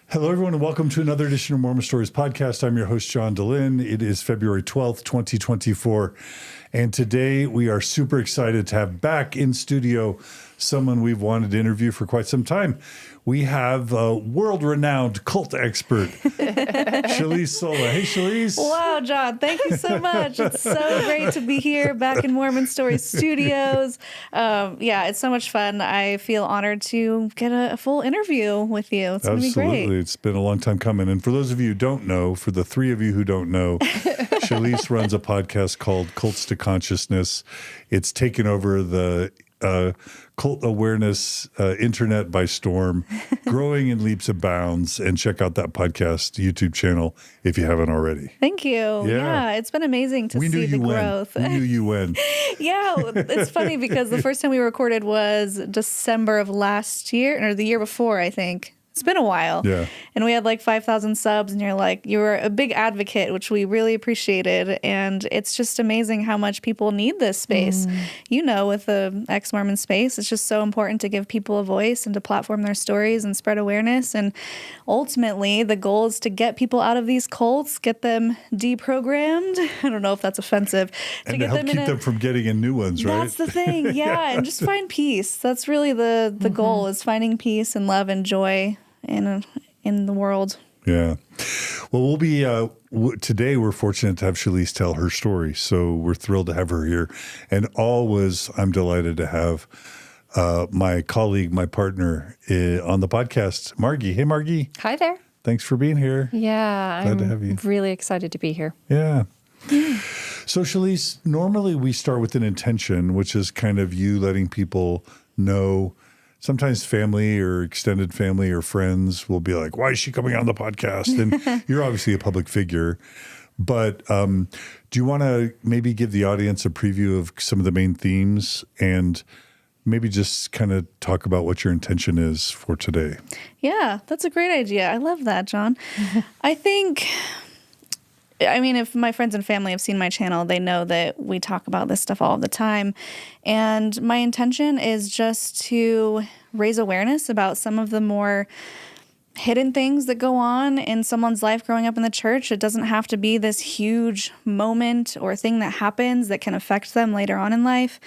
Hello, everyone, and welcome to another edition of Mormon Stories Podcast. I'm your host, John DeLynn. It is February 12th, 2024, and today we are super excited to have back in studio someone we've wanted to interview for quite some time. We have a world-renowned cult expert, Shelise Sola. Hey, Shelise. Wow, John, thank you so much. It's so great to be here back in Mormon Stories Studios. It's so much fun. I feel honored to get a full interview with you. It's going to be great. Absolutely. It's been a long time coming. And for those of you who don't know, for the three of you who don't know, Shelise runs a podcast called Cults to Consciousness. It's taken over the cult awareness internet by storm, growing in leaps and bounds. And check out that podcast YouTube channel if you haven't already. Thank you. Yeah, it's been amazing to see the growth. We knew you win. Yeah, it's funny because the first time we recorded was December of last year, or the year before, I think. It's been a while. Yeah. And we had like 5,000 subs, and you were a big advocate, which we really appreciated. And it's just amazing how much people need this space. With the ex-Mormon space, it's just so important to give people a voice and to platform their stories and spread awareness. And ultimately, the goal is to get people out of these cults, get them deprogrammed. I don't know if that's offensive. And to help keep them from getting in new ones, right? That's the thing. Yeah. And just find peace. That's really the goal, is finding peace and love and joy in the world. Yeah. Well, we'll be today we're fortunate to have Shelise tell her story. So we're thrilled to have her here. And always I'm delighted to have my colleague, my partner on the podcast, Margie. Hey, Margie. Hi there. Thanks for being here. Yeah, Glad to have you. Really excited to be here. Yeah. So, Shelise, normally we start with an intention, which is kind of you letting people know. Sometimes family or extended family or friends will be like, why is she coming on the podcast? And you're obviously a public figure. But do you want to maybe give the audience a preview of some of the main themes and maybe just kind of talk about what your intention is for today? Yeah, that's a great idea. I love that, John. If my friends and family have seen my channel, they know that we talk about this stuff all the time. And my intention is just to raise awareness about some of the more hidden things that go on in someone's life growing up in the church. It doesn't have to be this huge moment or thing that happens that can affect them later on in life.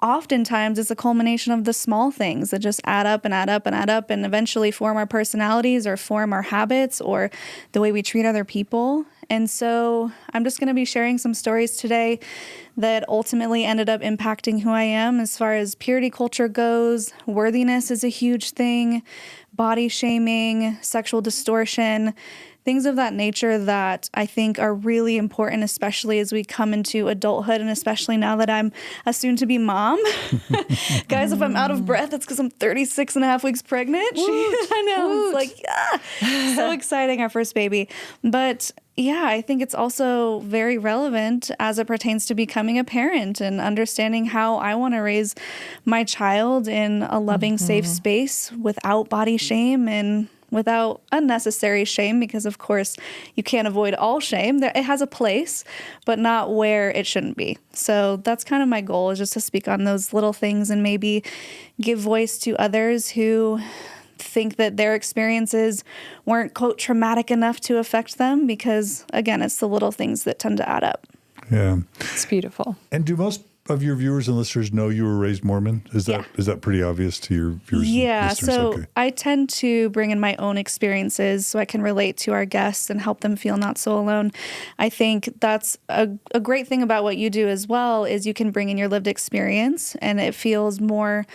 Oftentimes, it's a culmination of the small things that just add up and add up and add up and eventually form our personalities or form our habits or the way we treat other people. And so I'm just going to be sharing some stories today that ultimately ended up impacting who I am as far as purity culture goes. Worthiness is a huge thing, body shaming, sexual distortion, things of that nature that I think are really important, especially as we come into adulthood and especially now that I'm a soon-to-be mom. Guys, if I'm out of breath, it's because I'm 36 and a half weeks pregnant. I know. Woot. It's like, so exciting, our first baby. But yeah, I think it's also very relevant as it pertains to becoming a parent and understanding how I want to raise my child in a loving, safe space without body shame and without unnecessary shame, because of course you can't avoid all shame. It has a place, but not where it shouldn't be. So that's kind of my goal, is just to speak on those little things and maybe give voice to others who think that their experiences weren't, quote, traumatic enough to affect them, because again, it's the little things that tend to add up. Yeah. It's beautiful. And do most of your viewers and listeners know you were raised Mormon? Is that pretty obvious to your viewers? Yeah, and listeners? so Okay. I tend to bring in my own experiences so I can relate to our guests and help them feel not so alone. I think that's a great thing about what you do as well, is you can bring in your lived experience and it feels more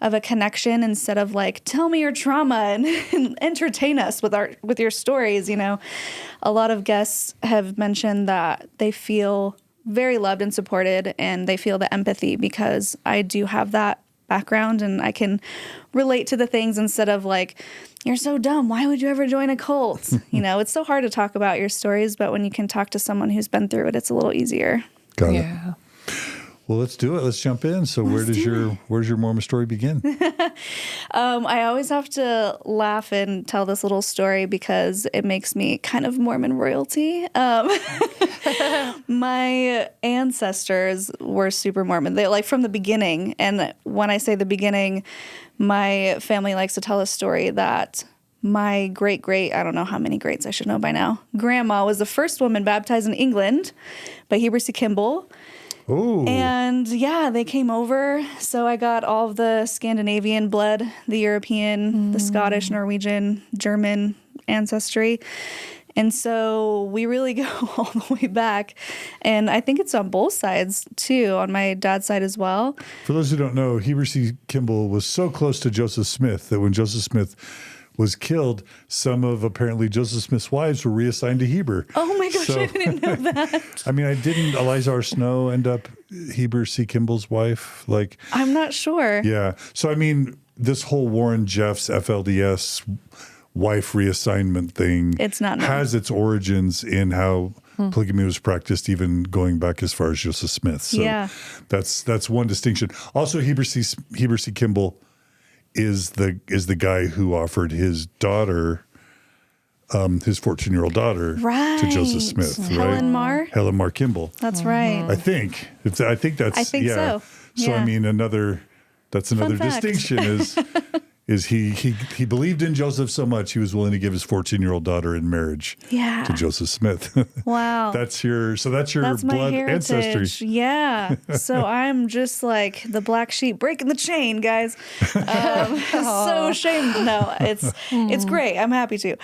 of a connection instead of like, tell me your trauma and entertain us with your stories. A lot of guests have mentioned that they feel very loved and supported, and they feel the empathy because I do have that background and I can relate to the things instead of like, you're so dumb, why would you ever join a cult? It's so hard to talk about your stories, but when you can talk to someone who's been through it, it's a little easier. Got it. Well, let's do it. Let's jump in. So where's your Mormon story begin? I always have to laugh and tell this little story because it makes me kind of Mormon royalty. My ancestors were super Mormon. They like from the beginning. And when I say the beginning, my family likes to tell a story that my great, I don't know how many greats, I should know by now, grandma was the first woman baptized in England by Heber C. Kimball. Oh. And yeah, they came over. So I got all of the Scandinavian blood, the European, the Scottish, Norwegian, German ancestry. And so we really go all the way back. And I think it's on both sides, too, on my dad's side as well. For those who don't know, Heber C. Kimball was so close to Joseph Smith that when Joseph Smith was killed, some of apparently Joseph Smith's wives were reassigned to Heber. Oh my gosh, I didn't know that. I mean, didn't Eliza R. Snow end up Heber C. Kimball's wife? Like, I'm not sure. Yeah. So, I mean, this whole Warren Jeffs FLDS wife reassignment thing It's not known. has its origins in how polygamy was practiced, even going back as far as Joseph Smith. So Yeah. that's one distinction. Also, Heber C. Kimball is the guy who offered his daughter, his 14-year-old daughter, to Joseph Smith. Helen Marr. Helen Marr Kimball. That's right. I think that's. I think so. So I Yeah. mean, that's another fact. distinction is he believed in Joseph so much he was willing to give his 14-year-old daughter in marriage Yeah. to Joseph Smith. Wow. That's your That's my blood heritage. ancestry. Yeah. So I'm just like the black sheep breaking the chain, guys. So ashamed. No, it's great. I'm happy to.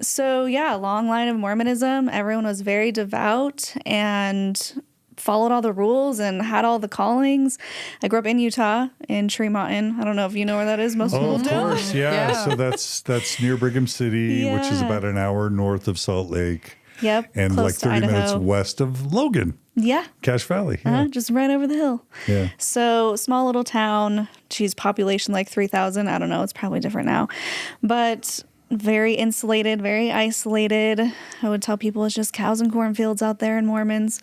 So yeah, long line of Mormonism. Everyone was very devout and followed all the rules and had all the callings. I grew up in Utah, in Tree Mountain. I don't know if you know where that is. Most Oh, people of don't. course, yeah. So that's near Brigham City, which is Yeah. about an hour north of Salt Lake, Yep. and close like to 30 minutes Idaho. west of Logan, Yeah. Cache Valley. Yeah. Just right over the hill. Yeah. So small little town. Geez, population like 3,000. I don't know. It's probably different now. But very insulated, very isolated. I would tell people it's just cows and cornfields out there and Mormons.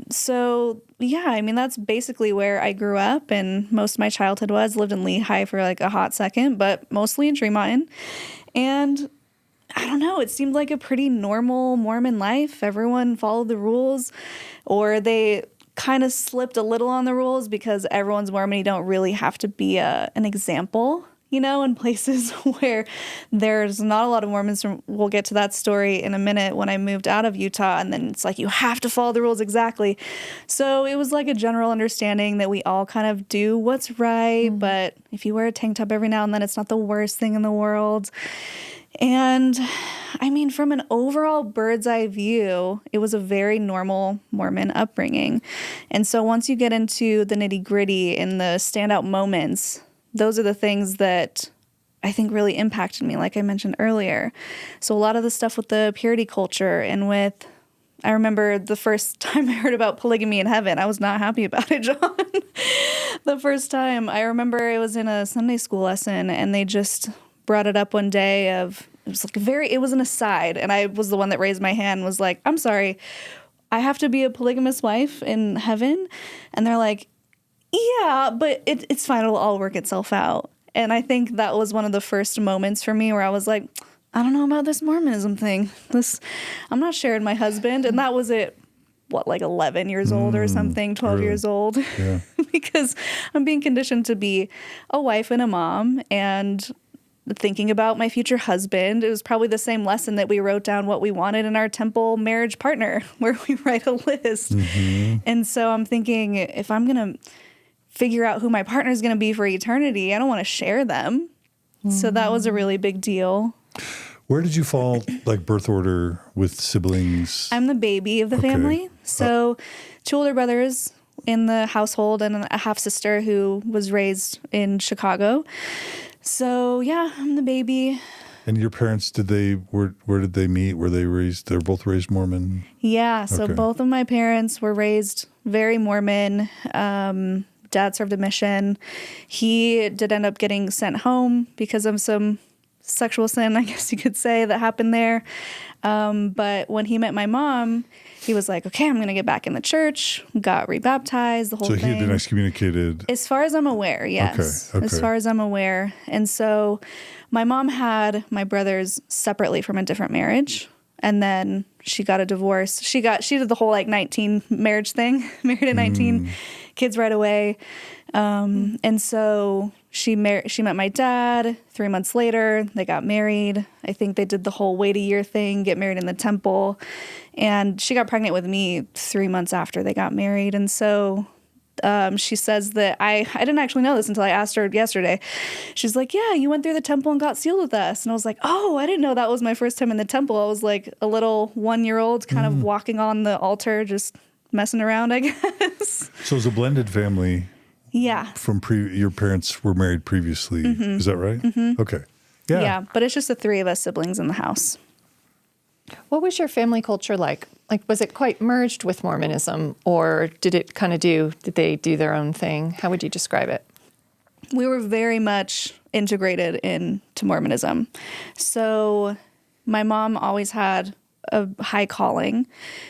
So yeah, I mean, that's basically where I grew up and most of my childhood was. Lived in Lehigh for like a hot second, but mostly in Tree Mountain. And I don't know, it seemed like a pretty normal Mormon life. Everyone followed the rules, or they kind of slipped a little on the rules because everyone's Mormon. You don't really have to be an example, you know, in places where there's not a lot of Mormons. We'll get to that story in a minute when I moved out of Utah. And then it's like, you have to follow the rules exactly. So it was like a general understanding that we all kind of do what's right. But if you wear a tank top every now and then, it's not the worst thing in the world. And I mean, from an overall bird's eye view, it was a very normal Mormon upbringing. And so once you get into the nitty gritty and the standout moments, those are the things that I think really impacted me, like I mentioned earlier. So a lot of the stuff with the purity culture and I remember the first time I heard about polygamy in heaven, I was not happy about it, John. The first time, I remember it was in a Sunday school lesson and they just brought it up one day it was an aside. And I was the one that raised my hand and was like, I'm sorry, I have to be a polygamous wife in heaven. And they're like, yeah, but it's fine. It'll all work itself out. And I think that was one of the first moments for me where I was like, I don't know about this Mormonism thing. I'm not sharing my husband. And that was it, like 11 years old or something, 12 really? years old. Yeah. Because I'm being conditioned to be a wife and a mom and thinking about my future husband. It was probably the same lesson that we wrote down what we wanted in our temple marriage partner, where we write a list. Mm-hmm. And so I'm thinking, if I'm going to figure out who my partner is going to be for eternity, I don't want to share them. Mm-hmm. So that was a really big deal. Where did you fall, like birth order with siblings? I'm the baby of the family. So 2 older brothers in the household and a half sister who was raised in Chicago. So yeah, I'm the baby. And your parents, where did they meet? Were they raised? They're both raised Mormon. Yeah. So both of my parents were raised very Mormon. Dad served a mission. He did end up getting sent home because of some sexual sin, I guess you could say, that happened there. But when he met my mom, he was like, okay, I'm going to get back in the church, got rebaptized, the whole thing. So he had been excommunicated? As far as I'm aware, yes. Okay. As far as I'm aware. And so my mom had my brothers separately from a different marriage. And then she got a divorce. She did the whole like 19 marriage thing, married at 19, kids right away. And so She met my dad. 3 months later, they got married. I think they did the whole wait a year thing, get married in the temple. And she got pregnant with me 3 months after they got married. And so she says that I didn't actually know this until I asked her yesterday. She's like, yeah, you went through the temple and got sealed with us. And I was like, oh, I didn't know that was my first time in the temple. I was like a little 1-year-old kind of walking on the altar, just messing around, I guess. So it was a blended family. Yeah. From your parents were married previously. Is that right? Okay. Yeah. Yeah, but it's just the 3 of us siblings in the house. What was your family culture like? Like, was it quite merged with Mormonism, or did they do their own thing? How would you describe it? We were very much integrated into Mormonism. So my mom always had a high calling.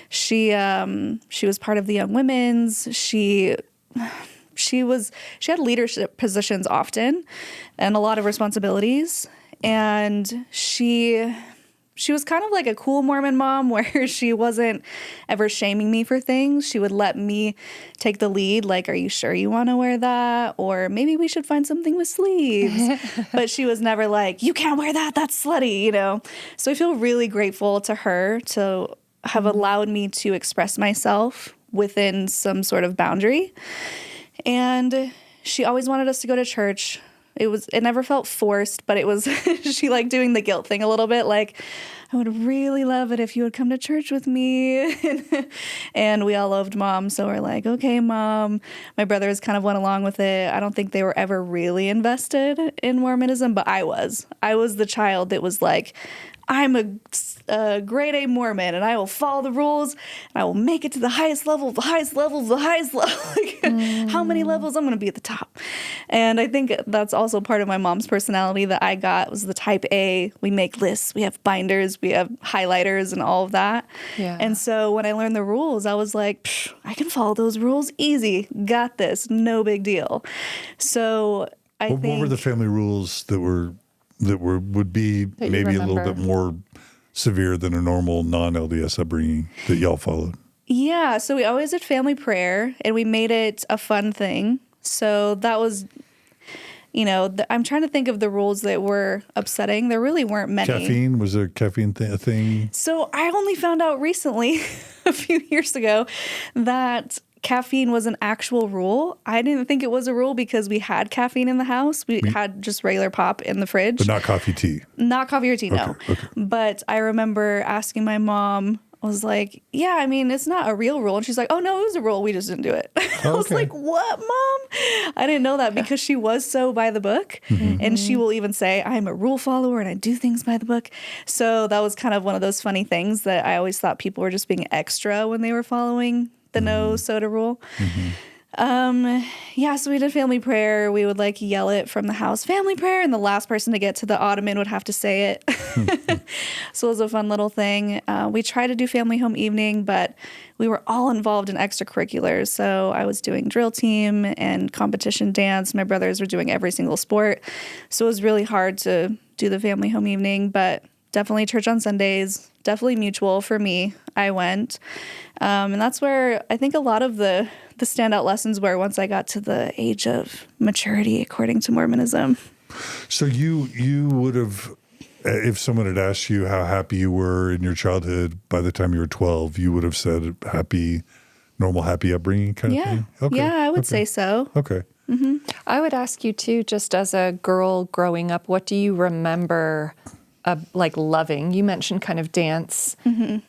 She was part of the Young Women's. She had leadership positions often and a lot of responsibilities. And she was kind of like a cool Mormon mom where she wasn't ever shaming me for things. She would let me take the lead, like, are you sure you want to wear that? Or maybe we should find something with sleeves. But she was never like, you can't wear that, that's slutty, you know? So I feel really grateful to her to have allowed me to express myself within some sort of boundary. And she always wanted us to go to church. It never felt forced, but it was, she liked doing the guilt thing a little bit. Like, I would really love it if you would come to church with me. And we all loved Mom. So we're like, okay, Mom. My brothers kind of went along with it. I don't think they were ever really invested in Mormonism, but I was. I was the child that was like, I'm a grade A Mormon, and I will follow the rules, and I will make it to the highest level, the highest level, the highest level. How many levels? I'm going to be at the top. And I think that's also part of my mom's personality that I got was the type A. We make lists, we have binders, we have highlighters, and all of that. Yeah. And so when I learned the rules, I was like, I can follow those rules easy. Got this. No big deal. So What were the family rules that would be that maybe a little bit more severe than a normal non-LDS upbringing that y'all followed? Yeah, so we always did family prayer, and we made it a fun thing. So that was, I'm trying to think of the rules that were upsetting. There really weren't many. Caffeine? Was there caffeine a thing? So I only found out recently, a few years ago, that caffeine was an actual rule. I didn't think it was a rule because we had caffeine in the house. We had just regular pop in the fridge. But not coffee, tea. Not coffee or tea, no. Okay. But I remember asking my mom, I was like, yeah, I mean, it's not a real rule. And she's like, oh, no, it was a rule. We just didn't do it. I was like, what, Mom? I didn't know that because she was so by the book. And she will even say, I'm a rule follower and I do things by the book. So that was kind of one of those funny things that I always thought people were just being extra when they were following the no soda rule. So we did family prayer. We would like yell it from the house, family prayer, and the last person to get to the ottoman would have to say it. So it was a fun little thing. We tried to do family home evening, but we were all involved in extracurriculars. So I was doing drill team and competition dance. My brothers were doing every single sport. So it was really hard to do the family home evening, but definitely church on Sundays, definitely mutual for me. I went. And that's where I think a lot of the standout lessons were once I got to the age of maturity, according to Mormonism. So you would have, if someone had asked you how happy you were in your childhood by the time you were 12, you would have said normal, happy upbringing kind of thing? Okay. Yeah, I would say so. Okay. I would ask you too, just as a girl growing up, what do you remember like loving? You mentioned kind of dance.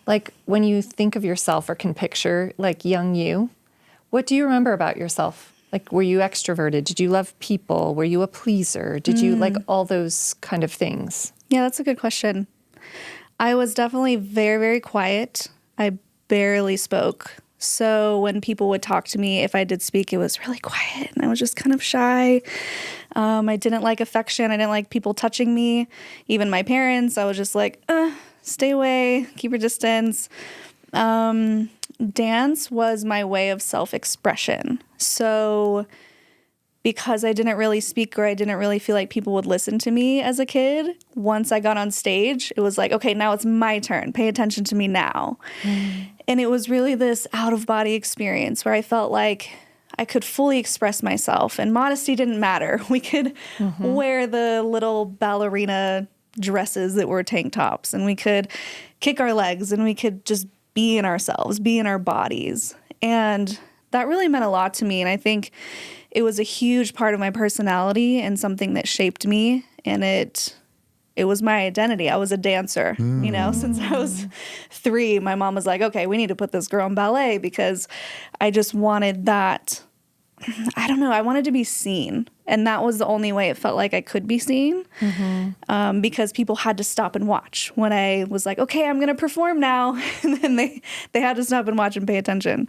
Like when you think of yourself or can picture like young you, what do you remember about yourself? Like, were you extroverted? Did you love people? Were you a pleaser? Did you like all those kind of things? Yeah, that's a good question. I was definitely very, very quiet. I barely spoke. So when people would talk to me, if I did speak, it was really quiet and I was just kind of shy. I didn't like affection. I didn't like people touching me. Even my parents, I was just like, stay away, keep your distance. Dance was my way of self-expression. So because I didn't really speak or I didn't really feel like people would listen to me as a kid, once I got on stage, it was like, okay, now it's my turn. Pay attention to me now. And it was really this out-of-body experience where I felt like I could fully express myself, and modesty didn't matter. We could wear the little ballerina dresses that were tank tops, and we could kick our legs, and we could just be in ourselves, be in our bodies. And that really meant a lot to me. And I think it was a huge part of my personality and something that shaped me. And it was my identity. I was a dancer, you know, since I was 3. My mom was like, okay, we need to put this girl in ballet, because I just wanted that. I don't know. I wanted to be seen. And that was the only way it felt like I could be seen, because people had to stop and watch when I was like, okay, I'm going to perform now. And then they had to stop and watch and pay attention.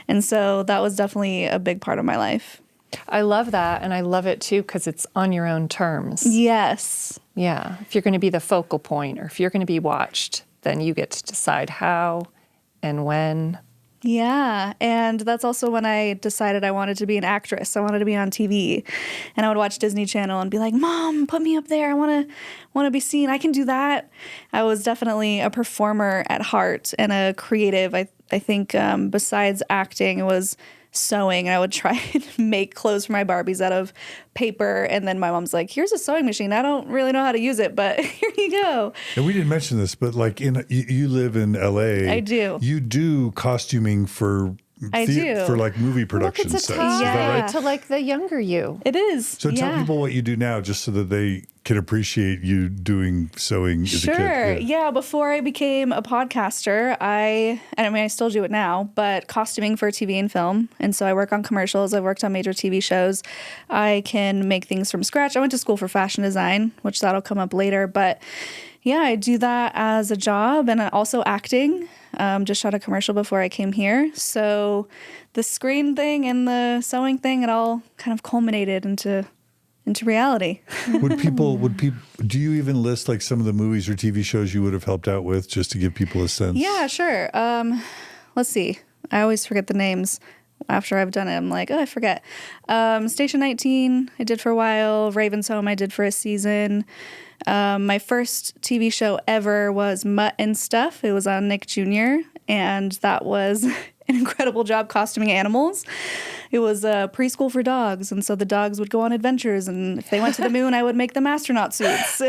And so that was definitely a big part of my life. I love that. And I love it too, because it's on your own terms. Yes. Yeah. If you're going to be the focal point, or if you're going to be watched, then you get to decide how and when. Yeah. And that's also when I decided I wanted to be an actress. I wanted to be on TV. And I would watch Disney Channel and be like, Mom, put me up there. I want to be seen. I can do that. I was definitely a performer at heart and a creative. I think besides acting, it was sewing. I would try and make clothes for my Barbies out of paper. And then my mom's like, here's a sewing machine. I don't really know how to use it, but here you go. And we didn't mention this, but like you live in LA. I do. You do costuming for for like movie production Look, it's a sets. tie Is that right? to like the younger you. It is. So tell people what you do now, just so that they can appreciate you doing sewing as a kid. Sure. Yeah. Before I became a podcaster, I still do it now, but costuming for TV and film. And so I work on commercials. I've worked on major TV shows. I can make things from scratch. I went to school for fashion design, which that'll come up later. But yeah, I do that as a job, and also acting. Just shot a commercial before I came here. So the screen thing and the sewing thing, it all kind of culminated into reality. Would people, do you even list like some of the movies or TV shows you would have helped out with, just to give people a sense? Yeah, sure. Let's see. I always forget the names after I've done it. I'm like, oh, I forget. Station 19, I did for a while. Raven's Home, I did for a season. My first TV show ever was Mutt and Stuff. It was on Nick Jr., and that was an incredible job costuming animals. It was a preschool for dogs, and so the dogs would go on adventures, and if they went to the moon, I would make them astronaut suits.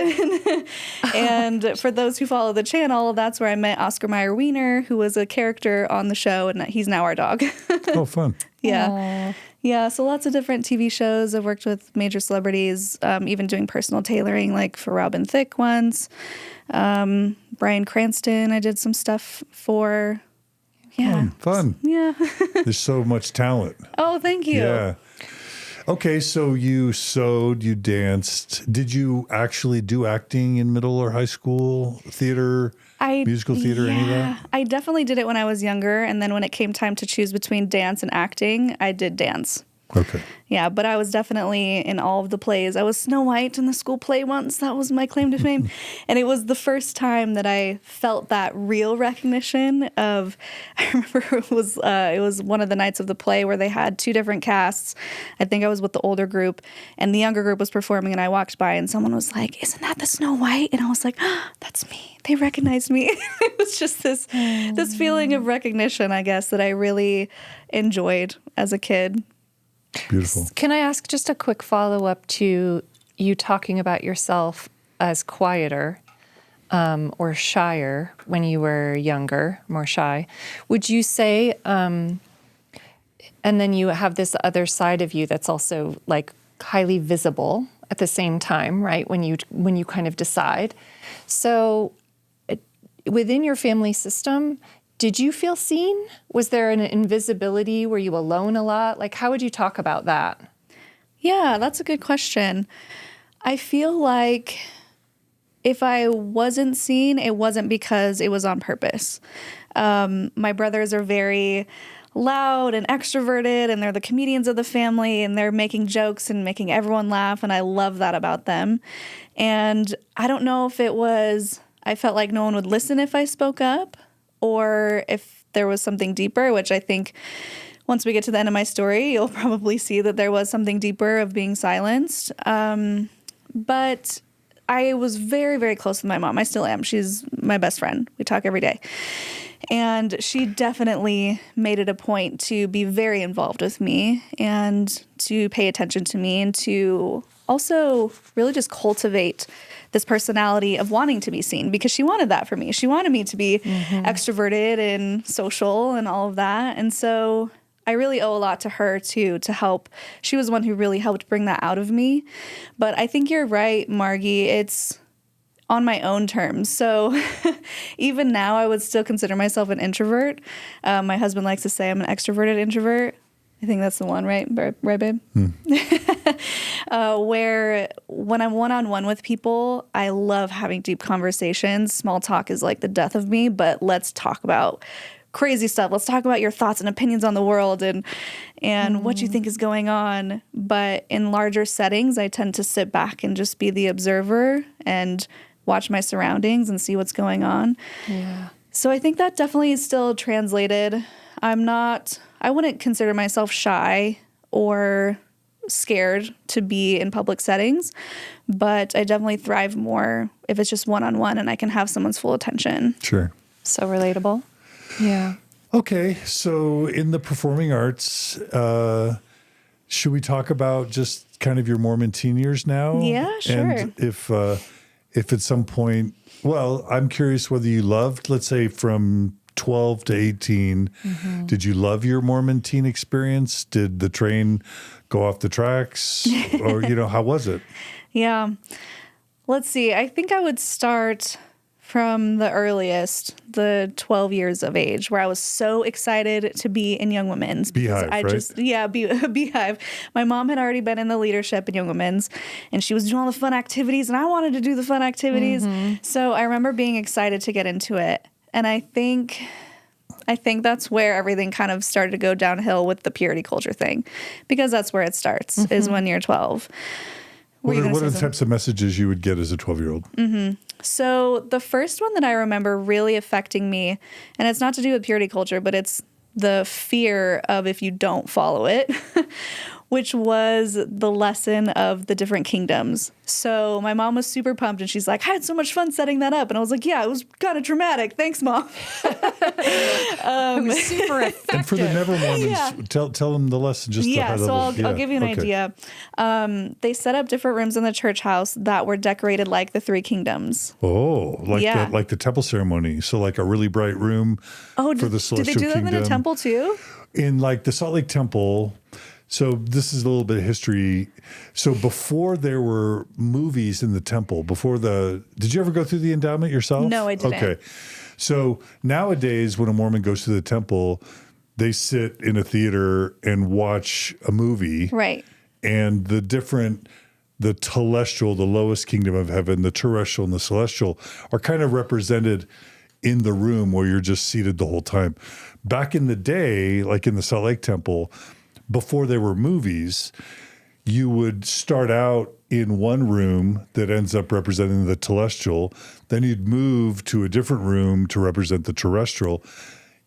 And for those who follow the channel, that's where I met Oscar Mayer Wiener, who was a character on the show, and he's now our dog. Oh, fun. Yeah. Aww. Yeah, so lots of different TV shows. I've worked with major celebrities, even doing personal tailoring, like for Robin Thicke once. Bryan Cranston, I did some stuff for. Yeah. Fun. Yeah. There's so much talent. Oh, thank you. Yeah. Okay, so you sewed, you danced. Did you actually do acting in middle or high school? Theater, musical theater, any of that? I definitely did it when I was younger. And then when it came time to choose between dance and acting, I did dance. Okay. Yeah, but I was definitely in all of the plays. I was Snow White in the school play once. That was my claim to fame. And it was the first time that I felt that real recognition of, I remember it was one of the nights of the play where they had 2 different casts. I think I was with the older group, and the younger group was performing, and I walked by and someone was like, isn't that the Snow White? And I was like, oh, that's me. They recognized me. It was just this feeling of recognition, I guess, that I really enjoyed as a kid. Beautiful. Can I ask just a quick follow-up to you talking about yourself as quieter or shyer when you were younger, more shy? Would you say, and then you have this other side of you that's also like highly visible at the same time, right? When you kind of decide. So within your family system, did you feel seen? Was there an invisibility? Were you alone a lot? Like, how would you talk about that? Yeah, that's a good question. I feel like if I wasn't seen, it wasn't because it was on purpose. My brothers are very loud and extroverted, and they're the comedians of the family, and they're making jokes and making everyone laugh, and I love that about them. And I don't know if it was, I felt like no one would listen if I spoke up, or if there was something deeper, which I think once we get to the end of my story, you'll probably see that there was something deeper of being silenced. But I was very, very close with my mom. I still am. She's my best friend. We talk every day. And she definitely made it a point to be very involved with me and to pay attention to me and to also really just cultivate this personality of wanting to be seen, because she wanted that for me. She wanted me to be extroverted and social and all of that. And so I really owe a lot to her too, to help. She was the one who really helped bring that out of me. But I think you're right, Margie. It's on my own terms. So even now I would still consider myself an introvert. My husband likes to say I'm an extroverted introvert. I think that's the one, right? Right, babe? Where when I'm one-on-one with people, I love having deep conversations. Small talk is like the death of me, but let's talk about crazy stuff. Let's talk about your thoughts and opinions on the world and what you think is going on. But in larger settings, I tend to sit back and just be the observer and watch my surroundings and see what's going on. Yeah. So I think that definitely is still translated. I wouldn't consider myself shy or scared to be in public settings, but I definitely thrive more if it's just one-on-one and I can have someone's full attention. Sure. So relatable. Yeah. Okay, so in the performing arts, should we talk about just kind of your Mormon teen years now? Yeah, sure. And if at some point, well, I'm curious whether you loved, let's say from 12 to 18, did you love your Mormon teen experience? Did the train go off the tracks? Or, how was it? Yeah. Let's see. I think I would start from the earliest, the 12 years of age, where I was so excited to be in Young Women's. Beehive, right? Beehive. My mom had already been in the leadership in Young Women's, and she was doing all the fun activities, and I wanted to do the fun activities. So I remember being excited to get into it. And I think that's where everything kind of started to go downhill with the purity culture thing, because that's where it starts, is when you're 12. What are the types of messages you would get as a 12-year-old? So the first one that I remember really affecting me, and it's not to do with purity culture, but it's the fear of if you don't follow it, which was the lesson of the different kingdoms. So my mom was super pumped, and she's like, I had so much fun setting that up. And I was like, yeah, it was kind of dramatic. Thanks, Mom. It was super effective. And for the Never Mormons, tell them the lesson just Yeah, high so level. I'll give you an idea. They set up different rooms in the church house that were decorated like the three kingdoms. Oh, like the temple ceremony. So like a really bright room for the Celestial Kingdom. Did they do that in a temple too? In like the Salt Lake Temple. So this is a little bit of history. So before there were movies in the temple, did you ever go through the endowment yourself? No, I didn't. Okay. So nowadays when a Mormon goes to the temple, they sit in a theater and watch a movie. Right. And the telestial, the lowest kingdom of heaven, the terrestrial and the celestial are kind of represented in the room where you're just seated the whole time. Back in the day, like in the Salt Lake Temple, before there were movies, you would start out in one room that ends up representing the telestial. Then you'd move to a different room to represent the terrestrial,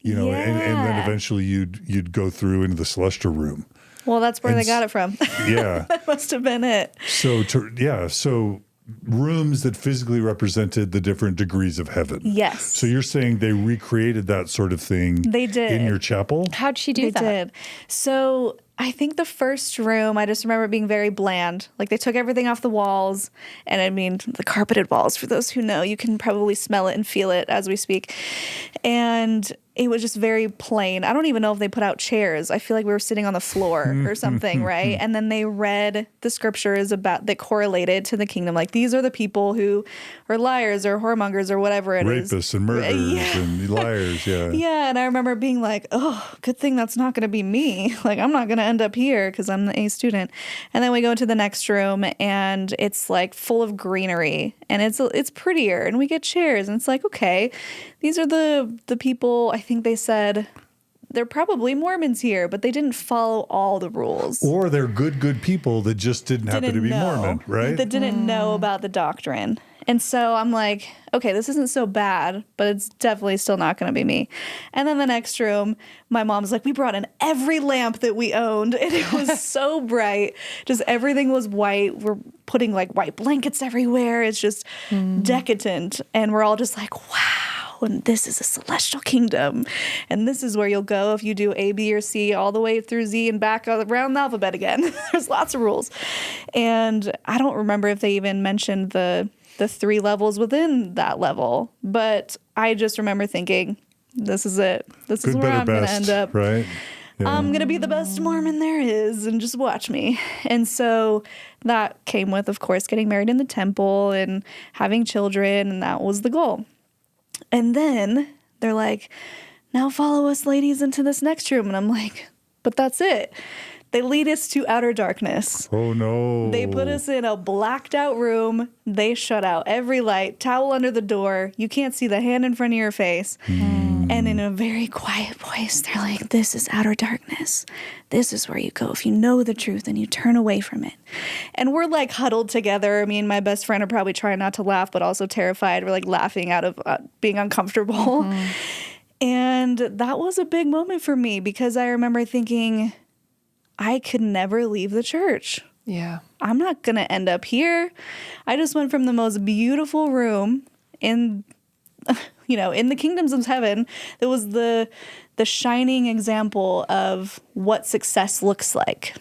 and then eventually you'd go through into the celestial room. Well, that's where they got it from. Yeah. That must have been it. So rooms that physically represented the different degrees of heaven. Yes. So you're saying they recreated that sort of thing They did. in your chapel? How'd she do that? They did. So I think the first room, I just remember it being very bland. Like they took everything off the walls. And I mean, the carpeted walls, for those who know, you can probably smell it and feel it as we speak. And it was just very plain. I don't even know if they put out chairs. I feel like we were sitting on the floor or something, right? And then they read the scriptures that correlated to the kingdom. Like these are the people who are liars or whoremongers or whatever it is. Rapists and murderers and liars, yeah. Yeah, and I remember being like, oh, good thing that's not going to be me. Like I'm not going to end up here because I'm the A student. And then we go into the next room and it's like full of greenery and it's prettier and we get chairs and it's like, okay, these are the people. I think they said they're probably Mormons here, but they didn't follow all the rules. Or they're good people that just didn't happen to be Mormon, right? That didn't know about the doctrine. And so I'm like, okay, this isn't so bad, but it's definitely still not going to be me. And then the next room, my mom's like, we brought in every lamp that we owned, and it was so bright. Just everything was white. We're putting like white blankets everywhere. It's just decadent. And we're all just like, wow. and this is a celestial kingdom. And this is where you'll go if you do A, B, or C all the way through Z and back around the alphabet again. There's lots of rules. And I don't remember if they even mentioned the 3 levels within that level. But I just remember thinking, this is it. This is Good, where better, I'm going to best, end up. right? Yeah. I'm going to be the best Mormon there is, and just watch me. And so that came with, of course, getting married in the temple and having children, and that was the goal. And then they're like, now follow us, ladies, into this next room. And I'm like, but that's it. They lead us to outer darkness. Oh, no. They put us in a blacked out room. They shut out every light, towel under the door. You can't see the hand in front of your face. And in a very quiet voice, they're like, this is outer darkness. This is where you go if you know the truth and you turn away from it. And we're like huddled together. Me and my best friend are probably trying not to laugh, but also terrified. We're like laughing out of being uncomfortable. And that was a big moment for me because I remember thinking, I could never leave the church. Yeah. I'm not going to end up here. I just went from the most beautiful room in the kingdoms of heaven. There was the shining example of what success looks like.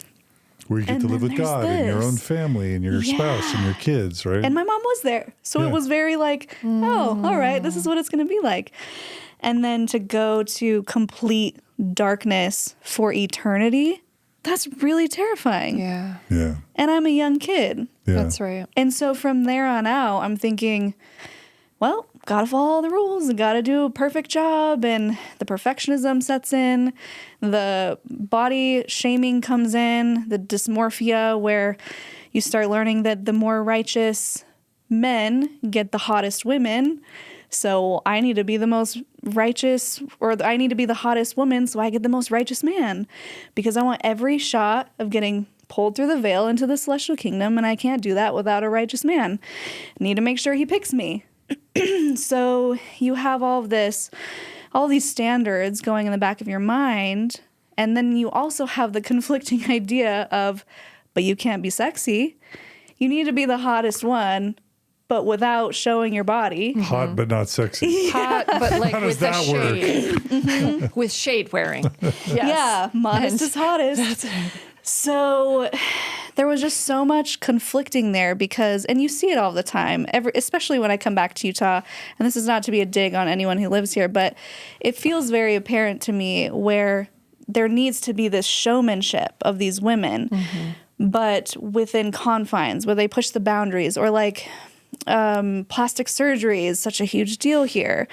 Where you get And to live then with there's God and your own this. family and your spouse and your kids, right? And my mom was there. So Yeah. it was very like, oh, all right, this is what it's going to be like. And then to go to complete darkness for eternity, that's really terrifying. Yeah. Yeah. And I'm a young kid. Yeah. That's right. And so from there on out, I'm thinking, well, gotta follow all the rules and gotta do a perfect job. And the perfectionism sets in, the body shaming comes in, the dysmorphia, where you start learning that the more righteous men get the hottest women. So I need to be the most righteous, or I need to be the hottest woman so I get the most righteous man, because I want every shot of getting pulled through the veil into the celestial kingdom, and I can't do that without a righteous man. I need to make sure he picks me. So you have all these standards going in the back of your mind, and then you also have the conflicting idea of, but you can't be sexy. You need to be the hottest one, but without showing your body. Hot but not sexy. Hot, but like How does with the that work? shade. With shade wearing. Yes. Yeah, modest is hottest. So there was just so much conflicting there because, and you see it all the time, especially when I come back to Utah, and this is not to be a dig on anyone who lives here, but it feels very apparent to me where there needs to be this showmanship of these women, but within confines, where they push the boundaries, or like plastic surgery is such a huge deal here.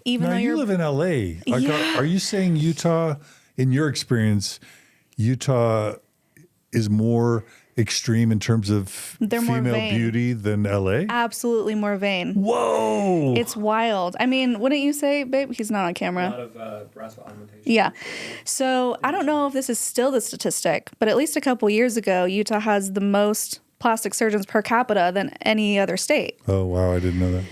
Even Now though you live in LA. Like, Yeah. are you saying Utah, in your experience, Utah is more extreme in terms of They're more female vain. beauty than LA? absolutely more vain. Whoa. It's wild. I mean, wouldn't you say, babe? He's not on camera. A lot of breast augmentation. Yeah. So I don't know if this is still the statistic, but at least a couple years ago, Utah has the most plastic surgeons per capita than any other state. Oh, wow. I didn't know that.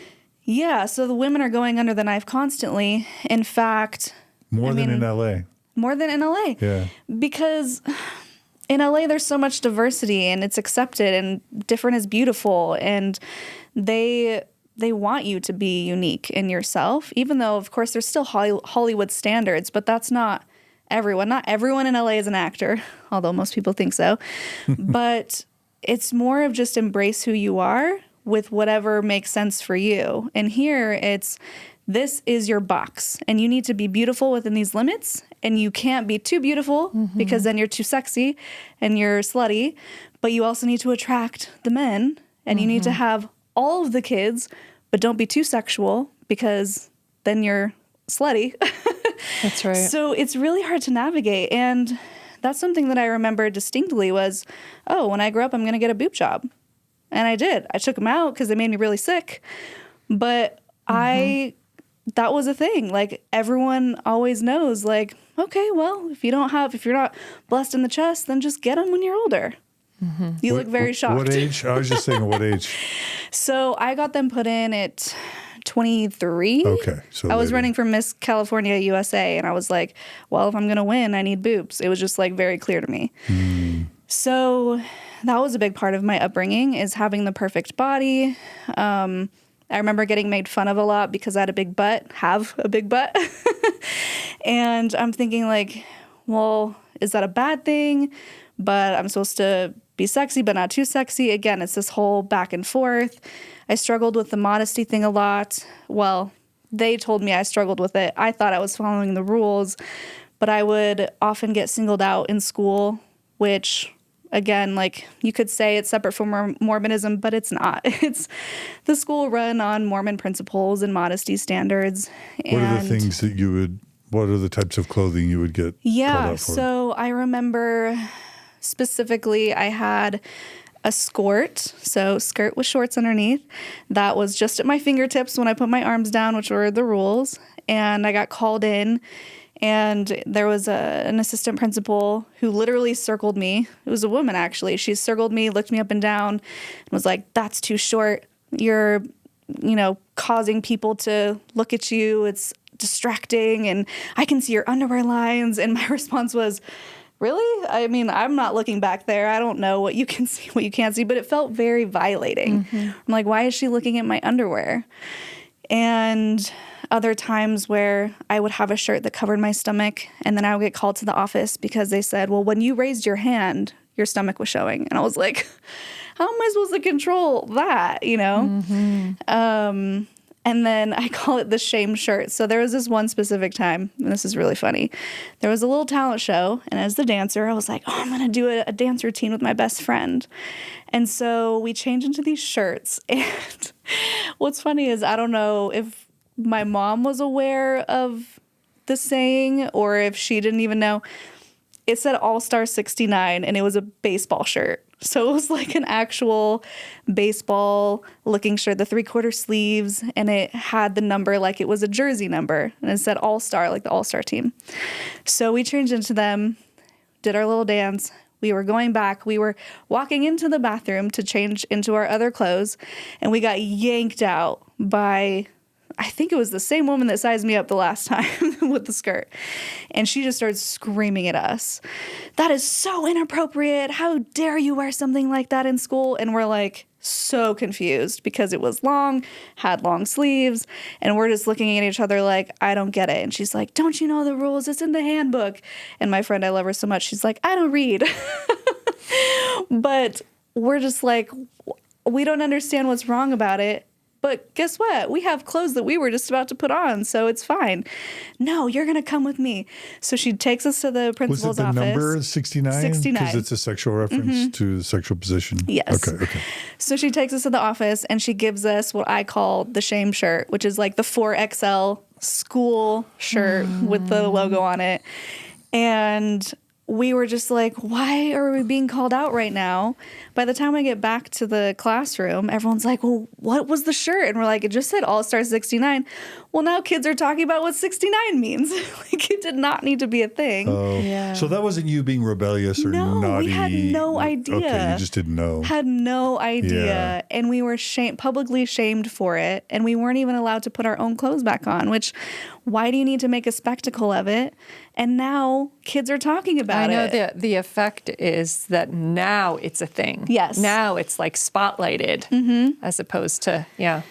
Yeah. So the women are going under the knife constantly. In fact, More than in LA. more than in LA. Yeah. Because in LA, there's so much diversity and it's accepted and different is beautiful. And they want you to be unique in yourself, even though, of course, there's still Hollywood standards, but that's not everyone. Not everyone in LA is an actor, although most people think so. But it's more of just embrace who you are with whatever makes sense for you. And here it's, this is your box and you need to be beautiful within these limits, and you can't be too beautiful because then you're too sexy and you're slutty, but you also need to attract the men, and you need to have all of the kids, but don't be too sexual because then you're slutty. That's right. So it's really hard to navigate. And that's something that I remember distinctly was, oh, when I grow up, I'm going to get a boob job. And I did. I took them out because they made me really sick. But that was a thing. Like, everyone always knows, like, okay, well, if you're not blessed in the chest, then just get them when you're older. You look very shocked. What age? I was just saying, what age? So I got them put in at 23. Okay. So I was later. running for Miss California USA, and I was like, well, if I'm going to win, I need boobs. It was just like very clear to me. So that was a big part of my upbringing, is having the perfect body. I remember getting made fun of a lot because I had a big butt, have a big butt. And I'm thinking like, well, is that a bad thing? But I'm supposed to be sexy, but not too sexy. Again, it's this whole back and forth. I struggled with the modesty thing a lot. Well, they told me I struggled with it. I thought I was following the rules, but I would often get singled out in school, which, again, like you could say it's separate from Mormonism, but it's not. It's the school run on Mormon principles and modesty standards. What are the things that what are the types of clothing you would get called out for? So I remember specifically I had a skirt, so skirt with shorts underneath. That was just at my fingertips when I put my arms down, which were the rules. And I got called in, and there was an assistant principal who literally circled me. It was a woman, actually. She circled me, looked me up and down, and was like, "That's too short. You're, causing people to look at you. It's distracting, and I can see your underwear lines." And my response was, "Really? I mean, I'm not looking back there. I don't know what you can see, what you can't see." But it felt very violating. I'm like, why is she looking at my underwear? And other times where I would have a shirt that covered my stomach, and then I would get called to the office because they said, "Well, when you raised your hand, your stomach was showing." And I was like, how am I supposed to control that, And then I call it the shame shirt. So there was this one specific time, and this is really funny. There was a little talent show, and as the dancer, I was like, I'm going to do a dance routine with my best friend. And so we changed into these shirts. And what's funny is I don't know if my mom was aware of the saying or if she didn't even know. It said All-Star 69, and it was a baseball shirt. So it was like an actual baseball looking shirt, the 3/4 sleeves, and it had the number like it was a jersey number, and it said All-Star, like the All-Star team. So we changed into them, did our little dance. We were going back. We were walking into the bathroom to change into our other clothes, and we got yanked out by, I think it was the same woman that sized me up the last time with the skirt. And she just started screaming at us, "That is so inappropriate. How dare you wear something like that in school?" And we're like so confused because it was long, had long sleeves, and we're just looking at each other like, I don't get it. And she's like, "Don't you know the rules? It's in the handbook." And my friend, I love her so much, she's like, "I don't read." But we're just like, we don't understand what's wrong about it. But guess what? We have clothes that we were just about to put on, so it's fine. "No, you're going to come with me." So she takes us to the principal's office. Was it the number 69? 69. Because it's a sexual reference to the sexual position. Yes. Okay. So she takes us to the office, and she gives us what I call the shame shirt, which is like the 4XL school shirt with the logo on it. And we were just like, why are we being called out right now? By the time I get back to the classroom, everyone's like, "Well, what was the shirt?" And we're like, "It just said All-Star 69. Well, now kids are talking about what 69 means. Like, it did not need to be a thing. Oh, yeah. So that wasn't you being rebellious or naughty? No, we had no idea. Okay, you just didn't know. Had no idea. Yeah. And we were publicly shamed for it. And we weren't even allowed to put our own clothes back on, which, why do you need to make a spectacle of it? And now kids are talking about it. I know the effect is that now it's a thing. Yes. Now it's like spotlighted as opposed to, yeah.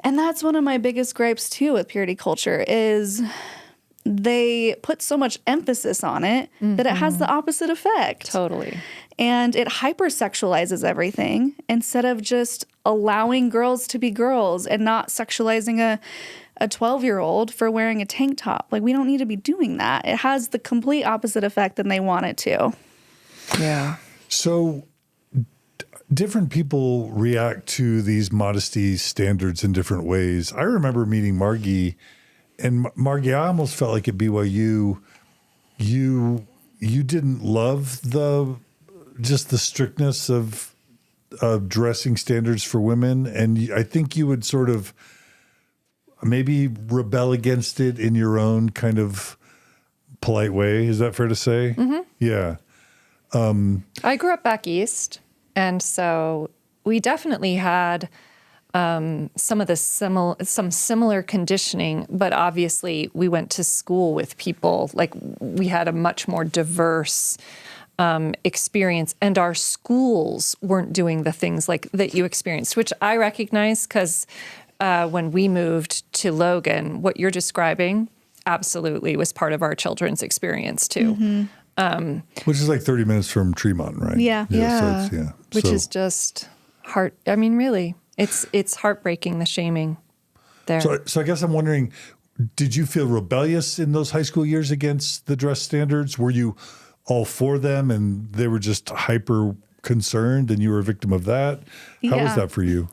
And that's one of my biggest gripes, too, with purity culture is they put so much emphasis on it that it has the opposite effect. Totally. And it hypersexualizes everything instead of just allowing girls to be girls and not sexualizing a 12-year-old for wearing a tank top. Like, we don't need to be doing that. It has the complete opposite effect than they want it to. Yeah. So different people react to these modesty standards in different ways. I remember meeting Margie, and Margie, I almost felt like at BYU, you didn't love the strictness of dressing standards for women, and I think you would sort of maybe rebel against it in your own kind of polite way. Is that fair to say? Mm-hmm. Yeah. I grew up back east, and so we definitely had some similar conditioning, but obviously we went to school with people, like we had a much more diverse experience, and our schools weren't doing the things like that you experienced, which I recognize because when we moved to Logan, what you're describing absolutely was part of our children's experience too. Which is like 30 minutes from Tremont, right? Yeah. Yeah. So Which is just really, it's heartbreaking, the shaming there. So I guess I'm wondering, did you feel rebellious in those high school years against the dress standards? Were you all for them and they were just hyper concerned and you were a victim of that? How was Yeah. that for you?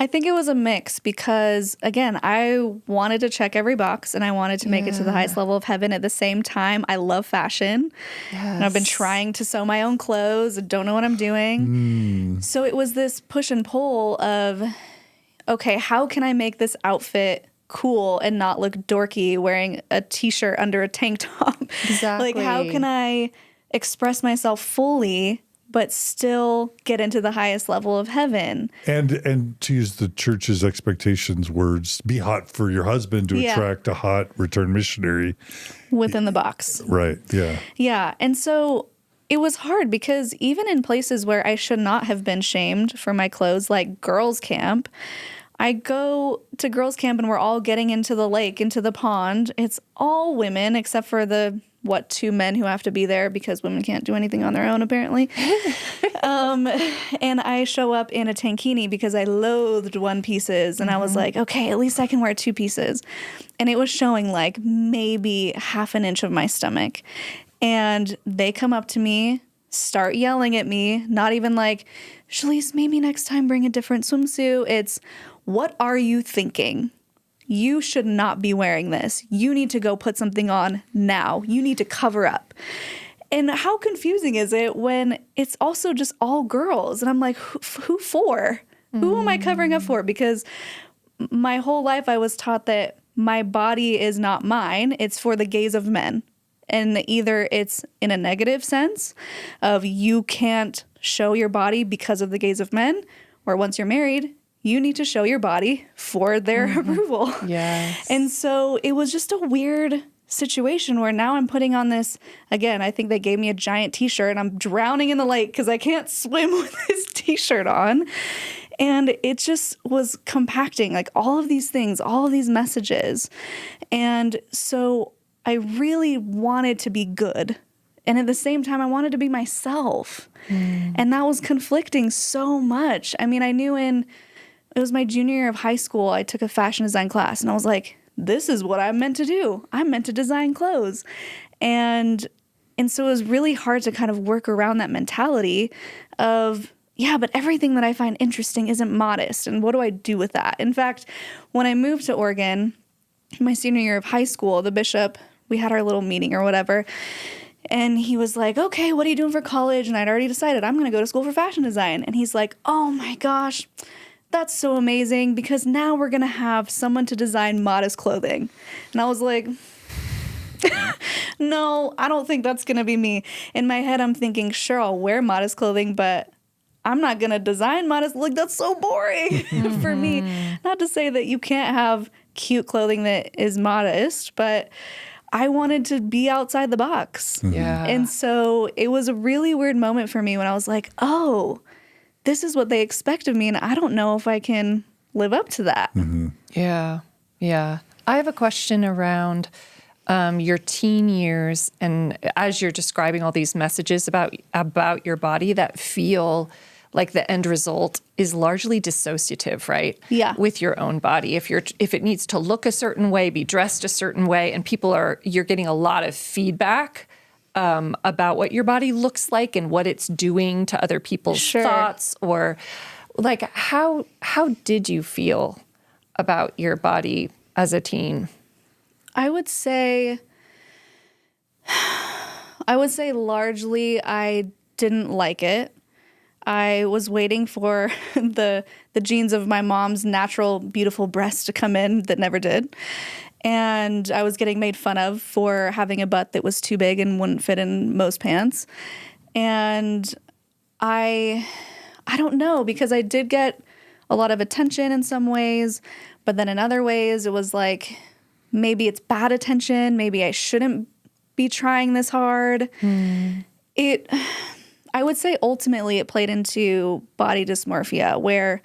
I think it was a mix because, again, I wanted to check every box and I wanted to make it to the highest level of heaven. At the same time, I love fashion. And I've been trying to sew my own clothes. I don't know what I'm doing. So it was this push and pull of, okay, how can I make this outfit cool and not look dorky wearing a t-shirt under a tank top? Exactly. Like, how can I express myself fully but still get into the highest level of heaven? And to use the church's expectations words, be hot for your husband to Yeah. attract a hot return missionary. Within the box. Right. Yeah. Yeah. And so it was hard because even in places where I should not have been shamed for my clothes, like girls' camp, I go to girls' camp and we're all getting into the lake, into the pond. It's all women except for the, 2 men who have to be there because women can't do anything on their own, apparently. And I show up in a tankini because I loathed one pieces. And I was like, okay, at least I can wear 2 pieces. And it was showing like maybe half an inch of my stomach. And they come up to me, start yelling at me, not even like, Shelise, maybe next time bring a different swimsuit. It's, what are you thinking? You should not be wearing this. You need to go put something on now. You need to cover up. And how confusing is it when it's also just all girls? And I'm like, who for? Who am I covering up for? Because my whole life I was taught that my body is not mine. It's for the gaze of men. And either it's in a negative sense of you can't show your body because of the gaze of men, or once you're married, you need to show your body for their approval. Yes. And so it was just a weird situation where now I'm putting on this, again, I think they gave me a giant t-shirt and I'm drowning in the lake because I can't swim with this t-shirt on. And it just was compacting, like all of these things, all of these messages. And so I really wanted to be good. And at the same time, I wanted to be myself. And that was conflicting so much. I mean, I knew it was my junior year of high school, I took a fashion design class and I was like, this is what I'm meant to do. I'm meant to design clothes. And so it was really hard to kind of work around that mentality of, yeah, but everything that I find interesting isn't modest. And what do I do with that? In fact, when I moved to Oregon, my senior year of high school, the bishop, we had our little meeting or whatever. And he was like, okay, what are you doing for college? And I'd already decided I'm going to go to school for fashion design. And he's like, oh my gosh, that's so amazing because now we're going to have someone to design modest clothing. And I was like, no, I don't think that's going to be me. In my head, I'm thinking, sure, I'll wear modest clothing, but I'm not going to design modest. Like, that's so boring for me. Not to say that you can't have cute clothing that is modest, but I wanted to be outside the box. Yeah. And so it was a really weird moment for me when I was like, oh, this is what they expect of me, and I don't know if I can live up to that. Yeah. Yeah. I have a question around your teen years, and as you're describing all these messages about your body that feel like the end result is largely dissociative, right? Yeah. With your own body. If it needs to look a certain way, be dressed a certain way, and you're getting a lot of feedback about what your body looks like and what it's doing to other people's thoughts, or like how did you feel about your body as a teen? I would say largely I didn't like it. I was waiting for the genes of my mom's natural, beautiful breasts to come in that never did. And I was getting made fun of for having a butt that was too big and wouldn't fit in most pants. And I don't know, because I did get a lot of attention in some ways, but then in other ways it was like, maybe it's bad attention. Maybe I shouldn't be trying this hard. I would say ultimately it played into body dysmorphia, where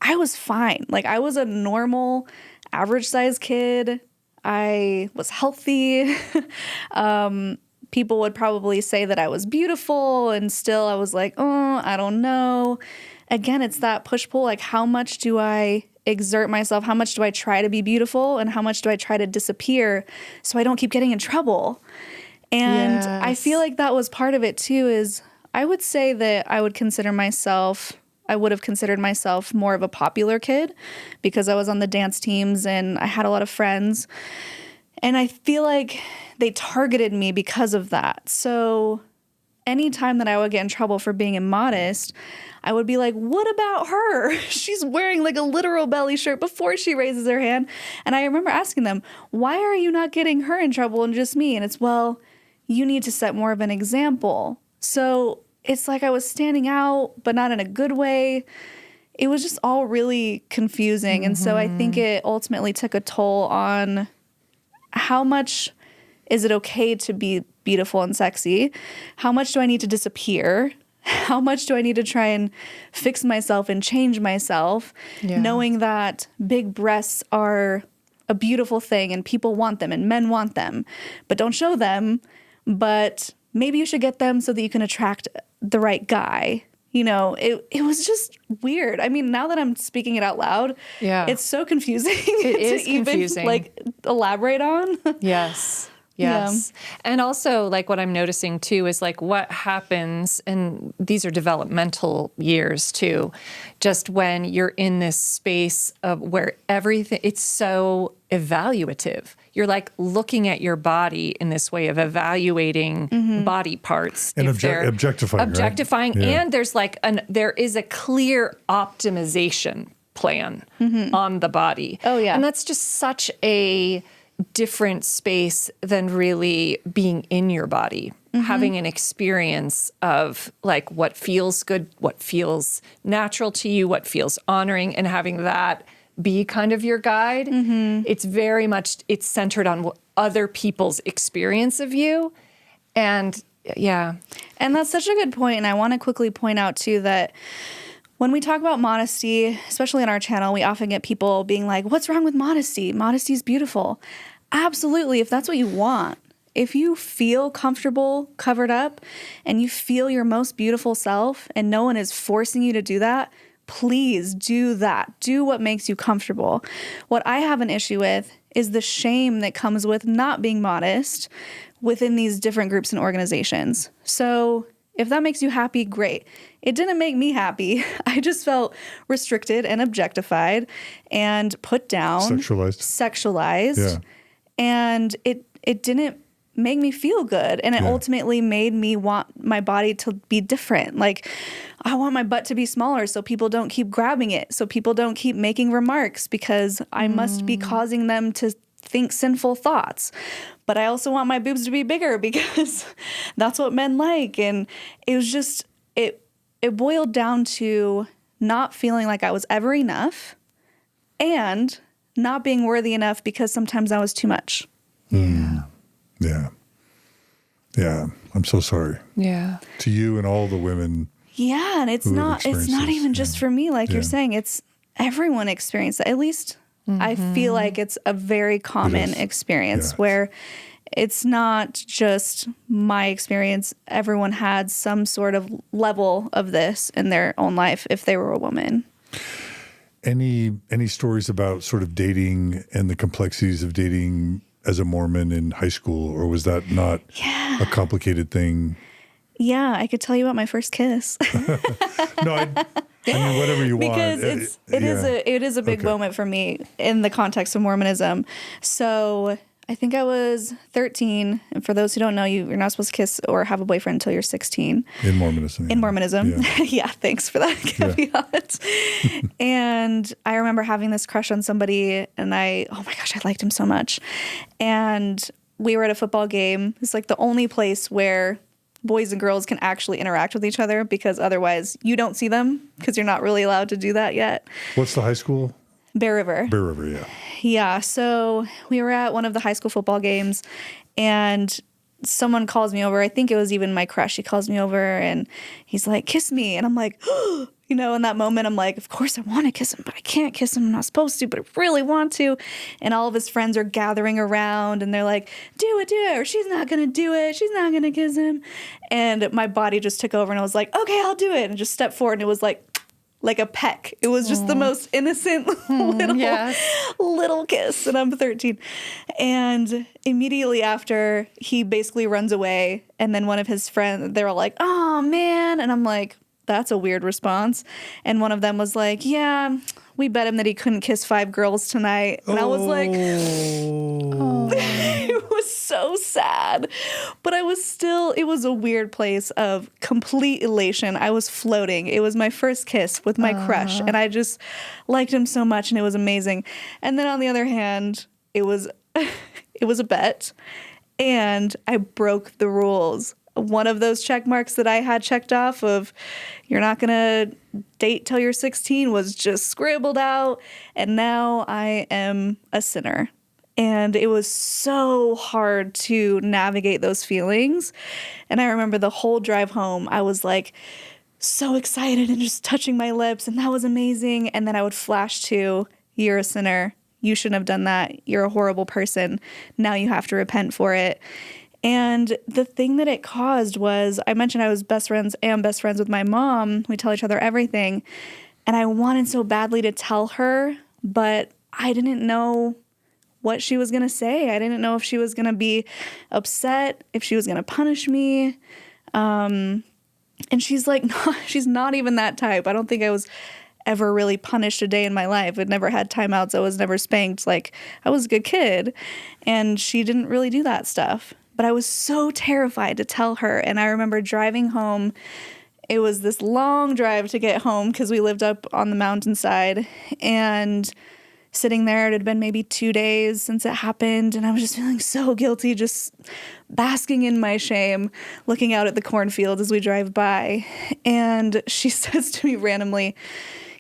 I was fine. Like, I was a normal, average sized kid. I was healthy. People would probably say that I was beautiful, and still I was like, oh, I don't know. Again, it's that push-pull. Like, how much do I exert myself? How much do I try to be beautiful? And how much do I try to disappear so I don't keep getting in trouble? And I feel like that was part of it too, is I would say that I would have considered myself more of a popular kid because I was on the dance teams and I had a lot of friends. And I feel like they targeted me because of that. So anytime that I would get in trouble for being immodest, I would be like, what about her? She's wearing like a literal belly shirt before she raises her hand. And I remember asking them, why are you not getting her in trouble and just me? And it's, well, you need to set more of an example. So it's like I was standing out, but not in a good way. It was just all really confusing. And so I think it ultimately took a toll on how much is it okay to be beautiful and sexy? How much do I need to disappear? How much do I need to try and fix myself and change myself, knowing that big breasts are a beautiful thing and people want them and men want them, but don't show them. But maybe you should get them so that you can attract the right guy. You know, it was just weird. I mean, now that I'm speaking it out loud, it's so confusing It is confusing. Even like elaborate on. Yes. Yes. Yeah. And also, like, what I'm noticing too is like what happens, and these are developmental years too, just when you're in this space of where everything, it's so evaluative. You're like looking at your body in this way of evaluating body parts. And if they're objectifying. Objectifying. Right? Yeah. And there's like there is a clear optimization plan on the body. Oh, yeah. And that's just such a different space than really being in your body, having an experience of like what feels good, what feels natural to you, what feels honoring, and having that be kind of your guide. It's very much, it's centered on other people's experience of you. And And that's such a good point. And I want to quickly point out too that when we talk about modesty, especially on our channel, we often get people being like, what's wrong with modesty? Modesty is beautiful. Absolutely, if that's what you want. If you feel comfortable covered up and you feel your most beautiful self and no one is forcing you to do that, please do that. Do what makes you comfortable. What I have an issue with is the shame that comes with not being modest within these different groups and organizations. So if that makes you happy, great. It didn't make me happy. I just felt restricted and objectified and put down. Sexualized. Yeah. And it didn't make me feel good. And it ultimately made me want my body to be different. Like, I want my butt to be smaller so people don't keep grabbing it, so people don't keep making remarks because I must be causing them to think sinful thoughts. But I also want my boobs to be bigger because that's what men like. And it was just, it boiled down to not feeling like I was ever enough and not being worthy enough because sometimes I was too much. Yeah. I'm so sorry. Yeah. To you and all the women. Yeah. And it's not even just for me. Like you're saying, it's everyone experienced that. At least I feel like it's a very common experience where it's not just my experience. Everyone had some sort of level of this in their own life if they were a woman. Any stories about sort of dating and the complexities of dating as a Mormon in high school, or was that not a complicated thing? Yeah, I could tell you about my first kiss. No, I mean, whatever you want. Because it is a big moment for me in the context of Mormonism. So I think I was 13. And for those who don't know, you're not supposed to kiss or have a boyfriend until you're 16. In Mormonism. In Mormonism. Yeah, thanks for that caveat. And I remember having this crush on somebody, and oh my gosh, I liked him so much. And we were at a football game. It's like the only place where boys and girls can actually interact with each other, because otherwise you don't see them because you're not really allowed to do that yet. What's the high school? Bear River. Bear River, yeah. Yeah, so we were at one of the high school football games, and someone calls me over. I think it was even my crush. He calls me over, and he's like, kiss me. And I'm like, oh, You know, in that moment, I'm like, of course I want to kiss him, but I can't kiss him. I'm not supposed to, but I really want to. And all of his friends are gathering around and they're like, do it, or she's not going to do it. She's not going to kiss him. And my body just took over and I was like, okay, I'll do it. And just stepped forward and it was like a peck. It was just the most innocent little kiss. And I'm 13. And immediately after, he basically runs away. And then one of his friends, they were like, oh, man. And I'm like, that's a weird response. And one of them was like, yeah, we bet him that he couldn't kiss 5 girls tonight. And I was like, it was so sad. But it was a weird place of complete elation. I was floating. It was my first kiss with my crush. And I just liked him so much and it was amazing. And then on the other hand, it was a bet. And I broke the rules. One of those check marks that I had checked off of you're not going to date till you're 16 was just scribbled out. And now I am a sinner. And it was so hard to navigate those feelings. And I remember the whole drive home, I was like so excited and just touching my lips. And that was amazing. And then I would flash to, you're a sinner. You shouldn't have done that. You're a horrible person. Now you have to repent for it. And the thing that it caused was, I mentioned I was best friends with my mom. We tell each other everything. And I wanted so badly to tell her, but I didn't know what she was going to say. I didn't know if she was going to be upset, if she was going to punish me. And she's like, no, she's not even that type. I don't think I was ever really punished a day in my life. I'd never had timeouts. I was never spanked. Like, I was a good kid. And she didn't really do that stuff. But I was so terrified to tell her. And I remember driving home. It was this long drive to get home because we lived up on the mountainside. And sitting there, it had been maybe 2 days since it happened. And I was just feeling so guilty, just basking in my shame, looking out at the cornfield as we drive by. And she says to me randomly,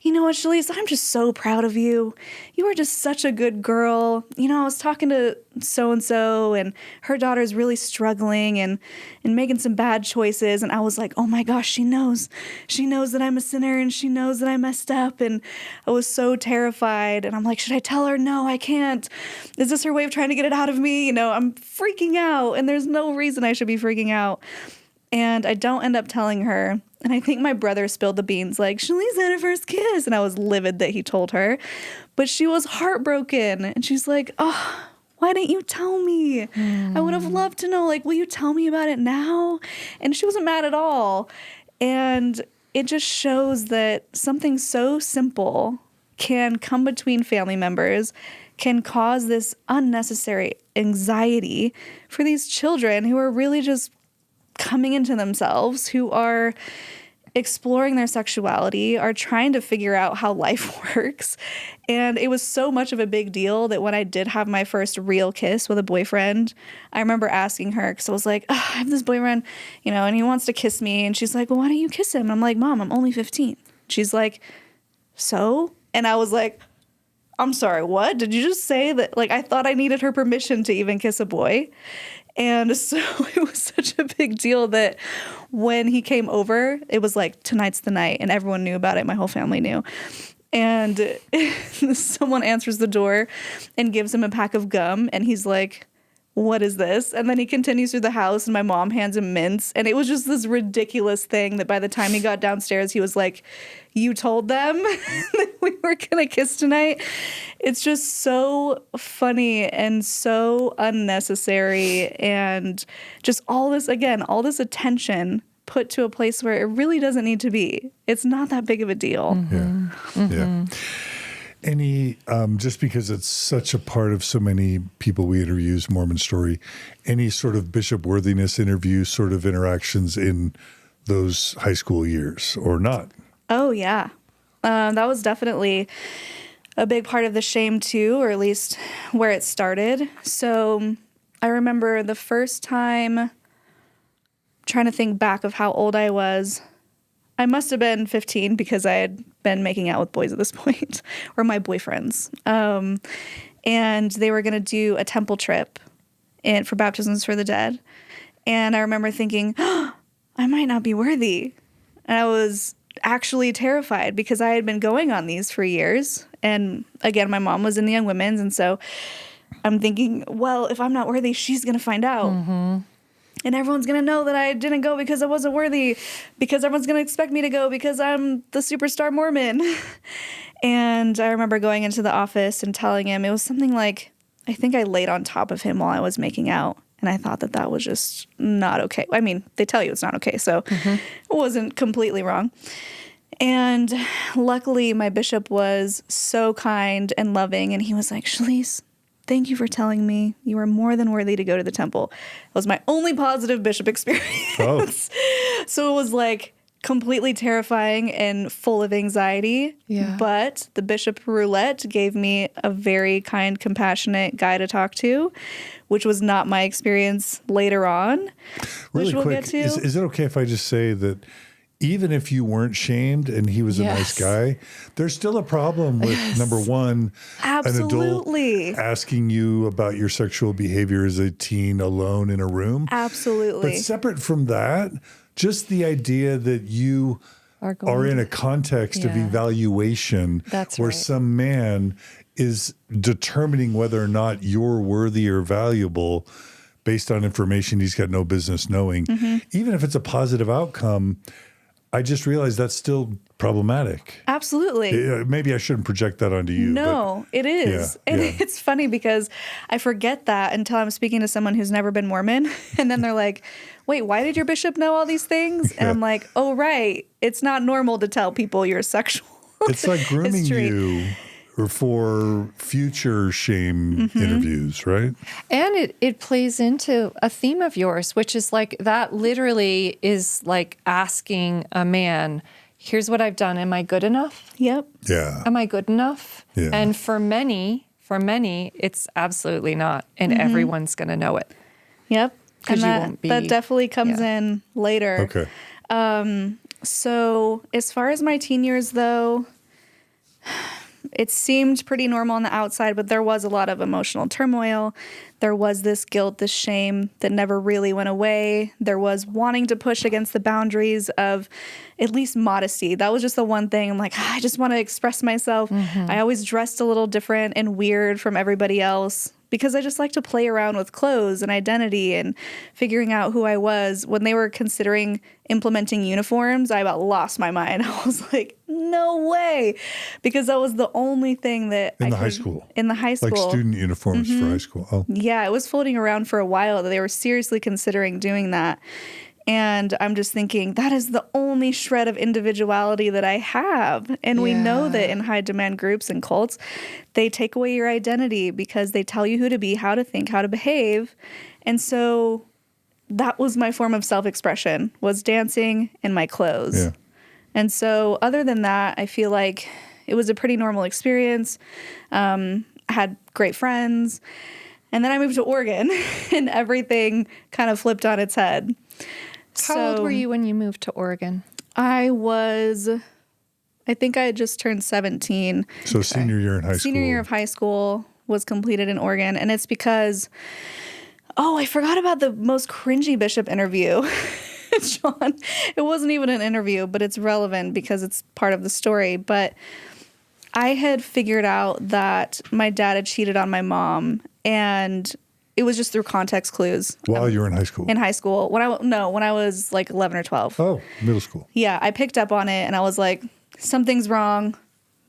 you know what, Shelise, I'm just so proud of you. You are just such a good girl. You know, I was talking to so-and-so and her daughter's really struggling and making some bad choices. And I was like, oh my gosh, she knows. She knows that I'm a sinner and she knows that I messed up. And I was so terrified. And I'm like, should I tell her? No, I can't. Is this her way of trying to get it out of me? You know, I'm freaking out and there's no reason I should be freaking out. And I don't end up telling her. And I think my brother spilled the beans, like, Shelise had her first kiss. And I was livid that he told her. But she was heartbroken. And she's like, oh, why didn't you tell me? I would have loved to know, like, will you tell me about it now? And she wasn't mad at all. And it just shows that something so simple can come between family members, can cause this unnecessary anxiety for these children who are really just coming into themselves, who are exploring their sexuality, are trying to figure out how life works. And it was so much of a big deal that when I did have my first real kiss with a boyfriend, I remember asking her, because I was like, oh, I have this boyfriend, you know, and he wants to kiss me. And she's like, well, why don't you kiss him? And I'm like, Mom, I'm only 15. She's like, so? And I was like, I'm sorry, what? Did you just say that? Like, I thought I needed her permission to even kiss a boy. And so it was such a big deal that when he came over, it was like, tonight's the night. And everyone knew about it. My whole family knew. And someone answers the door and gives him a pack of gum. And he's like, what is this? And then he continues through the house and my mom hands him mints. And it was just this ridiculous thing that by the time he got downstairs, he was like, you told them that we were going to kiss tonight? It's just so funny and so unnecessary. And just all this attention put to a place where it really doesn't need to be. It's not that big of a deal. Yeah. Any, just because it's such a part of so many people we interview's Mormon story, any sort of Bishop Worthiness interview sort of interactions in those high school years or not? Oh, yeah. That was definitely a big part of the shame too, or at least where it started. So I remember the first time, trying to think back of how old I was. I must have been 15 because I had been making out with boys at this point, or my boyfriends. And they were going to do a temple trip for baptisms for the dead. And I remember thinking, oh, I might not be worthy. And I was actually terrified because I had been going on these for years. And again, my mom was in the Young Women's. And so I'm thinking, well, if I'm not worthy, she's going to find out. And everyone's going to know that I didn't go because I wasn't worthy, because everyone's going to expect me to go because I'm the superstar Mormon. And I remember going into the office and telling him, it was something like, I think I laid on top of him while I was making out. And I thought that that was just not okay. I mean, they tell you it's not okay, so it wasn't completely wrong. And luckily, my bishop was so kind and loving, and he was like, Shelise, thank you for telling me you are more than worthy to go to the temple. It was my only positive bishop experience. So it was like completely terrifying and full of anxiety. Yeah. But the Bishop Roulette gave me a very kind, compassionate guy to talk to, which was not my experience later on, Really which we'll quick, get to. is it okay if I just say that even if you weren't shamed and he was a nice guy, there's still a problem with, number one, Absolutely. an adult asking you about your sexual behavior as a teen alone in a room. Absolutely. But separate from that, just the idea that you are in a context of evaluation where some man is determining whether or not you're worthy or valuable based on information he's got no business knowing. Even if it's a positive outcome, I just realized that's still problematic. Absolutely. Maybe I shouldn't project that onto you. No, it is. And it's funny because I forget that until I'm speaking to someone who's never been Mormon. And then they're like, wait, why did your bishop know all these things? And I'm like, oh, right. It's not normal to tell people you're sexual. It's like grooming history. you for future shame interviews, right? And it plays into a theme of yours, which is like that literally is like asking a man, here's what I've done. Am I good enough? Yep. Yeah. Am I good enough? Yeah. And for many, it's absolutely not. And everyone's going to know it. Yep. 'Cause And you won't be- that definitely comes in later. Okay. So as far as my teen years, though, it seemed pretty normal on the outside, but there was a lot of emotional turmoil. There was this guilt, this shame that never really went away. There was wanting to push against the boundaries of at least modesty. That was just the one thing. I'm like, I just want to express myself. I always dressed a little different and weird from everybody else because I just like to play around with clothes and identity and figuring out who I was. When they were considering implementing uniforms, I about lost my mind. I was like, no way. Because that was the only thing that In the high school. In the high school. Like student uniforms for high school. Oh. Yeah, it was floating around for a while that they were seriously considering doing that. And I'm just thinking, that is the only shred of individuality that I have. And we know that in high demand groups and cults, they take away your identity because they tell you who to be, how to think, how to behave. And so that was my form of self-expression, was dancing in my clothes. Yeah. And so other than that, I feel like it was a pretty normal experience. I had great friends. And then I moved to Oregon and everything kind of flipped on its head. How old were you when you moved to Oregon? I think I had just turned 17. So senior year in high school. Senior year of high school was completed in Oregon. And it's because, I forgot about the most cringy bishop interview. John, it wasn't even an interview, but it's relevant because it's part of the story. But I had figured out that my dad had cheated on my mom, and it was just through context clues. While you were in high school? In high school. When I was like 11 or 12. Oh, middle school. Yeah, I picked up on it and I was like, something's wrong.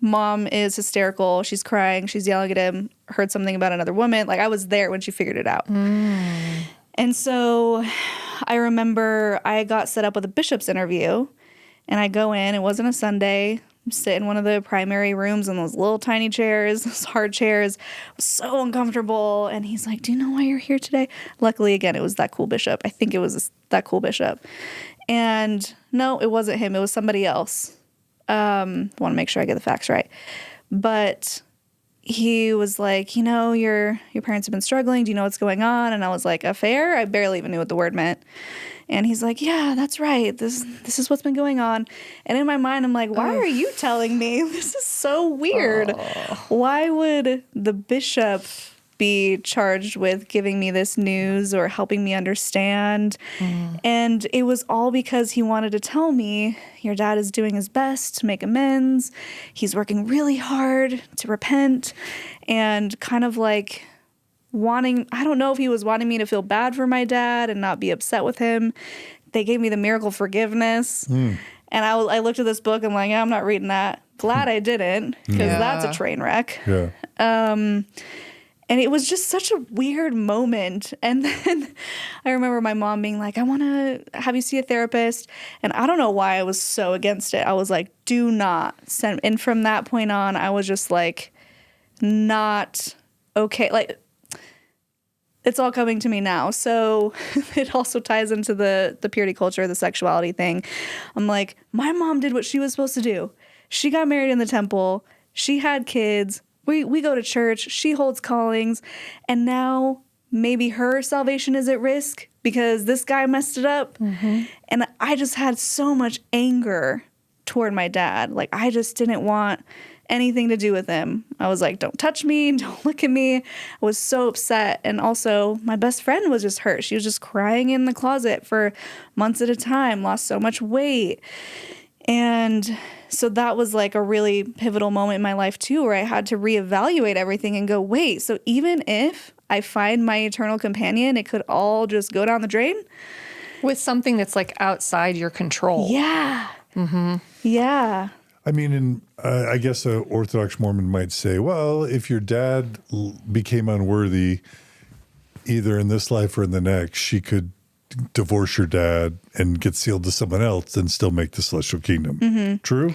Mom is hysterical. She's crying. She's yelling at him. Heard something about another woman. Like, I was there when she figured it out. And so I remember I got set up with a bishop's interview, and I go in. It wasn't a Sunday. Sit in one of the primary rooms in those little tiny chairs, those hard chairs. I was so uncomfortable. And he's like, do you know why you're here today? Luckily, again, it was that cool bishop. I think it was that cool bishop. And no, it wasn't him. It was somebody else. Want to make sure I get the facts right. But he was like, your parents have been struggling. Do you know what's going on? And I was like, affair? I barely even knew what the word meant. And he's like, yeah, that's right. This is what's been going on. And in my mind, I'm like, why are you telling me? This is so weird. Why would the bishop be charged with giving me this news or helping me understand. And it was all because he wanted to tell me, your dad is doing his best to make amends. He's working really hard to repent, and kind of like wanting, I don't know if he was wanting me to feel bad for my dad and not be upset with him. They gave me the miracle forgiveness. And I looked at this book and like, I'm not reading that. Glad I didn't, because that's a train wreck. Yeah. And it was just such a weird moment. And then I remember my mom being like, I want to have you see a therapist. And I don't know why I was so against it. I was like, do not send. And from that point on, I was just like, not okay. Like, it's all coming to me now. So it also ties into the purity culture, the sexuality thing. I'm like, my mom did what she was supposed to do. She got married in the temple. She had kids. We go to church. She holds callings. And now maybe her salvation is at risk because this guy messed it up. And I just had so much anger toward my dad. Like, I just didn't want anything to do with him. I was like, don't touch me. Don't look at me. I was so upset. And also, my best friend was just hurt. She was just crying in the closet for months at a time, lost so much weight. And so that was like a really pivotal moment in my life too, where I had to reevaluate everything and go, wait, so even if I find my eternal companion, it could all just go down the drain? With something that's like outside your control. Yeah. Yeah. I mean, and I guess an Orthodox Mormon might say, well, if your dad became unworthy, either in this life or in the next, she could divorce your dad and get sealed to someone else and still make the celestial kingdom. True?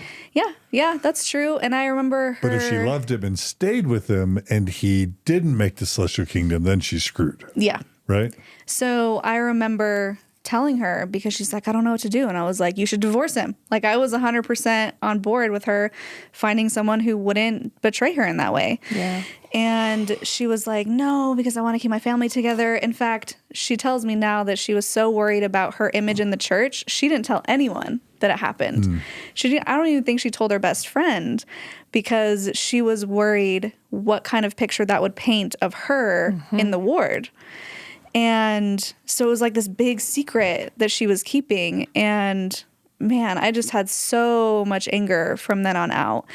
Yeah, that's true. And I remember her. But if she loved him and stayed with him and he didn't make the celestial kingdom, then she's screwed. Yeah. Right? So I remember telling her, because she's like, I don't know what to do. And I was like, you should divorce him. Like, I was 100% on board with her finding someone who wouldn't betray her in that way. Yeah. And she was like, no, because I want to keep my family together. In fact, she tells me now that she was so worried about her image in the church, she didn't tell anyone that it happened. I don't even think she told her best friend, because she was worried what kind of picture that would paint of her in the ward. And so it was like this big secret that she was keeping. And man, I just had so much anger from then on out.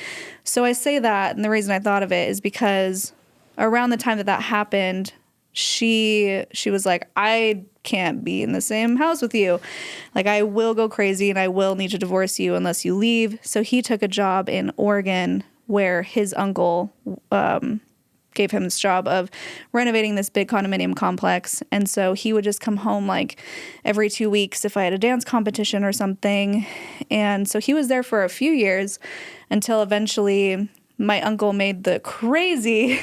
So I say that, and the reason I thought of it is because around the time that happened, she was like, I can't be in the same house with you. Like, I will go crazy and I will need to divorce you unless you leave. So he took a job in Oregon where his uncle gave him this job of renovating this big condominium complex. And so he would just come home like every 2 weeks if I had a dance competition or something. And so he was there for a few years until eventually my uncle made the crazy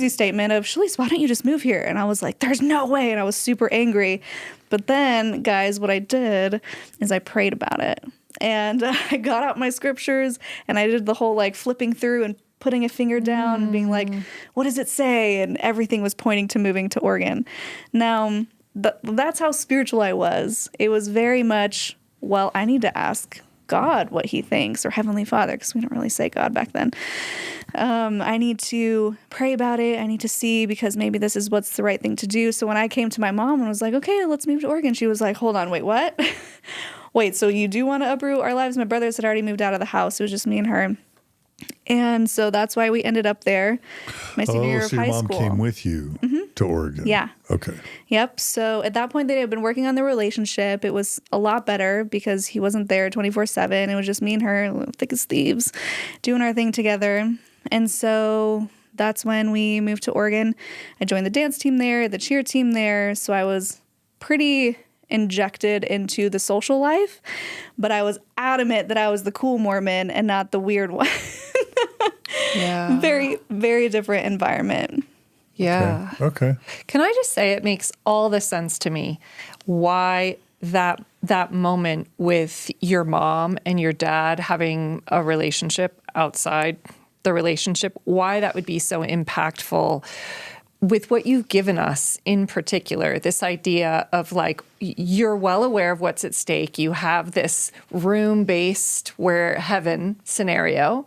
statement of, Shelise, why don't you just move here? And I was like, there's no way. And I was super angry. But then, guys, what I did is I prayed about it. And I got out my scriptures and I did the whole like flipping through and putting a finger down and being like, what does it say? And everything was pointing to moving to Oregon. Now, that's how spiritual I was. It was very much, well, I need to ask God what he thinks, or Heavenly Father, because we don't really say God back then. I need to pray about it. I need to see, because maybe this is what's the right thing to do. So when I came to my mom and was like, okay, let's move to Oregon, she was like, hold on, wait, what? Wait, so you do want to uproot our lives? My brothers had already moved out of the house. It was just me and her. And so that's why we ended up there my senior year of high school. So your mom came with you to Oregon? Yeah. Okay. Yep. So at that point, they had been working on the relationship. It was a lot better because he wasn't there 24/7. It was just me and her, thick as thieves, doing our thing together. And so that's when we moved to Oregon. I joined the dance team there, the cheer team there. So I was pretty injected into the social life, but I was adamant that I was the cool Mormon and not the weird one. Yeah. Very, very different environment. Yeah. Okay. Can I just say it makes all the sense to me why that moment with your mom and your dad having a relationship outside the relationship, why that would be so impactful with what you've given us in particular, this idea of like, you're well aware of what's at stake. You have this room-based heaven scenario.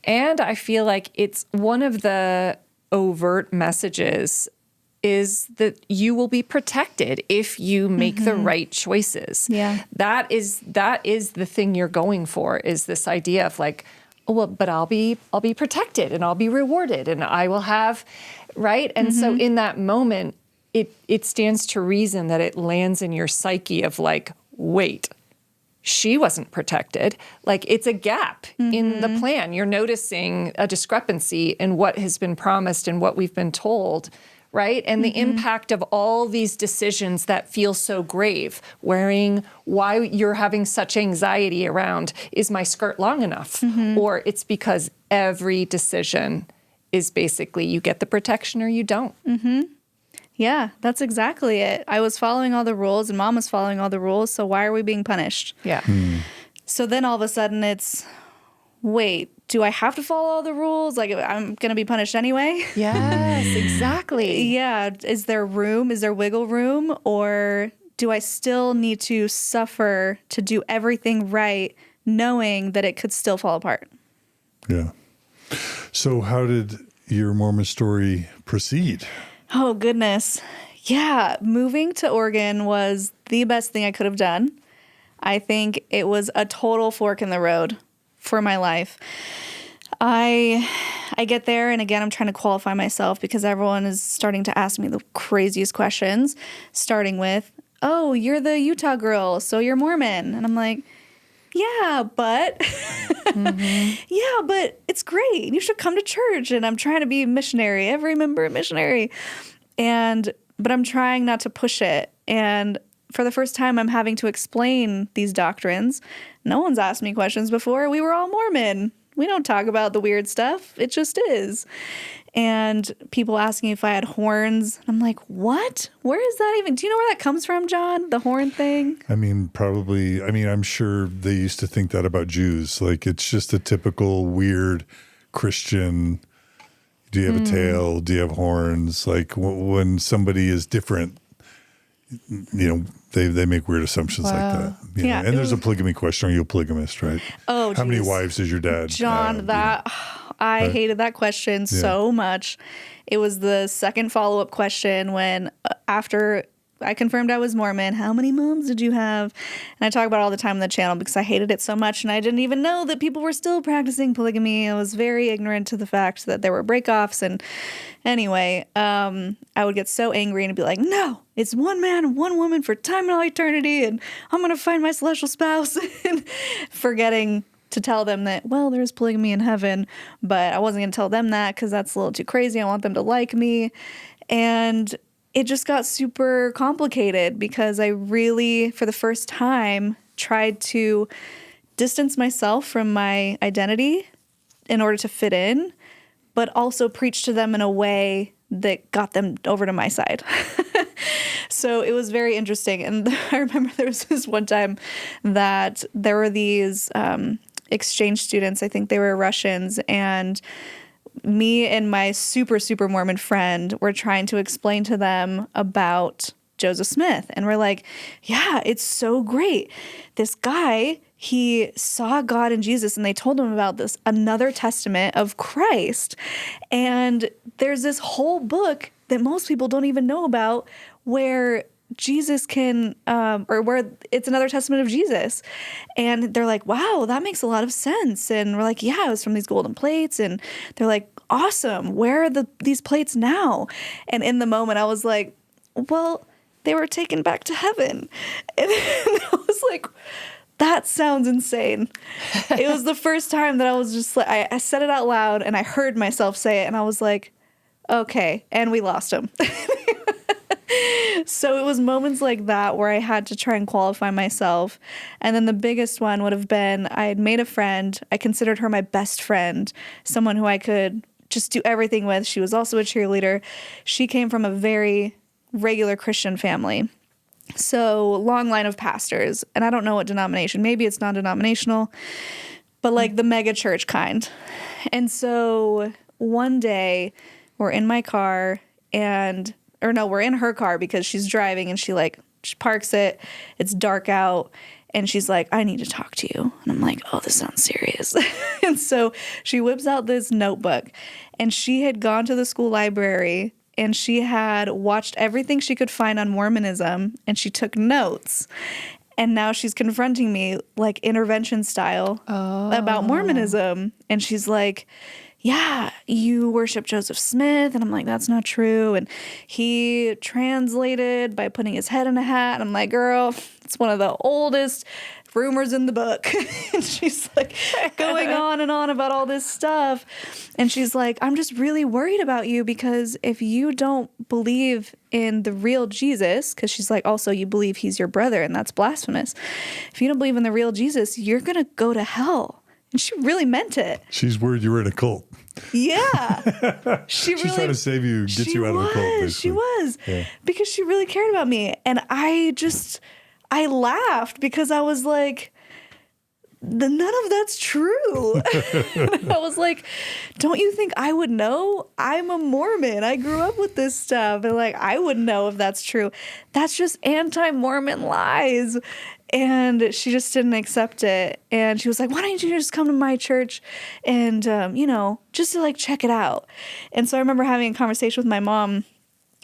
And I feel like it's one of the overt messages is that you will be protected if you make the right choices. Yeah. That is the thing you're going for, is this idea of like, oh, well, but I'll be protected and I'll be rewarded and I will have, right? And so in that moment, it stands to reason that it lands in your psyche of like, wait, she wasn't protected. Like, it's a gap in the plan. You're noticing a discrepancy in what has been promised and what we've been told, right? And the impact of all these decisions that feel so grave, why you're having such anxiety around, is my skirt long enough? Or it's because every decision is basically you get the protection or you don't. Yeah, that's exactly it. I was following all the rules and mom was following all the rules. So why are we being punished? Yeah. So then all of a sudden it's, wait, do I have to follow all the rules? Like, I'm going to be punished anyway? Yes, exactly. Yeah. Is there room? Is there wiggle room? Or do I still need to suffer to do everything right, knowing that it could still fall apart? Yeah. So how did your Mormon story proceed? Oh, goodness. Yeah. Moving to Oregon was the best thing I could have done. I think it was a total fork in the road for my life. I get there, and again, I'm trying to qualify myself because everyone is starting to ask me the craziest questions, starting with, oh, you're the Utah girl, so you're Mormon. And I'm like, yeah, but yeah, but it's great. You should come to church. And I'm trying to be a missionary, every member a missionary. But I'm trying not to push it. And for the first time, I'm having to explain these doctrines. No one's asked me questions before. We were all Mormon. We don't talk about the weird stuff. It just is. And people asking if I had horns. I'm like, what? Where is that even? Do you know where that comes from, John? The horn thing? I mean, probably, I'm sure they used to think that about Jews. Like, it's just a typical weird Christian, do you have a tail? Do you have horns? Like, when somebody is different, they make weird assumptions like that. Yeah, And there's a polygamy question. Are you a polygamist, right? Oh, How many geez. wives does your dad John, have? I hated that question so much. It was the second follow-up question when after I confirmed I was Mormon, how many moms did you have? And I talk about it all the time on the channel because I hated it so much and I didn't even know that people were still practicing polygamy. I was very ignorant to the fact that there were breakoffs. And anyway, I would get so angry and be like, no, it's one man and one woman for time and all eternity, and I'm going to find my celestial spouse. And forgetting to tell them that, well, there's polygamy in heaven, but I wasn't going to tell them that because that's a little too crazy. I want them to like me. And it just got super complicated because I really, for the first time, tried to distance myself from my identity in order to fit in, but also preach to them in a way that got them over to my side. So it was very interesting. And I remember there was this one time that there were these exchange students, I think they were Russians, and me and my super, super Mormon friend were trying to explain to them about Joseph Smith. And we're like, yeah, it's so great. This guy, he saw God in Jesus, and they told him about this another testament of Christ. And there's this whole book that most people don't even know about where Jesus can, or where it's another testament of Jesus. And they're like, wow, that makes a lot of sense. And we're like, yeah, it was from these golden plates. And they're like, awesome. Where are these plates now? And in the moment I was like, well, they were taken back to heaven. And I was like, that sounds insane. It was the first time that I was just like, I said it out loud and I heard myself say it. And I was like, okay. And we lost him. So it was moments like that where I had to try and qualify myself. And then the biggest one would have been I had made a friend. I considered her my best friend, someone who I could just do everything with. She was also a cheerleader. She came from a very regular Christian family. So long line of pastors. And I don't know what denomination. Maybe it's non-denominational, but like the mega church kind. And so one day we're in my car we're in her car because she's driving and she parks it. It's dark out. And she's like, I need to talk to you. And I'm like, oh, this sounds serious. And so she whips out this notebook, and she had gone to the school library and she had watched everything she could find on Mormonism, and she took notes. And now she's confronting me like intervention style about Mormonism. And she's like, yeah, you worship Joseph Smith. And I'm like, that's not true. And he translated by putting his head in a hat. And I'm like, girl, it's one of the oldest rumors in the book. And she's like going on and on about all this stuff. And she's like, I'm just really worried about you, because if you don't believe in the real Jesus, because she's like, also you believe he's your brother, and that's blasphemous. If you don't believe in the real Jesus, you're going to go to hell. And she really meant it. She's worried you were in a cult. Yeah. She's trying to save you, get you out of the cult. Basically. She was. Yeah. Because she really cared about me. And I laughed, because I was like, none of that's true. I was like, don't you think I would know? I'm a Mormon. I grew up with this stuff. And like, I would know if that's true. That's just anti-Mormon lies. And she just didn't accept it. And she was like, why don't you just come to my church and, just to like check it out. And so I remember having a conversation with my mom.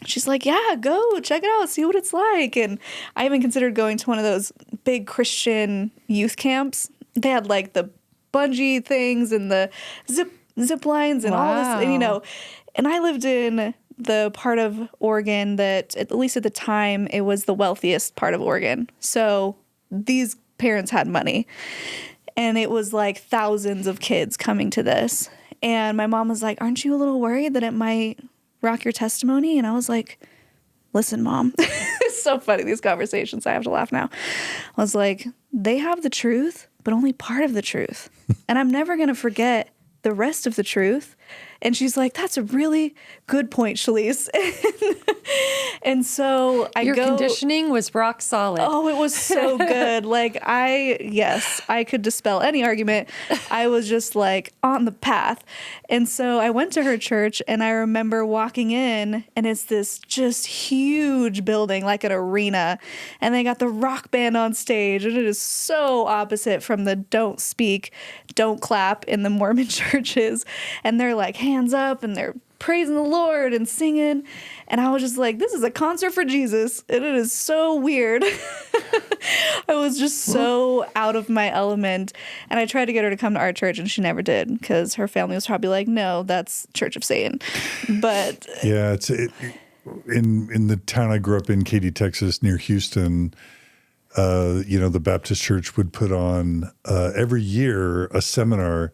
She's like, yeah, go check it out, see what it's like. And I even considered going to one of those big Christian youth camps. They had like the bungee things and the zip lines and all this, and, and I lived in the part of Oregon that, at least at the time, it was the wealthiest part of Oregon. So these parents had money, and it was like thousands of kids coming to this. And my mom was like, aren't you a little worried that it might rock your testimony? And I was like, listen, Mom. It's so funny, these conversations. I have to laugh now. I was like, they have the truth, but only part of the truth. And I'm never going to forget the rest of the truth. And she's like, that's a really good point, Shelise. And so Your conditioning was rock solid. Oh, it was so good. Like, I could dispel any argument. I was just like on the path. And so I went to her church, and I remember walking in, and it's this just huge building, like an arena. And they got the rock band on stage, and it is so opposite from the don't speak, don't clap in the Mormon churches. And they're like hands up, and they're praising the Lord and singing. And I was just like, this is a concert for Jesus. And it is so weird. I was just so out of my element. And I tried to get her to come to our church, and she never did, because her family was probably like, no, that's Church of Satan. But yeah, in the town I grew up in, Katy, Texas, near Houston, the Baptist church would put on every year a seminar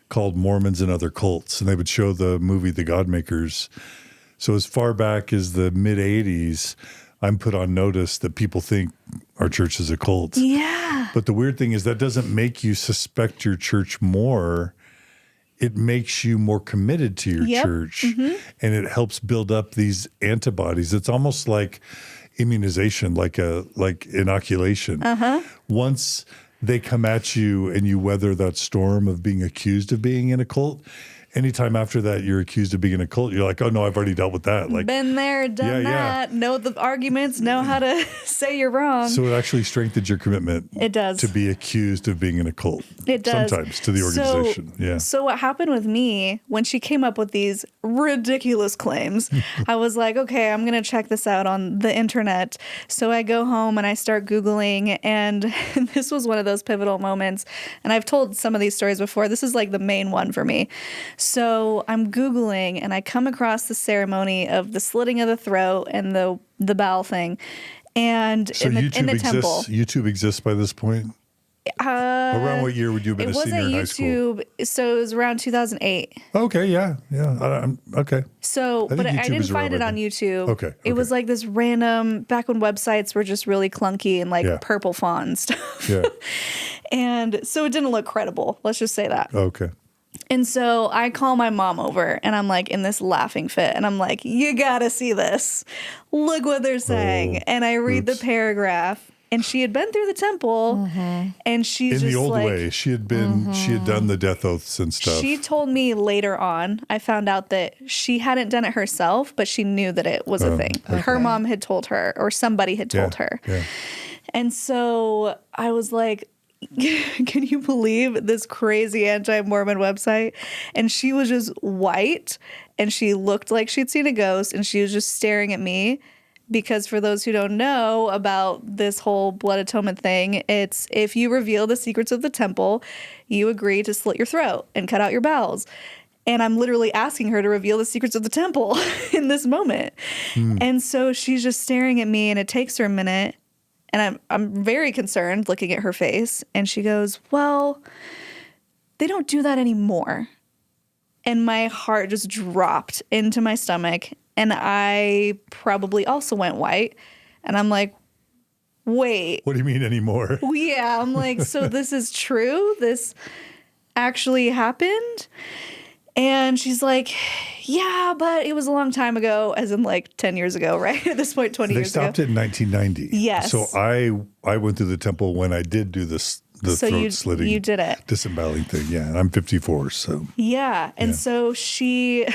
called Mormons and Other Cults, and they would show the movie The Godmakers. So as far back as the mid-'80s, I'm put on notice that people think our church is a cult. yeah. But the weird thing is that doesn't make you suspect your church more. It makes you more committed to your church, and it helps build up these antibodies. It's almost like immunization, like inoculation. Once they come at you and you weather that storm of being accused of being in a cult, anytime after that you're accused of being in a cult, you're like, oh no, I've already dealt with that. Like, been there, done that, know the arguments, know how to say you're wrong. So it actually strengthens your commitment. It does. To be accused of being in a cult. It does. Sometimes to the organization. So what happened with me when she came up with these ridiculous claims, I was like, okay, I'm going to check this out on the internet. So I go home and I start Googling, and this was one of those pivotal moments. And I've told some of these stories before. This is like the main one for me. So I'm Googling, and I come across the ceremony of the slitting of the throat and the bowel thing. And so in the temple. YouTube exists by this point? Around what year would you have been a senior in high school? It wasn't YouTube, so it was around 2008. Okay, yeah. Okay. So, but I didn't find it on YouTube. Okay. It was like this random, back when websites were just really clunky and like purple font and stuff. Yeah. And so it didn't look credible. Let's just say that. Okay. And so I call my mom over, and I'm like in this laughing fit, and I'm like, you gotta see this. Look what they're saying. And I read the paragraph, and she had been through the temple, and she's in just the old like, way. She had been, she had done the death oaths and stuff. She told me later on, I found out that she hadn't done it herself, but she knew that it was a thing. Okay. Her mom had told her, or somebody had told her. Yeah. And so I was like, can you believe this crazy anti-Mormon website? And she was just white and she looked like she'd seen a ghost and she was just staring at me. Because for those who don't know about this whole blood atonement thing, it's if you reveal the secrets of the temple, you agree to slit your throat and cut out your bowels. And I'm literally asking her to reveal the secrets of the temple in this moment. And so she's just staring at me and it takes her a minute. And I'm very concerned looking at her face. And she goes, well, they don't do that anymore. And my heart just dropped into my stomach. And I probably also went white. And I'm like, wait. What do you mean anymore? Yeah, I'm like, so this is true? This actually happened? And she's like, yeah, but it was a long time ago, as in like 10 years ago, right? At this point, 20 years ago. They stopped it in 1990. Yes. So I went through the temple when I did do this. The So throat slitting, you did it. disemboweling thing. Yeah, and I'm 54, so. Yeah. And so she's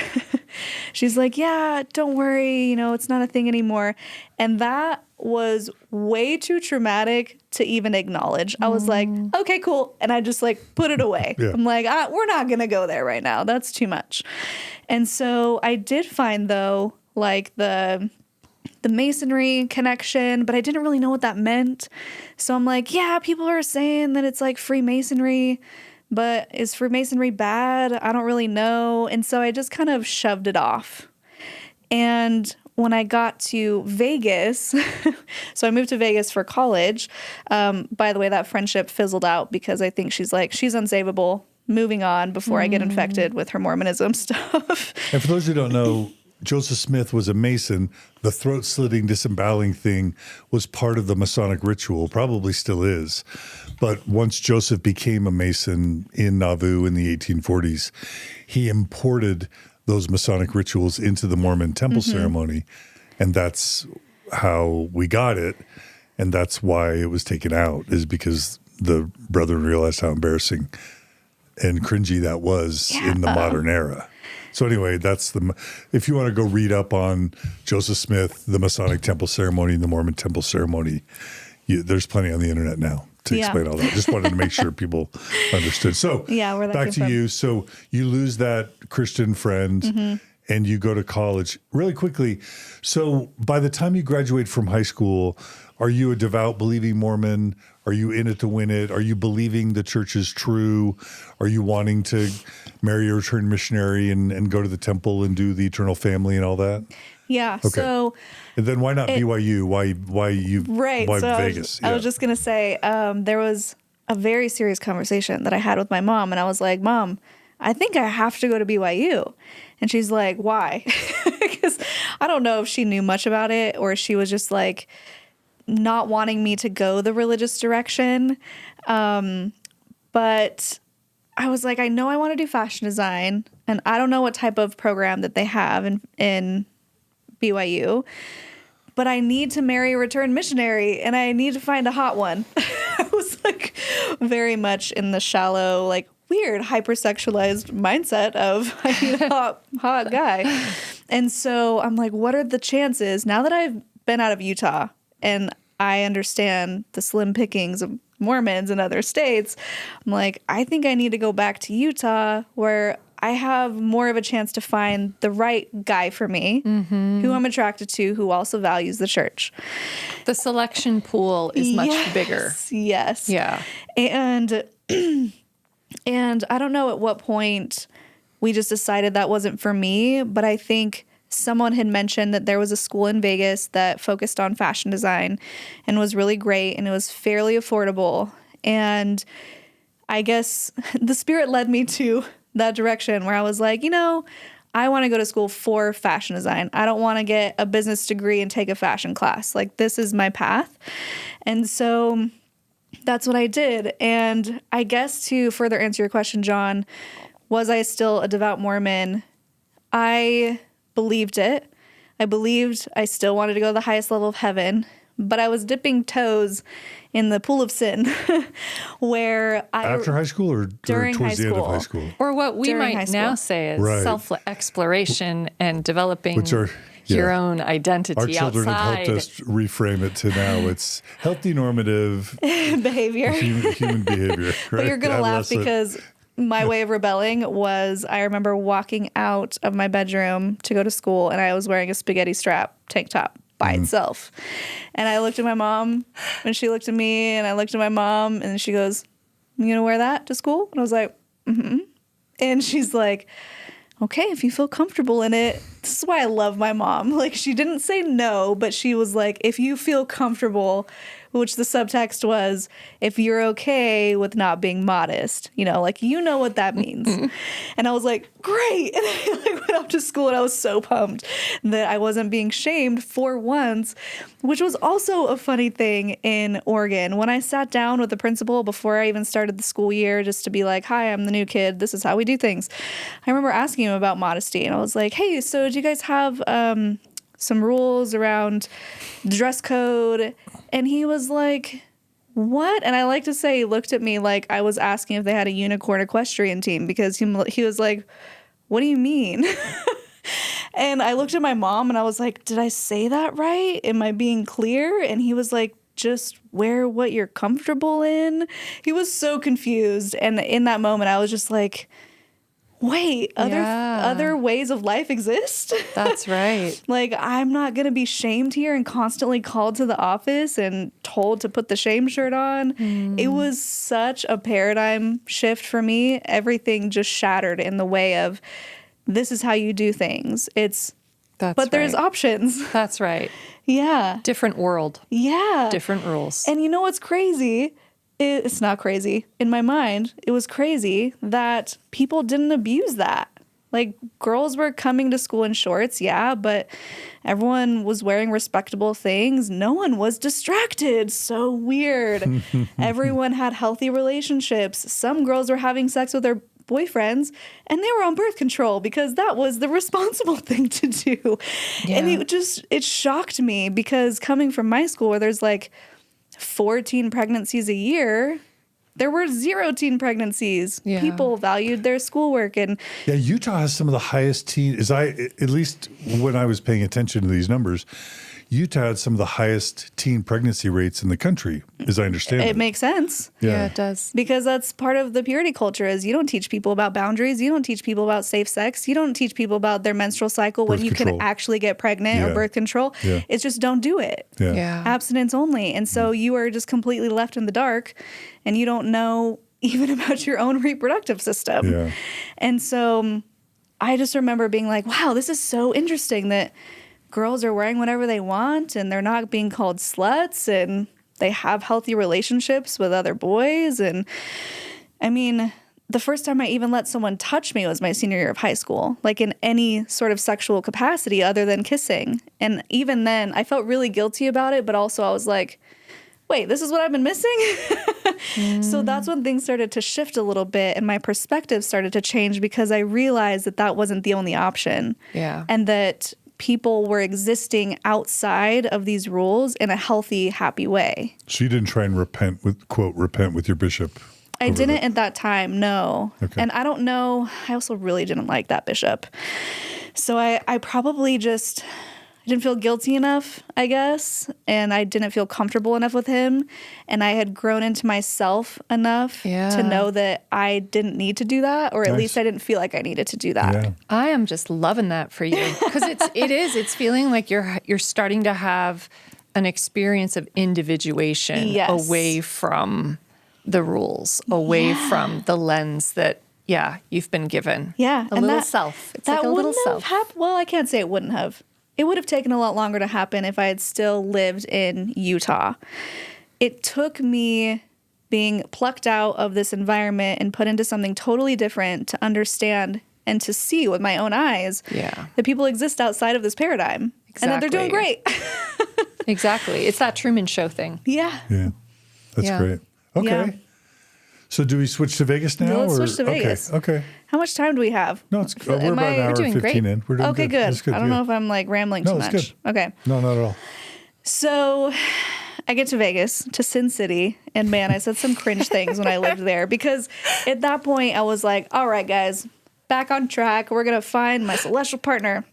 like, yeah, don't worry, it's not a thing anymore. And that was way too traumatic to even acknowledge. I was like, okay, cool. And I just like put it away. Yeah. I'm like, we're not going to go there right now. That's too much. And so I did find though, like the Masonry connection, but I didn't really know what that meant. So I'm like, yeah, people are saying that it's like Freemasonry, but is Freemasonry bad? I don't really know. And so I just kind of shoved it off. And when I got to Vegas, so I moved to Vegas for college. By the way, that friendship fizzled out because I think she's unsavable. Moving on before I get infected with her Mormonism stuff. And for those who don't know, Joseph Smith was a Mason. The throat slitting, disemboweling thing was part of the Masonic ritual, probably still is. But once Joseph became a Mason in Nauvoo in the 1840s, he imported those Masonic rituals into the Mormon temple ceremony. And that's how we got it. And that's why it was taken out, is because the brethren realized how embarrassing and cringy that was in the modern era. So anyway, if you want to go read up on Joseph Smith, the Masonic temple ceremony, and the Mormon temple ceremony, there's plenty on the internet now to explain all that. Just wanted to make sure people understood. So where that back came to from. you. So you lose that Christian friend and you go to college really quickly. So by the time you graduate from high school, are you a devout, believing Mormon? Are you in it to win it? Are you believing the church is true? Are you wanting to marry a returned missionary and go to the temple and do the eternal family and all that? Yeah. Okay. So And then why not BYU? Why so Vegas? I was just going to say, there was a very serious conversation that I had with my mom. And I was like, Mom, I think I have to go to BYU. And she's like, why? Because I don't know if she knew much about it or she was just like not wanting me to go the religious direction. But I was like, I know I want to do fashion design, and I don't know what type of program that they have in BYU, but I need to marry a returned missionary and I need to find a hot one. I was like very much in the shallow, like weird hypersexualized mindset of I need a hot guy. And so I'm like, what are the chances now that I've been out of Utah and I understand the slim pickings of Mormons in other states? I'm like, I think I need to go back to Utah where I have more of a chance to find the right guy for me, who I'm attracted to, who also values the church. The selection pool is much bigger. Yes. Yeah. And I don't know at what point we just decided that wasn't for me, but I think someone had mentioned that there was a school in Vegas that focused on fashion design and was really great and it was fairly affordable. And I guess the Spirit led me to that direction where I was like, I want to go to school for fashion design. I don't want to get a business degree and take a fashion class. Like, this is my path. And so that's what I did. And I guess to further answer your question, John, was I still a devout Mormon? I believed it. I believed I still wanted to go to the highest level of heaven, but I was dipping toes in the pool of sin where After high school or during towards high the end of school. high school? Or what we During high might school. now say is Right. self-exploration and developing Which are your Yeah. own identity Our children outside. have helped us reframe it to now it's healthy normative behavior. human behavior. Right? But you're gonna laugh Adolescent. because my way of rebelling was I remember walking out of my bedroom to go to school and I was wearing a spaghetti strap tank top by itself. And I looked at my mom and she looked at me and I looked at my mom and she goes, "You gonna wear that to school?" And I was like, "Mm-hmm." And she's like, "Okay, if you feel comfortable in it." This is why I love my mom. Like, she didn't say no, but she was like, "If you feel comfortable," which the subtext was, if you're okay with not being modest, like, what that means. And I was like, great. And I went off to school and I was so pumped that I wasn't being shamed for once, which was also a funny thing in Oregon. When I sat down with the principal before I even started the school year, just to be like, "Hi, I'm the new kid. This is how we do things." I remember asking him about modesty and I was like, "Hey, so do you guys have some rules around dress code?" And he was like, "What?" And I like to say he looked at me like I was asking if they had a unicorn equestrian team, because he was like, "What do you mean?" And I looked at my mom and I was like, "Did I say that right? Am I being clear?" And he was like, "Just wear what you're comfortable in." He was so confused. And in that moment, I was just like, wait, other ways of life exist? That's right. Like, I'm not going to be shamed here and constantly called to the office and told to put the shame shirt on. It was such a paradigm shift for me. Everything just shattered in the way of, this is how you do things. But there's options. That's right. Yeah. Different world. Yeah. Different rules. And you know what's crazy? It's not crazy. In my mind, it was crazy that people didn't abuse that. Like, girls were coming to school in shorts, yeah, but everyone was wearing respectable things. No one was distracted. So weird. Everyone had healthy relationships. Some girls were having sex with their boyfriends and they were on birth control because that was the responsible thing to do. Yeah. And it shocked me, because coming from my school where there's like 14 pregnancies a year, there were 0 teen pregnancies. Yeah. People valued their schoolwork. And Yeah, Utah has some of the highest teen, at least when I was paying attention to these numbers, Utah had some of the highest teen pregnancy rates in the country, as I understand it. it makes sense, yeah, it does. because that's part of the purity culture. Is you don't teach people about boundaries. You don't teach people about safe sex. You don't teach people about their menstrual cycle, when Birth you control. can actually get pregnant, Yeah. or birth control. Yeah. It's just, don't do it. Yeah. Yeah. Abstinence only. And so you are just completely left in the dark and you don't know even about your own reproductive system. Yeah. And so I just remember being like, wow, this is so interesting that girls are wearing whatever they want and they're not being called sluts and they have healthy relationships with other boys. And I mean, the first time I even let someone touch me was my senior year of high school, like in any sort of sexual capacity other than kissing. And even then I felt really guilty about it, but also I was like, wait, this is what I've been missing? So that's when things started to shift a little bit and my perspective started to change, because I realized that that wasn't the only option. Yeah. And that people were existing outside of these rules in a healthy, happy way. So you didn't try and repent with your bishop? I didn't at that time, no. Okay. And I don't know, I also really didn't like that bishop. So I probably just didn't feel guilty enough, I guess, and I didn't feel comfortable enough with him, and I had grown into myself enough to know that I didn't need to do that, or at Nice. least I didn't feel like I needed to do that. Yeah. I am just loving that for you, because it's feeling like you're starting to have an experience of individuation Yes. away from the rules, away from the lens that you've been given. Yeah. A little self. It's like a little self. Well, I can't say it wouldn't have. It would have taken a lot longer to happen if I had still lived in Utah. It took me being plucked out of this environment and put into something totally different to understand and to see with my own eyes that people exist outside of this paradigm and that they're doing great. Exactly. It's that Truman Show thing. Yeah. Yeah. That's Yeah. great. Okay. Yeah. So do we switch to Vegas now? Let's or? switch to Vegas. Okay. How much time do we have? No, it's we're Am about I- an hour We're doing and 15 great. in. We're doing Okay, good. That's good. I don't yeah. know if I'm like rambling No, too it's much. good. Okay. No, not at all. So I get to Vegas, to Sin City, and man, I said some cringe things when I lived there, because at that point I was like, all right, guys, back on track. We're going to find my celestial partner.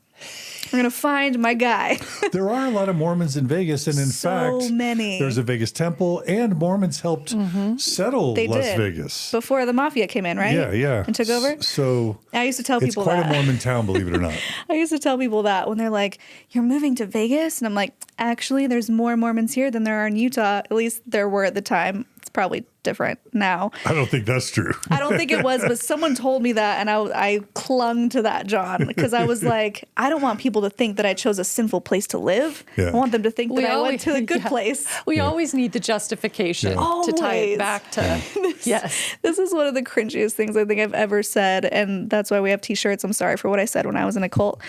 We're going to find my guy. There are a lot of Mormons in Vegas, and in So fact, many. there's a Vegas temple, and Mormons helped settle They Las did. Vegas. Before the mafia came in, right? Yeah. And took over? So I used to tell it's people quite that. a Mormon town, believe it or not. I used to tell people that when they're like, "You're moving to Vegas?" And I'm like, "Actually, there's more Mormons here than there are in Utah. At least there were at the time. It's probably different now." I don't think that's true. I don't think it was, but someone told me that, and I clung to that, John, because I was like, I don't want people to think that I chose a sinful place to live. Yeah. I want them to think that I went to a good yeah. place. We always need the justification Yeah. to tie Always. it back to, yes. This is one of the cringiest things I think I've ever said, and that's why we have T-shirts. I'm sorry for what I said when I was in a cult,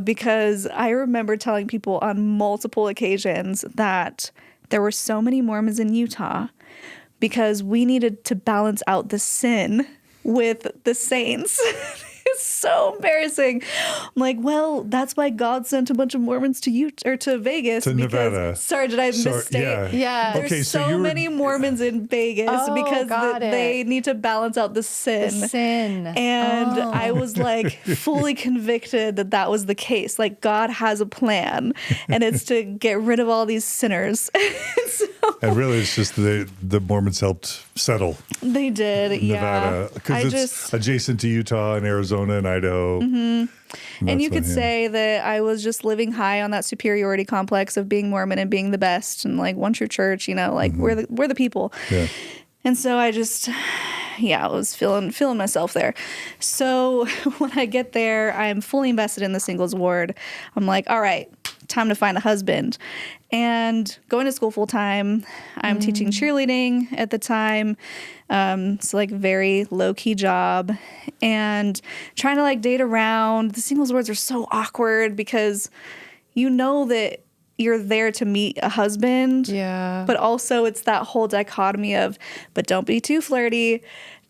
because I remember telling people on multiple occasions that there were so many Mormons in Utah because we needed to balance out the sin with the saints. It's so embarrassing. I'm like, well, that's why God sent a bunch of Mormons to Utah or to Vegas. To because, Nevada. Sorry, did I misstate? Yeah. Yeah. There's Okay, so so you were- many Mormons in Vegas Oh, because got it. they need to balance out the sin. The sin. And Oh. I was like fully convicted that that was the case. Like God has a plan, and it's to get rid of all these sinners. So And really, it's just the Mormons helped settle they did, Nevada yeah. because it's adjacent to Utah and Arizona and Idaho. And that's you could when, yeah. say that I was just living high on that superiority complex of being Mormon and being the best, and like one true church, you know, like we're the people. Yeah. And so I just, I was feeling myself there. So when I get there, I'm fully invested in the singles ward. I'm like, all right, time to find a husband. And going to school full time, I'm teaching cheerleading at the time. So like very low key job, and trying to like date around. The singles wards are so awkward because you know that you're there to meet a husband. Yeah. But also it's that whole dichotomy of, but don't be too flirty.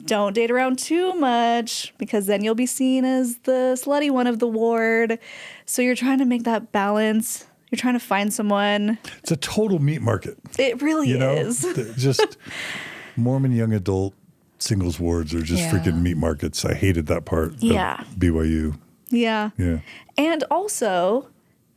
Don't date around too much because then you'll be seen as the slutty one of the ward. So you're trying to make that balance. You're trying to find someone. It's a total meat market. It really You know, is. just Mormon young adult singles wards are just Yeah. freaking meat markets. I hated that part of Yeah. BYU. Yeah. Yeah. And also,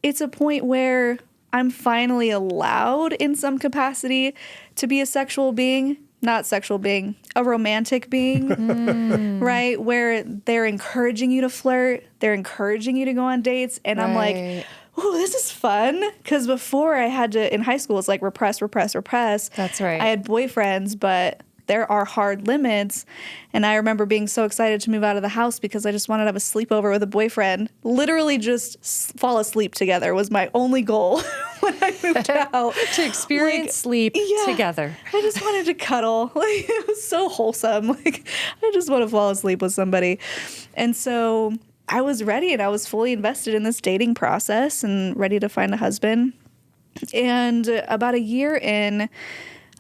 it's a point where I'm finally allowed in some capacity to be a sexual being, not sexual being, a romantic being, right? Where they're encouraging you to flirt, they're encouraging you to go on dates. And I'm like, Right. oh, this is fun. Because before I had to, in high school, it's like repress. That's right. I had boyfriends, but there are hard limits. And I remember being so excited to move out of the house because I just wanted to have a sleepover with a boyfriend. Literally just fall asleep together was my only goal when I moved out. To experience Like, sleep yeah. together. I just wanted to cuddle. Like, it was so wholesome. Like, I just want to fall asleep with somebody. And so I was ready, and I was fully invested in this dating process and ready to find a husband. And about a year in,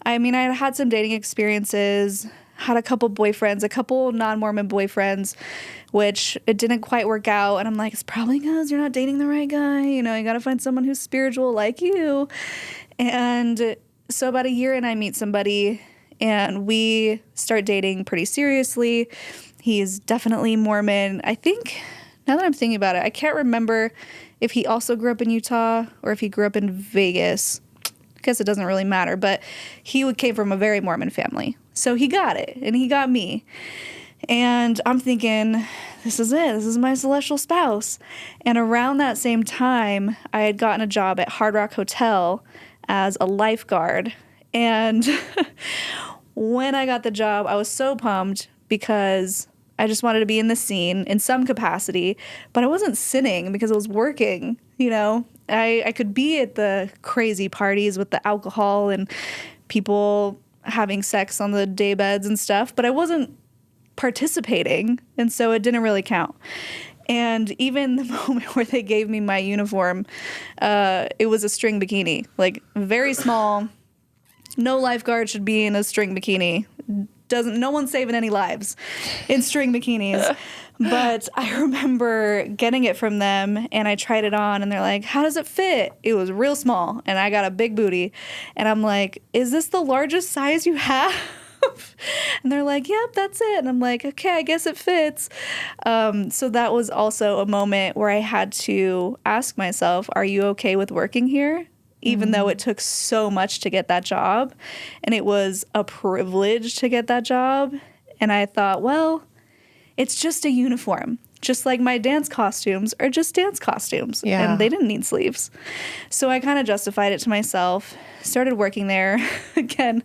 I mean, I had some dating experiences, had a couple boyfriends, a couple non-Mormon boyfriends, which it didn't quite work out. And I'm like, it's probably because you're not dating the right guy. You know, you got to find someone who's spiritual like you. And so about a year in, I meet somebody, and we start dating pretty seriously. He's definitely Mormon. I think, now that I'm thinking about it, I can't remember if he also grew up in Utah or if he grew up in Vegas. I guess it doesn't really matter, but he came from a very Mormon family. So he got it, and he got me. And I'm thinking, this is it. This is my celestial spouse. And around that same time, I had gotten a job at Hard Rock Hotel as a lifeguard. And when I got the job, I was so pumped because I just wanted to be in the scene in some capacity, but I wasn't sinning because I was working, you know. I could be at the crazy parties with the alcohol and people having sex on the day beds and stuff, but I wasn't participating, and so it didn't really count. And even the moment where they gave me my uniform, it was a string bikini, like very small. No lifeguard should be in a string bikini. No one's saving any lives in string bikinis. But I remember getting it from them, and I tried it on, and they're like, how does it fit? It was real small, and I got a big booty. And I'm like, is this the largest size you have? And they're like, yep, that's it. And I'm like, okay, I guess it fits. So that was also a moment where I had to ask myself, are you okay with working here? Even though it took so much to get that job, and it was a privilege to get that job. And I thought, well, it's just a uniform. Just like my dance costumes are just dance costumes. Yeah. And they didn't need sleeves. So I kind of justified it to myself, started working there. Again,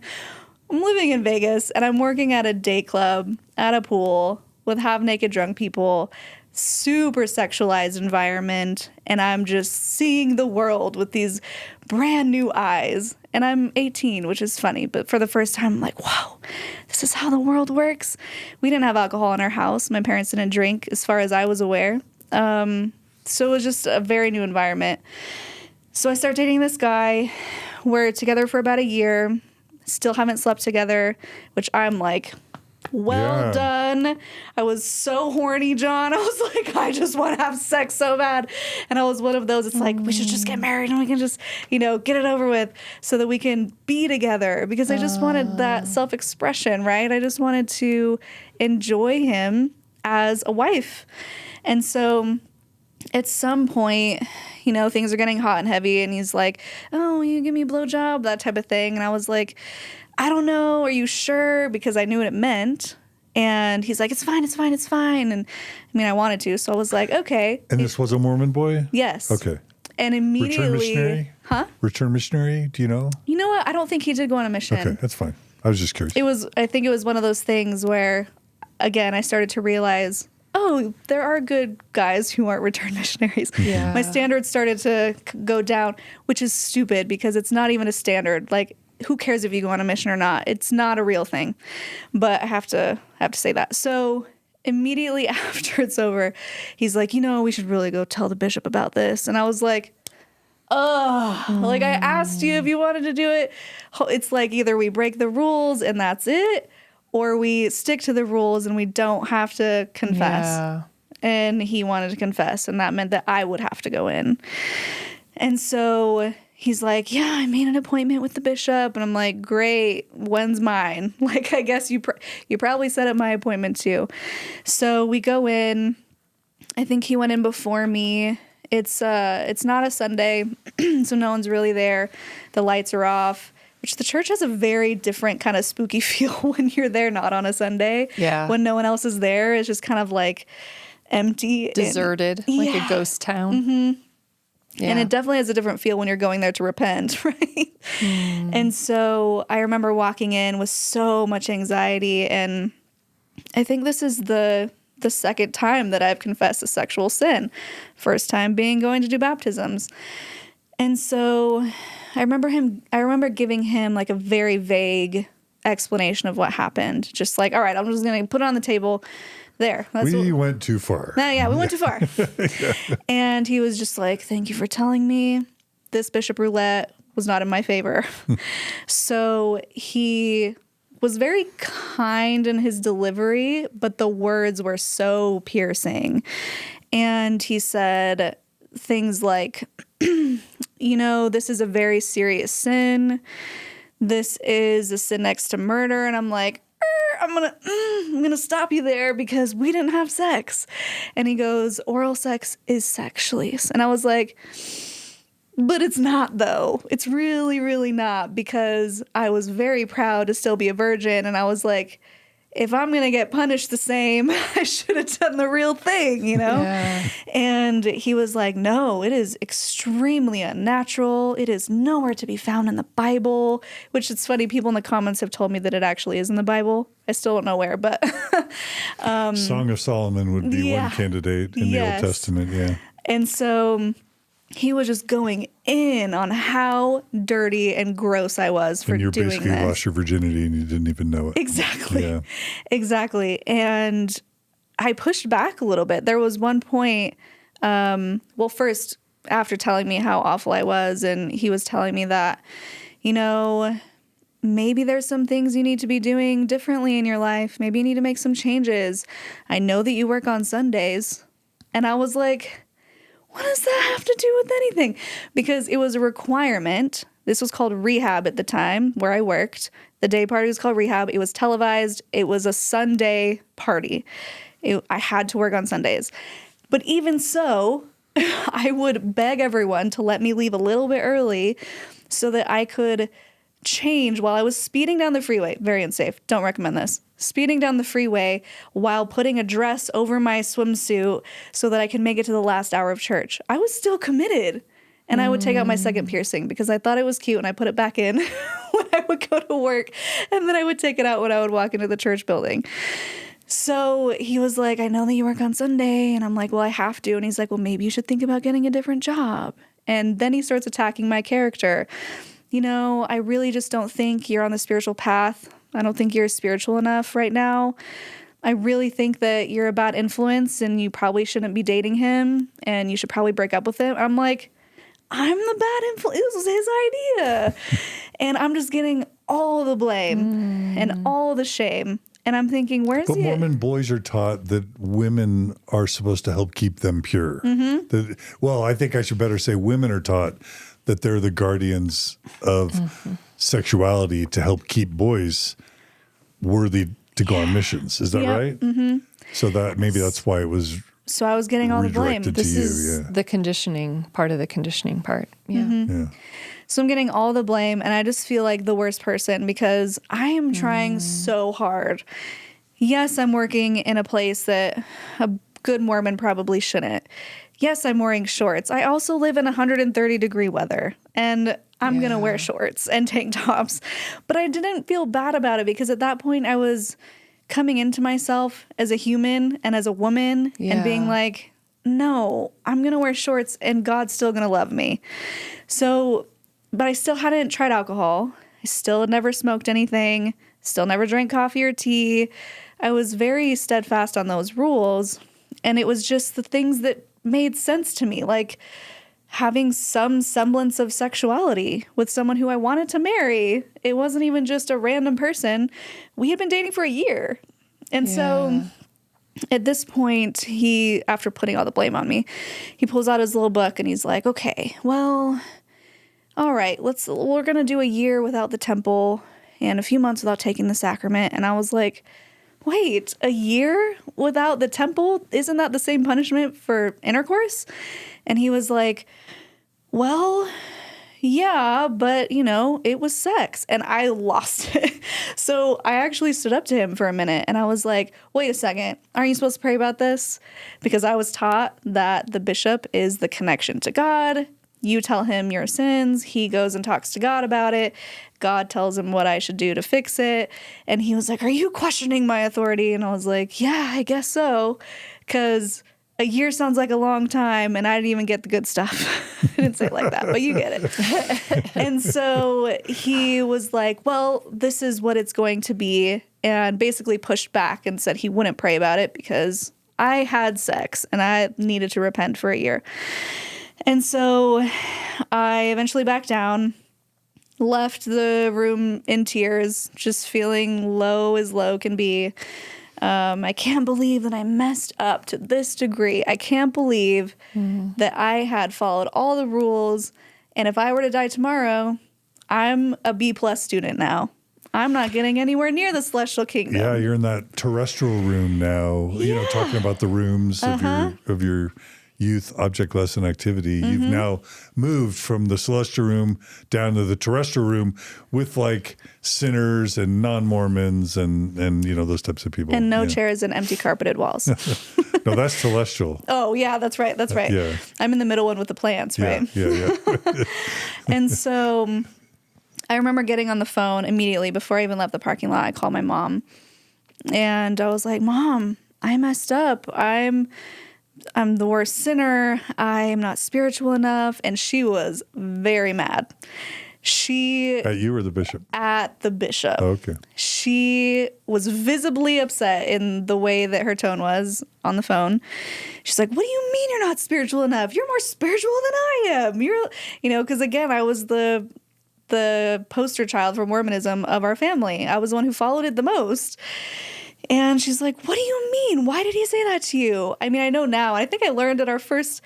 I'm living in Vegas, and I'm working at a day club, at a pool, with half-naked drunk people, super sexualized environment, and I'm just seeing the world with these brand new eyes. And I'm 18, which is funny, but for the first time, I'm like, wow, this is how the world works. We didn't have alcohol in our house. My parents didn't drink, as far as I was aware. So it was just a very new environment. So I start dating this guy. We're together for about a year. Still haven't slept together, which I'm like, well done. I was so horny, John. I was like, I just want to have sex so bad. And I was one of those, it's like, we should just get married and we can just, get it over with so that we can be together, because I just wanted that self-expression, right? I just wanted to enjoy him as a wife. And so at some point, things are getting hot and heavy, and he's like, oh, you give me a blowjob, that type of thing. And I was like, I don't know, are you sure? Because I knew what it meant. And he's like, it's fine. And I wanted to, so I was like, okay. And this was a Mormon boy? Yes. Okay. And immediately. Return missionary? Huh? Return missionary, do you know? You know what? I don't think he did go on a mission. Okay, that's fine. I was just curious. I think it was one of those things where, again, I started to realize, oh, there are good guys who aren't returned missionaries. Yeah. My standards started to go down, which is stupid because it's not even a standard. Like, who cares if you go on a mission or not? It's not a real thing. But I have to say that. So immediately after it's over, he's like, we should really go tell the bishop about this. And I was like, like, I asked you if you wanted to do it. It's like either we break the rules and that's it, or we stick to the rules and we don't have to confess. Yeah. And he wanted to confess, and that meant that I would have to go in. And so he's like, yeah, I made an appointment with the bishop. And I'm like, great, when's mine? Like, I guess you probably set up my appointment too. So we go in. I think he went in before me. It's not a Sunday, so no one's really there. The lights are off, which the church has a very different kind of spooky feel when you're there, not on a Sunday. Yeah. When no one else is there, it's just kind of like empty. Deserted, like a ghost town. Mm-hmm. Yeah. And it definitely has a different feel when you're going there to repent, right? And so I remember walking in with so much anxiety, and I think this is the second time that I've confessed a sexual sin. First time being going to do baptisms. And so I remember giving him like a very vague explanation of what happened. Just like, all right, I'm just going to put it on the table. There. We went too far. No, yeah, we went too far. And he was just like, thank you for telling me. This Bishop Roulette was not in my favor. So he was very kind in his delivery, but the words were so piercing. And he said things like, this is a very serious sin. This is a sin next to murder. And I'm like, I'm gonna stop you there because we didn't have sex. And he goes, oral sex is sex, Shelise. And I was like, but it's not though. It's really, really not, because I was very proud to still be a virgin. And I was like, if I'm going to get punished the same, I should have done the real thing, Yeah. And he was like, no, it is extremely unnatural. It is nowhere to be found in the Bible, which it's funny. People in the comments have told me that it actually is in the Bible. I still don't know where, but. Song of Solomon would be one candidate in the Old Testament, yeah. And so he was just going in on how dirty and gross I was for doing this. And you basically lost your virginity and you didn't even know it. Exactly. Yeah. Exactly. And I pushed back a little bit. There was one point, first, after telling me how awful I was, and he was telling me that, maybe there's some things you need to be doing differently in your life. Maybe you need to make some changes. I know that you work on Sundays. And I was like, what does that have to do with anything? Because it was a requirement. This was called rehab at the time where I worked. The day party was called rehab. It was televised. It was a Sunday party. I had to work on Sundays. But even so, I would beg everyone to let me leave a little bit early so that I could change while I was speeding down the freeway. Very unsafe. Don't recommend this. Speeding down the freeway while putting a dress over my swimsuit so that I could make it to the last hour of church. I was still committed. And I would take out my second piercing because I thought it was cute and I put it back in when I would go to work. And then I would take it out when I would walk into the church building. So he was like, I know that you work on Sunday. And I'm like, well, I have to. And he's like, well, maybe you should think about getting a different job. And then he starts attacking my character. You know, I really just don't think you're on the spiritual path. I don't think you're spiritual enough right now. I really think that you're a bad influence and you probably shouldn't be dating him and you should probably break up with him. I'm like, I'm the bad influence. It was his idea. And I'm just getting all the blame and all the shame. And I'm thinking, where's But Mormon boys are taught that women are supposed to help keep them pure. Well, I think I should better say women are taught that they're the guardians of sexuality to help keep boys worthy to go on missions. Is that right? So that maybe that's why it was. So I was getting all the blame. redirected This to you, is yeah. the conditioning part of the conditioning part. Yeah. Yeah. So I'm getting all the blame, and I just feel like the worst person because I am trying so hard. Yes, I'm working in a place that a good Mormon probably shouldn't. Yes, I'm wearing shorts. I also live in 130-degree weather, and I'm going to wear shorts and tank tops. But I didn't feel bad about it because at that point I was coming into myself as a human and as a woman and being like, no, I'm going to wear shorts and God's still going to love me. So, but I still hadn't tried alcohol. I still had never smoked anything, still never drank coffee or tea. I was very steadfast on those rules. And it was just the things that made sense to me, like having some semblance of sexuality with someone who I wanted to marry. It wasn't even just a random person. We had been dating for a year. And so at this point, he, after putting all the blame on me, he pulls out his little book and he's like, okay, well, all right, we're going to do a year without the temple and a few months without taking the sacrament. And I was like, wait, a year without the temple? Isn't that the same punishment for intercourse? And he was like, well, yeah, but, you know, it was sex. And I lost it. So I actually stood up to him for a minute and I was like, wait a second, aren't you supposed to pray about this? Because I was taught that the bishop is the connection to God. You tell him your sins. He goes and talks to God about it. God tells him what I should do to fix it. And he was like, are you questioning my authority? And I was like, yeah, I guess so. Because a year sounds like a long time, and I didn't even get the good stuff. I didn't say it like that, but you get it. And so he was like, well, this is what it's going to be, and basically pushed back and said he wouldn't pray about it because I had sex, and I needed to repent for a year. And so I eventually backed down, left the room in tears, just feeling low as low can be. I can't believe that I messed up to this degree. I can't believe that I had followed all the rules. And if I were to die tomorrow, I'm a B+ student now. I'm not getting anywhere near the celestial kingdom. Yeah, you're in that terrestrial room now, you know, talking about the rooms of your youth object lesson activity. You've now moved from the celestial room down to the terrestrial room with like sinners and non-Mormons and you know, those types of people. And no chairs and empty carpeted walls. No, that's celestial. Oh, yeah, that's right. That's right. Yeah. I'm in the middle one with the plants, right? Yeah. And so I remember getting on the phone immediately before I even left the parking lot. I called my mom and I was like, Mom, I messed up. I'm the worst sinner. I am not spiritual enough. And she was very mad. At you or the bishop? At the bishop. Oh, okay. She was visibly upset in the way that her tone was on the phone. She's like, what do you mean you're not spiritual enough? You're more spiritual than I am. You're, you know, because again, I was the poster child for Mormonism of our family. I was the one who followed it the most. And she's like, what do you mean? Why did he say that to you? I mean, I know now. I think I learned at our first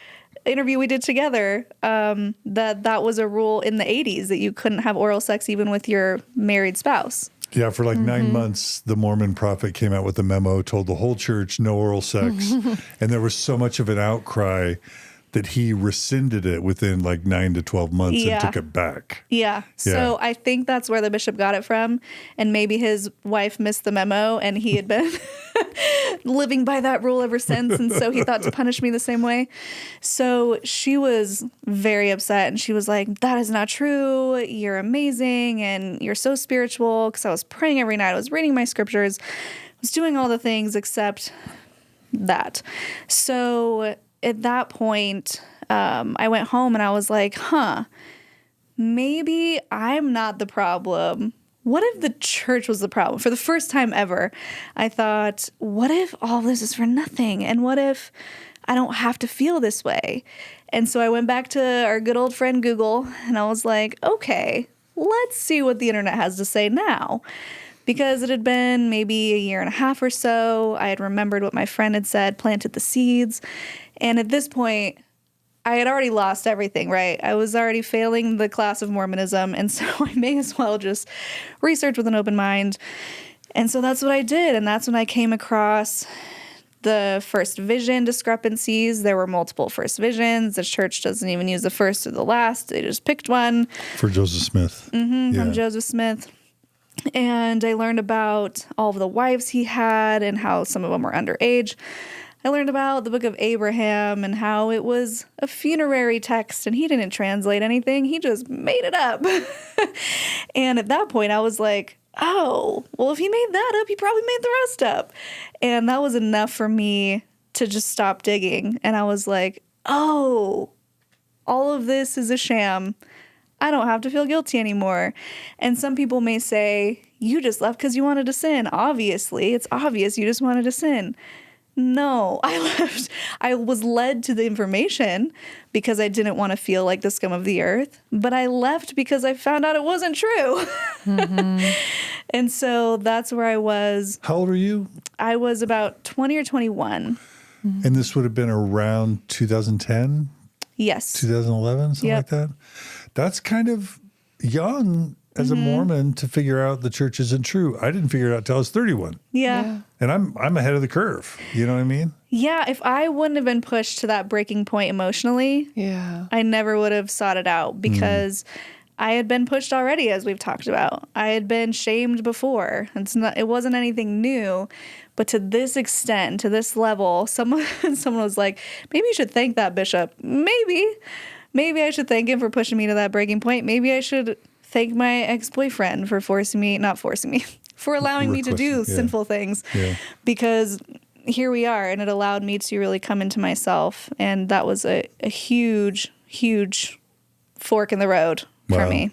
interview we did together, that was a rule in the 80s that you couldn't have oral sex even with your married spouse. Yeah, for like 9 months, the Mormon prophet came out with a memo, told the whole church no oral sex. And there was so much of an outcry that he rescinded it within like 9 to 12 months and took it back. Yeah. So I think that's where the bishop got it from. And maybe his wife missed the memo and he had been living by that rule ever since. And so he thought to punish me the same way. So she was very upset and she was like, that is not true. You're amazing and you're so spiritual. Because I was praying every night. I was reading my scriptures. I was doing all the things except that. So at that point, I went home and I was like, maybe I'm not the problem. What if the church was the problem? For the first time ever, I thought, what if all this is for nothing? And what if I don't have to feel this way? And so I went back to our good old friend Google and I was like, okay, let's see what the internet has to say now. Because it had been maybe a year and a half or so. I had remembered what my friend had said, planted the seeds. And at this point, I had already lost everything, right? I was already failing the class of Mormonism. And so I may as well just research with an open mind. And so that's what I did. And that's when I came across the first vision discrepancies. There were multiple first visions. The church doesn't even use the first or the last. They just picked one. For Joseph Smith. From Joseph Smith. And I learned about all of the wives he had and how some of them were underage. I learned about the book of Abraham and how it was a funerary text and he didn't translate anything. He just made it up. And at that point, I was like, oh, well, if he made that up, he probably made the rest up. And that was enough for me to just stop digging. And I was like, oh, all of this is a sham. I don't have to feel guilty anymore. And some people may say, you just left because you wanted to sin. Obviously, it's obvious you just wanted to sin. No, I left. I was led to the information because I didn't want to feel like the scum of the earth. But I left because I found out it wasn't true. And so that's where I was. How old are you? I was about 20 or 21. And this would have been around 2010? Yes. 2011, something like that? That's kind of young as a Mormon to figure out the church isn't true. I didn't figure it out till I was 31. Yeah. And I'm ahead of the curve. You know what I mean? Yeah, if I wouldn't have been pushed to that breaking point emotionally, I never would have sought it out because I had been pushed already, as we've talked about. I had been shamed before. It wasn't anything new. But to this extent, to this level, someone was like, maybe you should thank that bishop. Maybe I should thank him for pushing me to that breaking point. Maybe I should thank my ex-boyfriend for for allowing me to do sinful things. Yeah. Because here we are, and it allowed me to really come into myself. And that was a huge, huge fork in the road for me.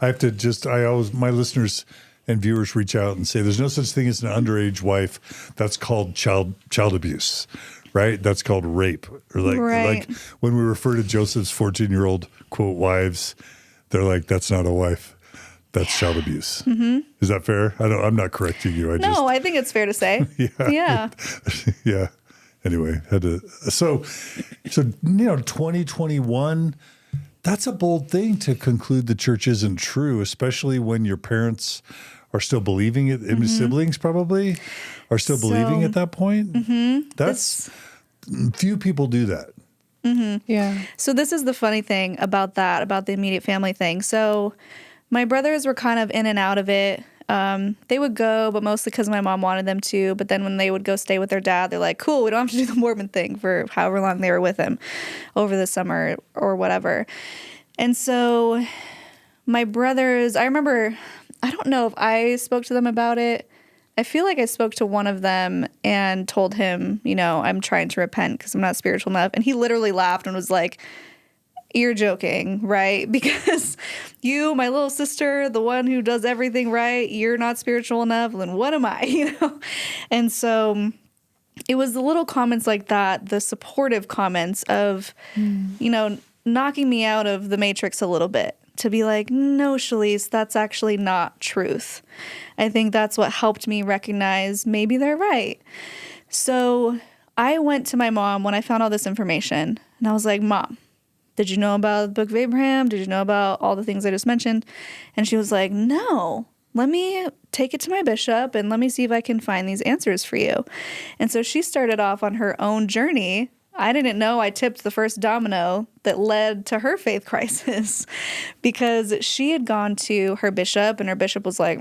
I have to my listeners and viewers reach out and say, there's no such thing as an underage wife. That's called child abuse, right? That's called rape. Or like when we refer to Joseph's 14-year-old, quote, wives, they're like, that's not a wife. That's child abuse. Is that fair? I'm not correcting you. I think it's fair to say. Yeah. Yeah. Anyway, so 2021, that's a bold thing to conclude the church isn't true, especially when your parents are still believing it. And siblings probably are still believing at that point. That's few people do that. Yeah. So this is the funny thing about the immediate family thing. So my brothers were kind of in and out of it. They would go, but mostly because my mom wanted them to. But then when they would go stay with their dad, they're like, cool, we don't have to do the Mormon thing for however long they were with him over the summer or whatever. And so my brothers, I remember, I don't know if I spoke to them about it. I feel like I spoke to one of them and told him, I'm trying to repent because I'm not spiritual enough. And he literally laughed and was like, you're joking, right? Because you, my little sister, the one who does everything right, you're not spiritual enough. Then what am I, And so it was the little comments like that, the supportive comments of, knocking me out of the matrix a little bit to be like, no, Shelise, that's actually not truth. I think that's what helped me recognize maybe they're right. So I went to my mom when I found all this information And I was like, Mom, did you know about the Book of Abraham? Did you know about all the things I just mentioned? And she was like, no, let me take it to my bishop and let me see if I can find these answers for you. And so she started off on her own journey. I didn't know I tipped the first domino that led to her faith crisis because she had gone to her bishop and her bishop was like,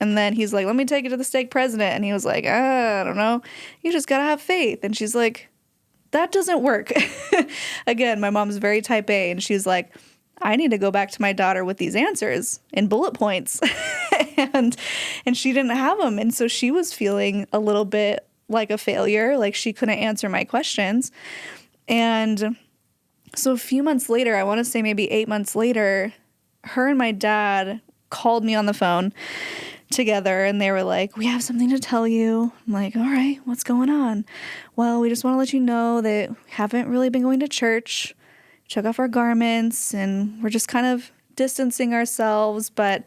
And then he's like, let me take it to the stake president. And he was like, I don't know. You just got to have faith. And she's like, that doesn't work. Again, my mom's very type A. And she's like, I need to go back to my daughter with these answers in bullet points. and she didn't have them. And so she was feeling a little bit like a failure, like she couldn't answer my questions. And so a few months later, I want to say maybe 8 months later, her and my dad called me on the phone together and they were like, we have something to tell you. I'm like, all right, what's going on? Well, we just want to let you know that we haven't really been going to church, took off our garments, and we're just kind of distancing ourselves. But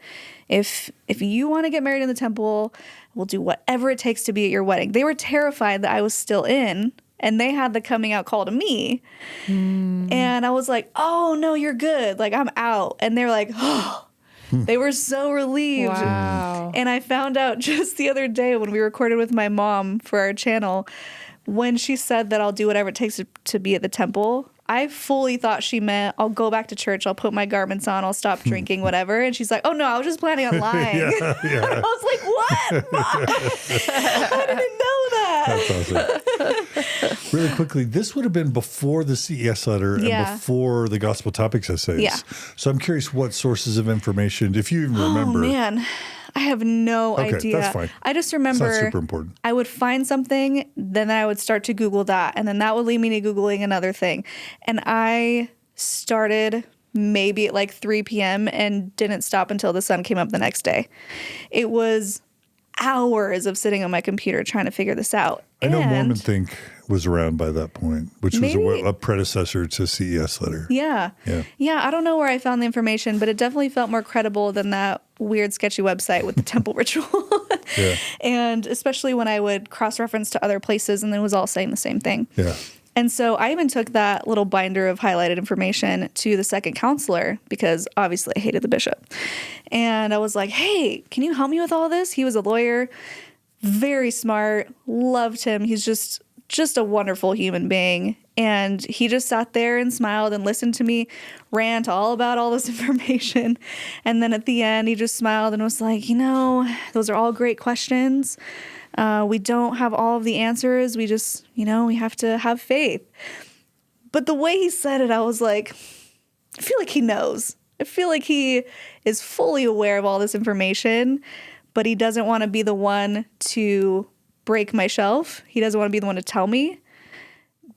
if you want to get married in the temple, we'll do whatever it takes to be at your wedding. They were terrified that I was still in, and they had the coming out call to me. And I was like, oh, no, you're good. Like, I'm out. And they're like, oh. They were so relieved. Wow. And I found out just the other day when we recorded with my mom for our channel, when she said that I'll do whatever it takes to be at the temple, I fully thought she meant I'll go back to church, I'll put my garments on, I'll stop drinking, whatever. And she's like, oh, no, I was just planning on lying. I was like, what? Mom? I didn't know that. That's awesome. Really quickly, this would have been before the CES letter and before the Gospel Topics essays. Yeah. So I'm curious what sources of information, if you even remember. Oh, man. I have no idea. That's fine. I just remember it's not super important. I would find something, then I would start to Google that, and then that would lead me to Googling another thing. And I started maybe at like 3 p.m. and didn't stop until the sun came up the next day. It was hours of sitting on my computer trying to figure this out. I know Mormon Think was around by that point, which was Maybe- a predecessor to CES letter. Yeah. Yeah. Yeah, I don't know where I found the information, but it definitely felt more credible than that weird, sketchy website with the temple ritual. Yeah. And especially when I would cross-reference to other places and it was all saying the same thing. Yeah. And so I even took that little binder of highlighted information to the second counselor because obviously I hated the bishop. And I was like, hey, can you help me with all this? He was a lawyer, very smart, loved him. He's just a wonderful human being. And he just sat there and smiled and listened to me rant all about all this information. And then at the end, he just smiled and was like, those are all great questions. We don't have all of the answers. We just, we have to have faith. But the way he said it, I was like, I feel like he knows. I feel like he is fully aware of all this information, but he doesn't want to be the one to break my shelf. He doesn't want to be the one to tell me,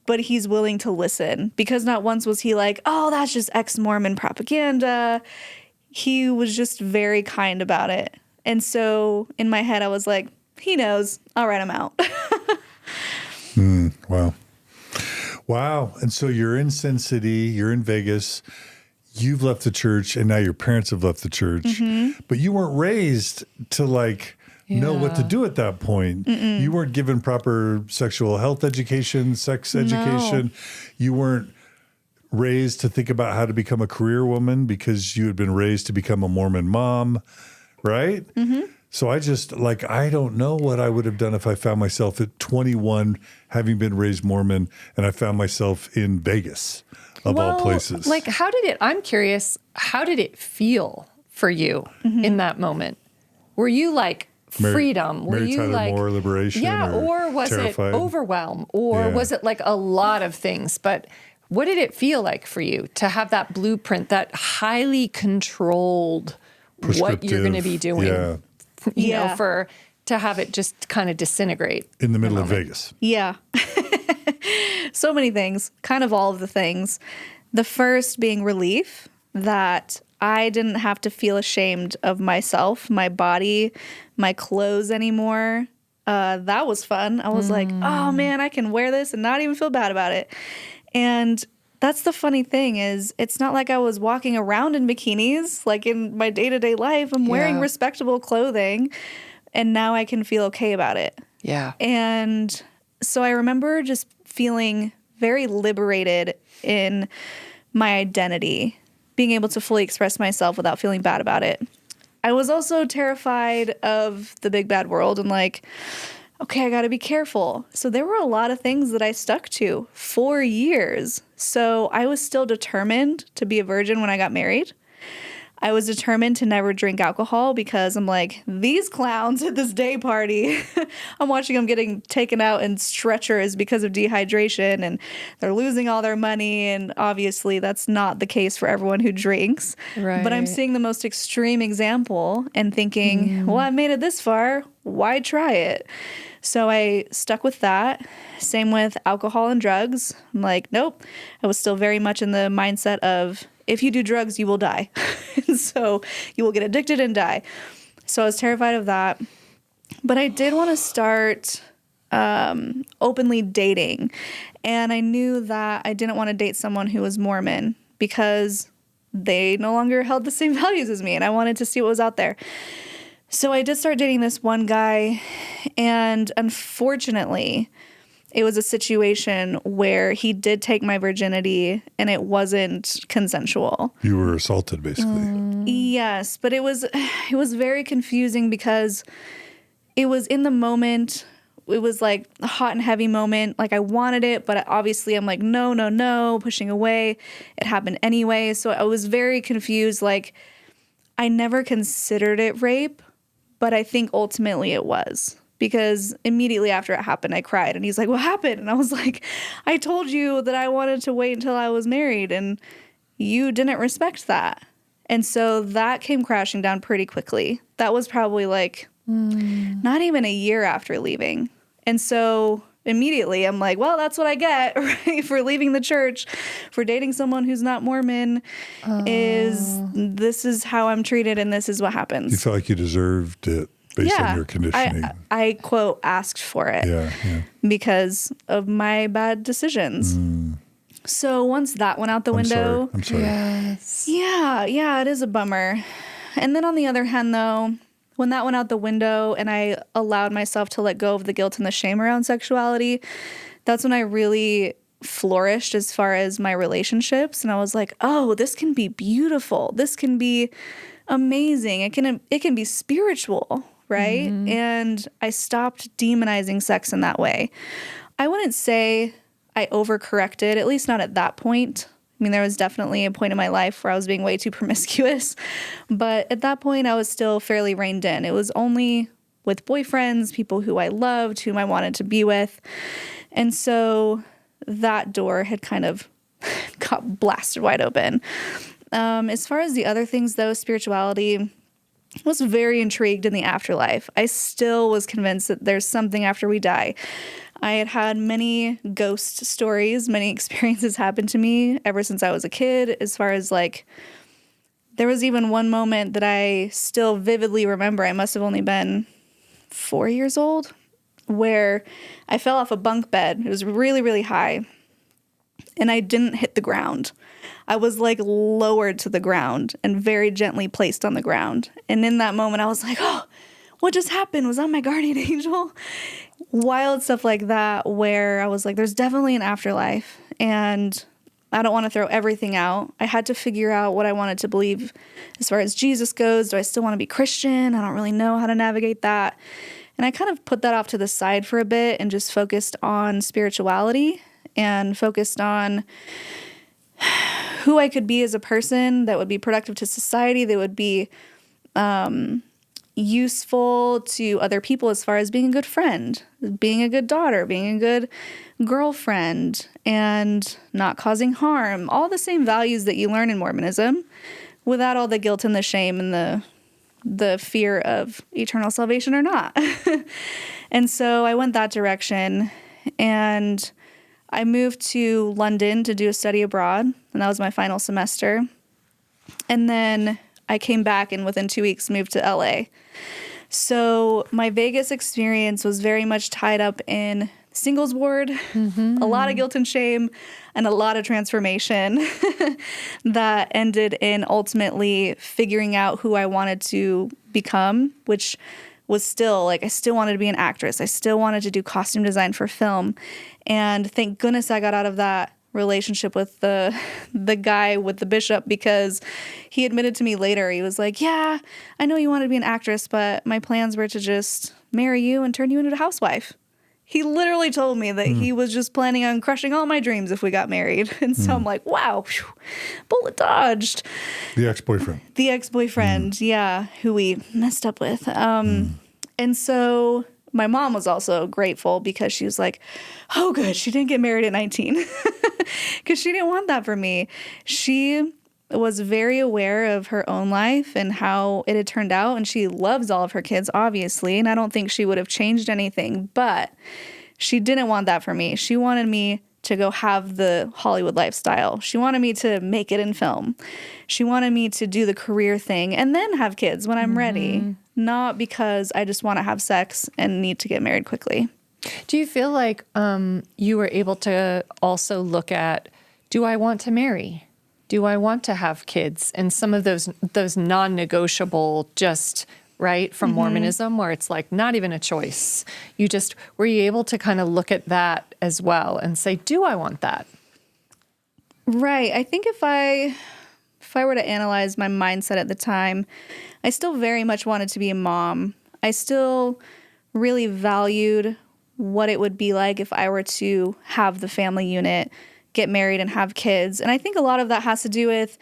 but he's willing to listen because not once was he like, oh, that's just ex-Mormon propaganda. He was just very kind about it. And so in my head, I was like, he knows. All right, I'm out. Wow. Wow. And so you're in Sin City, you're in Vegas, you've left the church, and now your parents have left the church, but you weren't raised to know what to do at that point. You weren't given proper sexual health education, sex education. You weren't raised to think about how to become a career woman because you had been raised to become a Mormon mom, right? So I just, I don't know what I would have done if I found myself at 21, having been raised Mormon, and I found myself in Vegas, of all places. I'm curious, how did it feel for you in that moment? Were you freedom? Were Mary you Tyler Moore, liberation? Yeah, or was terrified? it overwhelm? Or was it a lot of things? But what did it feel like for you to have that blueprint, that highly controlled what you're going to be doing? To have it just kind of disintegrate. In the middle of Vegas. Yeah. So many things, kind of all of the things. The first being relief that I didn't have to feel ashamed of myself, my body, my clothes anymore. That was fun. I was like, oh man, I can wear this and not even feel bad about it. And that's the funny thing is it's not like I was walking around in bikinis. Like in my day-to-day life, I'm wearing respectable clothing and now I can feel okay about it. Yeah. And so I remember just feeling very liberated in my identity, being able to fully express myself without feeling bad about it. I was also terrified of the big bad world and like, okay, I got to be careful. So there were a lot of things that I stuck to for years. So I was still determined to be a virgin when I got married. I was determined to never drink alcohol because I'm like, these clowns at this day party, I'm watching them getting taken out in stretchers because of dehydration and they're losing all their money. And obviously that's not the case for everyone who drinks. Right. But I'm seeing the most extreme example and thinking, well, I've made it this far. Why try it? So I stuck with that. Same with alcohol and drugs. I'm like, nope. I was still very much in the mindset of, if you do drugs, you will die. So you will get addicted and die. So I was terrified of that. But I did want to start openly dating. And I knew that I didn't want to date someone who was Mormon because they no longer held the same values as me. And I wanted to see what was out there. So I did start dating this one guy. And unfortunately, it was a situation where he did take my virginity and it wasn't consensual. You were assaulted, basically. Yes, but it was very confusing because it was in the moment. It was like a hot and heavy moment. Like I wanted it, but obviously I'm like, no, pushing away. It happened anyway. So I was very confused. Like I never considered it rape, but I think ultimately it was. Because immediately after it happened, I cried. And he's like, what happened? And I was like, I told you that I wanted to wait until I was married. And you didn't respect that. And so that came crashing down pretty quickly. That was probably like not even a year after leaving. And so immediately I'm like, well, that's what I get, right? For leaving the church, for dating someone who's not Mormon, this is how I'm treated and this is what happens. You felt like you deserved it. Based on your conditioning. I quote, asked for it because of my bad decisions. So once that went out the window. I'm sorry. Yes. Yeah, it is a bummer. And then on the other hand, though, when that went out the window and I allowed myself to let go of the guilt and the shame around sexuality, that's when I really flourished as far as my relationships. And I was like, oh, this can be beautiful. This can be amazing. It can be spiritual. Right? And I stopped demonizing sex in that way. I wouldn't say I overcorrected, at least not at that point. I mean, there was definitely a point in my life where I was being way too promiscuous. But at that point, I was still fairly reined in. It was only with boyfriends, people who I loved, whom I wanted to be with. And so that door had kind of got blasted wide open. As far as the other things, though, spirituality, was very intrigued in the afterlife. I still was convinced that there's something after we die. I had had many ghost stories, many experiences happen to me ever since I was a kid, as far as like, there was even one moment that I still vividly remember. I must have only been 4 years old, where I fell off a bunk bed. It was really, really high, and I didn't hit the ground. I was like lowered to the ground and very gently placed on the ground. And in that moment, I was like, oh, what just happened? Was that my guardian angel? Wild stuff like that, where I was like, there's definitely an afterlife and I don't want to throw everything out. I had to figure out what I wanted to believe as far as Jesus goes. Do I still want to be Christian? I don't really know how to navigate that. And I kind of put that off to the side for a bit and just focused on spirituality and focused on who I could be as a person that would be productive to society, that would be useful to other people as far as being a good friend, being a good daughter, being a good girlfriend, and not causing harm. All the same values that you learn in Mormonism, without all the guilt and the shame and the fear of eternal salvation or not. And so I went that direction, and I moved to London to do a study abroad, and that was my final semester. And then I came back and within 2 weeks moved to LA. So my Vegas experience was very much tied up in singles ward, a lot of guilt and shame, and a lot of transformation that ended in ultimately figuring out who I wanted to become, which was still like, I still wanted to be an actress. I still wanted to do costume design for film. And thank goodness I got out of that relationship with the guy with the bishop, because he admitted to me later, he was like, yeah, I know you wanted to be an actress, but my plans were to just marry you and turn you into a housewife. He literally told me that he was just planning on crushing all my dreams if we got married. And so I'm like, wow, phew, bullet dodged. The ex-boyfriend. The ex-boyfriend, yeah, who we messed up with. And so my mom was also grateful, because she was like, oh, good, she didn't get married at 19. Because she didn't want that for me. She was very aware of her own life and how it had turned out. And she loves all of her kids, obviously. And I don't think she would have changed anything. But she didn't want that for me. She wanted me to go have the Hollywood lifestyle. She wanted me to make it in film. She wanted me to do the career thing and then have kids when I'm ready. Not because I just want to have sex and need to get married quickly. Do you feel like you were able to also look at, do I want to marry? Do I want to have kids? And some of those non-negotiable, just right from Mormonism, where it's like not even a choice. Were you able to kind of look at that as well and say, do I want that? Right. I think if I were to analyze my mindset at the time, I still very much wanted to be a mom. I still really valued what it would be like if I were to have the family unit, get married, and have kids. And I think a lot of that has to do with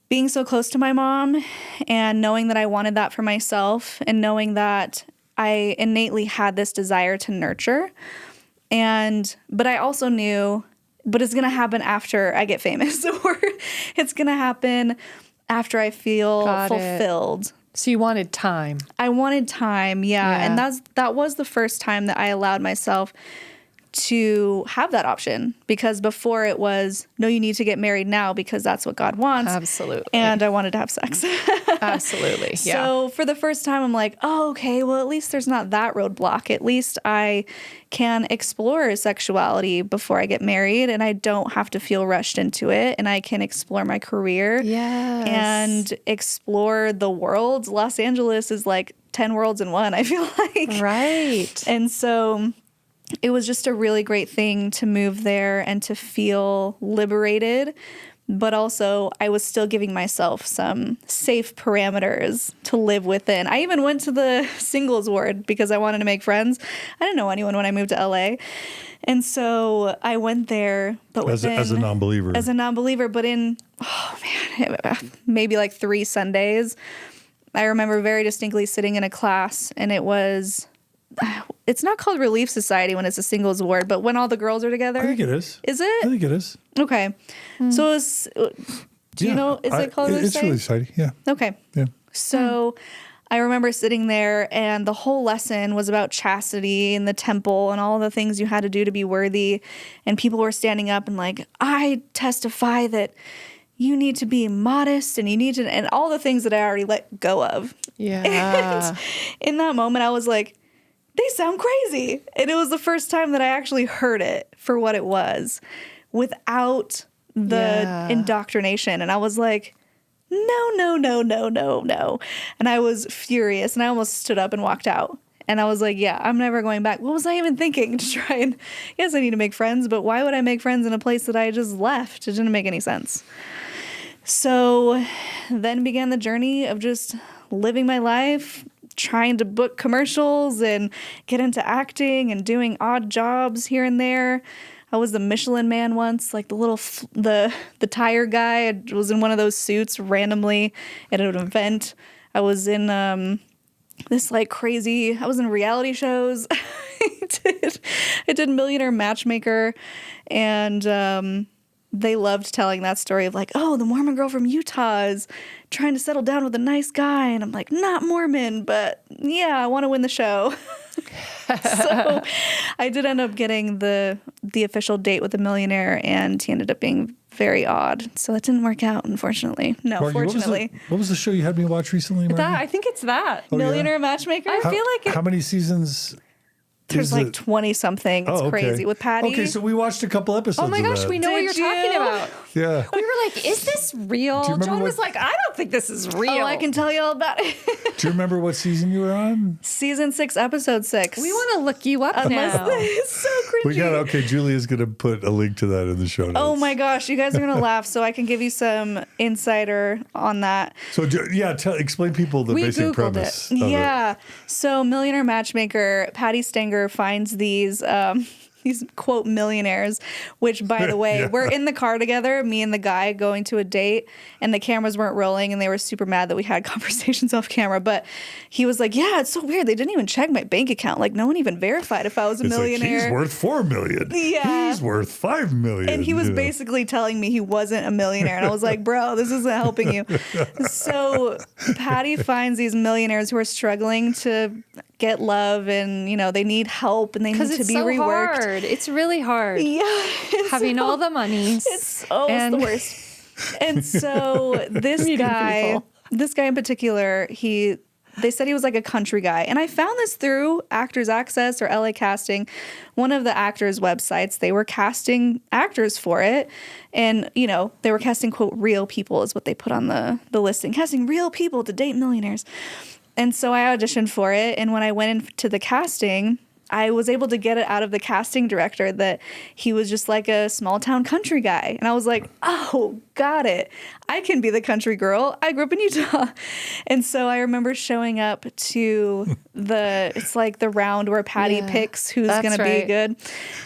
being so close to my mom and knowing that I wanted that for myself and knowing that I innately had this desire to nurture. But I also knew, but it's going to happen after I get famous, or it's going to happen after I feel fulfilled. So you wanted time. I wanted time, yeah. And that was the first time that I allowed myself to have that option, because before it was, no, you need to get married now because that's what God wants. Absolutely. And I wanted to have sex. Absolutely, yeah. So for the first time, I'm like, oh, okay, well, at least there's not that roadblock. At least I can explore sexuality before I get married, and I don't have to feel rushed into it, and I can explore my career and explore the world. Los Angeles is like 10 worlds in one, I feel like. Right. And so it was just a really great thing to move there and to feel liberated. But also, I was still giving myself some safe parameters to live within. I even went to the singles ward because I wanted to make friends. I didn't know anyone when I moved to LA. And so I went there. But as a non-believer. As a non-believer. But in, maybe like 3 Sundays, I remember very distinctly sitting in a class, and it's not called Relief Society when it's a singles ward, but when all the girls are together. I think it is. Is it? I think it is. Okay. So do you know, is it called Relief It's Society? Relief Society, yeah. Okay. Yeah. So I remember sitting there, and the whole lesson was about chastity and the temple and all the things you had to do to be worthy. And people were standing up and like, I testify that you need to be modest and you need to, and all the things that I already let go of. Yeah. And in that moment, I was like, they sound crazy. And it was the first time that I actually heard it for what it was without the indoctrination. And I was like, no. And I was furious, and I almost stood up and walked out. And I was like, yeah, I'm never going back. What was I even thinking to try and, yes, I need to make friends, but why would I make friends in a place that I just left? It didn't make any sense. So then began the journey of just living my life, trying to book commercials and get into acting and doing odd jobs here and there. I was the Michelin Man once, like the tire guy. I was in one of those suits randomly at an event. I was in this like crazy, I was in reality shows. I did Millionaire Matchmaker, and they loved telling that story of like, oh, the Mormon girl from Utah is trying to settle down with a nice guy. And I'm like, not Mormon, but yeah, I want to win the show. So I did end up getting the official date with the millionaire, and he ended up being very odd. So that didn't work out, unfortunately. No, Margie, fortunately. what was the show you had me watch recently, Margie? I think it's that. Oh, Millionaire Matchmaker? I feel like how many seasons? There's like 20 something. It's crazy with Patty. Okay, so we watched a couple episodes. oh my gosh, of that. we know what Did you're talking you? about. Yeah. We were like, is this real? remember John was what- like, I don't think this is real. Oh, I can tell you all about it. Do you remember what season you were on? Season 6, episode 6. We want to look you up now. It's so cringy. We got okay. Julia's gonna put a link to that in the show notes. Oh my gosh, you guys are gonna laugh. So I can give you some insider on that. So yeah, explain people the We basic Googled premise. it. Of Yeah. So Millionaire Matchmaker, Patty Stanger finds these quote millionaires, which by the way, Yeah. we're in the car together, me and the guy going to a date, and the cameras weren't rolling, and they were super mad that we had conversations off camera. But he was like, "Yeah, it's so weird. They didn't even check my bank account. Like no one even verified if I was a It's millionaire." like he's worth $4 million. Yeah. He's worth $5 million. And he was you know. basically telling me he wasn't a millionaire. And I was like, bro, this isn't helping you. So Patty finds these millionaires who are struggling to get love and, they need help and they need Because to it's be so reworked. hard. It's really hard. Yeah. Having all the money. It's the worst. And so this Meeting guy in particular, they said he was like a country guy. And I found this through Actors Access or LA Casting, one of the actors' websites. They were casting actors for it. And, they were casting, quote, real people is what they put on the listing. Casting real people to date millionaires. And so I auditioned for it. And when I went into the casting, I was able to get it out of the casting director that he was just like a small town country guy. And I was like, oh, got it. I can be the country girl. I grew up in Utah. And so I remember showing up to it's like the round where Patty picks who's going to be good.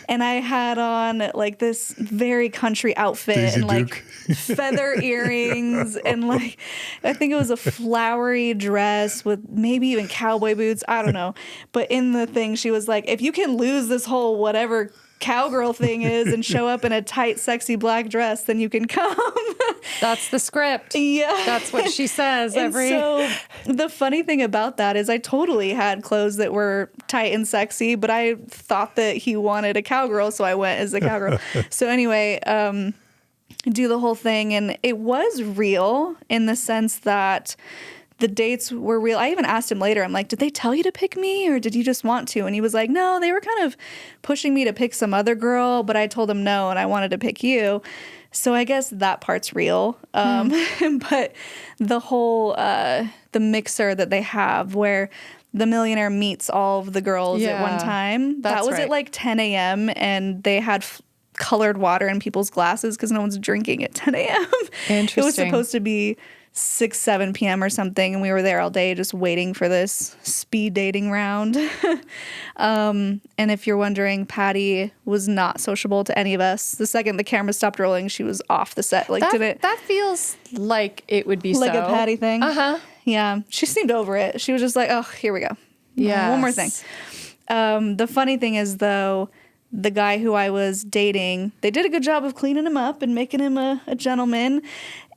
And I had on like this very country outfit Daisy and like Duke. feather earrings and like, I think it was a flowery dress with maybe even cowboy boots. I don't know. But in the thing, she was like, if you can lose this whole whatever cowgirl thing is and show up in a tight, sexy black dress, then you can come. That's the script. Yeah. That's what she says And so the funny thing about that is I totally had clothes that were tight and sexy, but I thought that he wanted a cowgirl, so I went as a cowgirl. So anyway, do the whole thing, and it was real in the sense that the dates were real. I even asked him later, I'm like, did they tell you to pick me or did you just want to? And he was like, no, they were kind of pushing me to pick some other girl, but I told him no and I wanted to pick you. So I guess that part's real. But the whole, the mixer that they have where the millionaire meets all of the girls at one time, that was at like 10 a.m. and they had colored water in people's glasses because no one's drinking at 10 a.m. Interesting. It was supposed to be 6, 7 p.m. or something, and we were there all day just waiting for this speed dating round. And if you're wondering, Patty was not sociable to any of us. The second the camera stopped rolling, she was off the set. Like, that feels like it would be like so. a Patty thing. Uh-huh. Yeah, she seemed over it. She was just like, oh, here we go. Yes. One more thing. The funny thing is, though, the guy who I was dating, they did a good job of cleaning him up and making him a gentleman.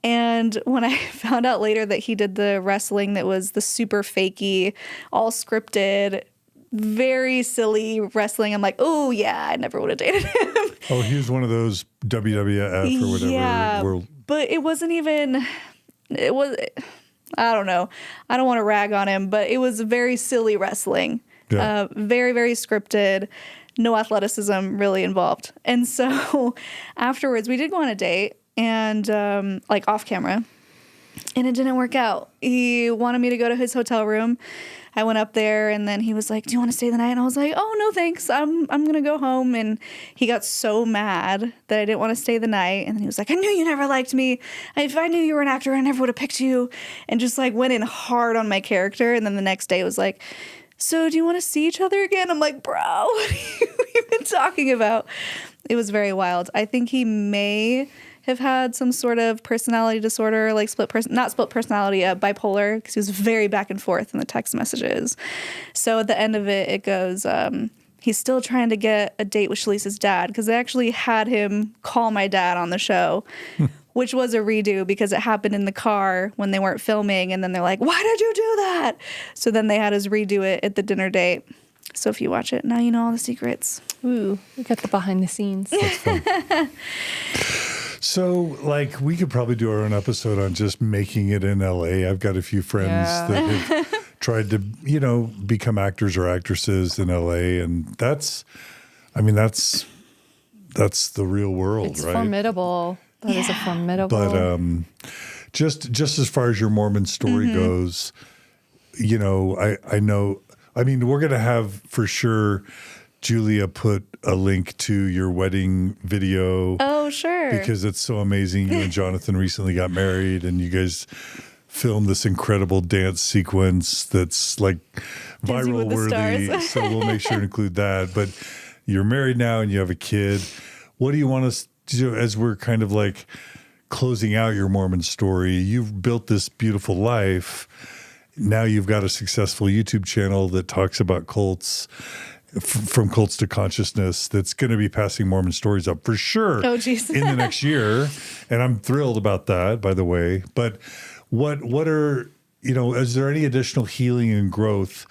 And when I found out later that he did the wrestling that was the super fakey, all scripted, very silly wrestling, I'm like, oh, yeah, I never would have dated him. Oh, he was one of those WWF or whatever. Yeah, but it wasn't even, I don't know. I don't want to rag on him, but it was very silly wrestling. Yeah. Very, very scripted. No athleticism really involved. And so afterwards, we did go on a date and like off camera, and it didn't work out. He wanted me to go to his hotel room. I went up there and then he was like, do you want to stay the night? And I was like, oh, no, thanks. I'm going to go home. And he got so mad that I didn't want to stay the night. And then he was like, I knew you never liked me. If I knew you were an actor, I never would have picked you. And just like went in hard on my character. And then the next day it was like, so do you want to see each other again? I'm like, bro, what have you been talking about? It was very wild. I think he may have had some sort of personality disorder, like not split personality, bipolar, because he was very back and forth in the text messages. So at the end of it, it goes, he's still trying to get a date with Shalise's dad, because they actually had him call my dad on the show, which was a redo because it happened in the car when they weren't filming. And then they're like, why did you do that? So then they had us redo it at the dinner date. So if you watch it, now you know all the secrets. Ooh, we got the behind the scenes. So, like, we could probably do our own episode on just making it in LA. I've got a few friends that have tried to, become actors or actresses in LA. And that's the real world, It's right? formidable. That is a formidable. But just as far as your Mormon story goes, you know, I know. I mean, we're gonna have for sure. Julia put a link to your wedding video. Oh, sure. Because it's so amazing. You and Jonathan recently got married, and you guys filmed this incredible dance sequence that's like viral worthy. So we'll make sure to include that. But you're married now and you have a kid. What do you want us to do as we're kind of like closing out your Mormon story? You've built this beautiful life. Now you've got a successful YouTube channel that talks about cults. From cults to consciousness, that's going to be passing Mormon stories up for sure in the next year. And I'm thrilled about that, by the way. But what are, you know, is there any additional healing and growth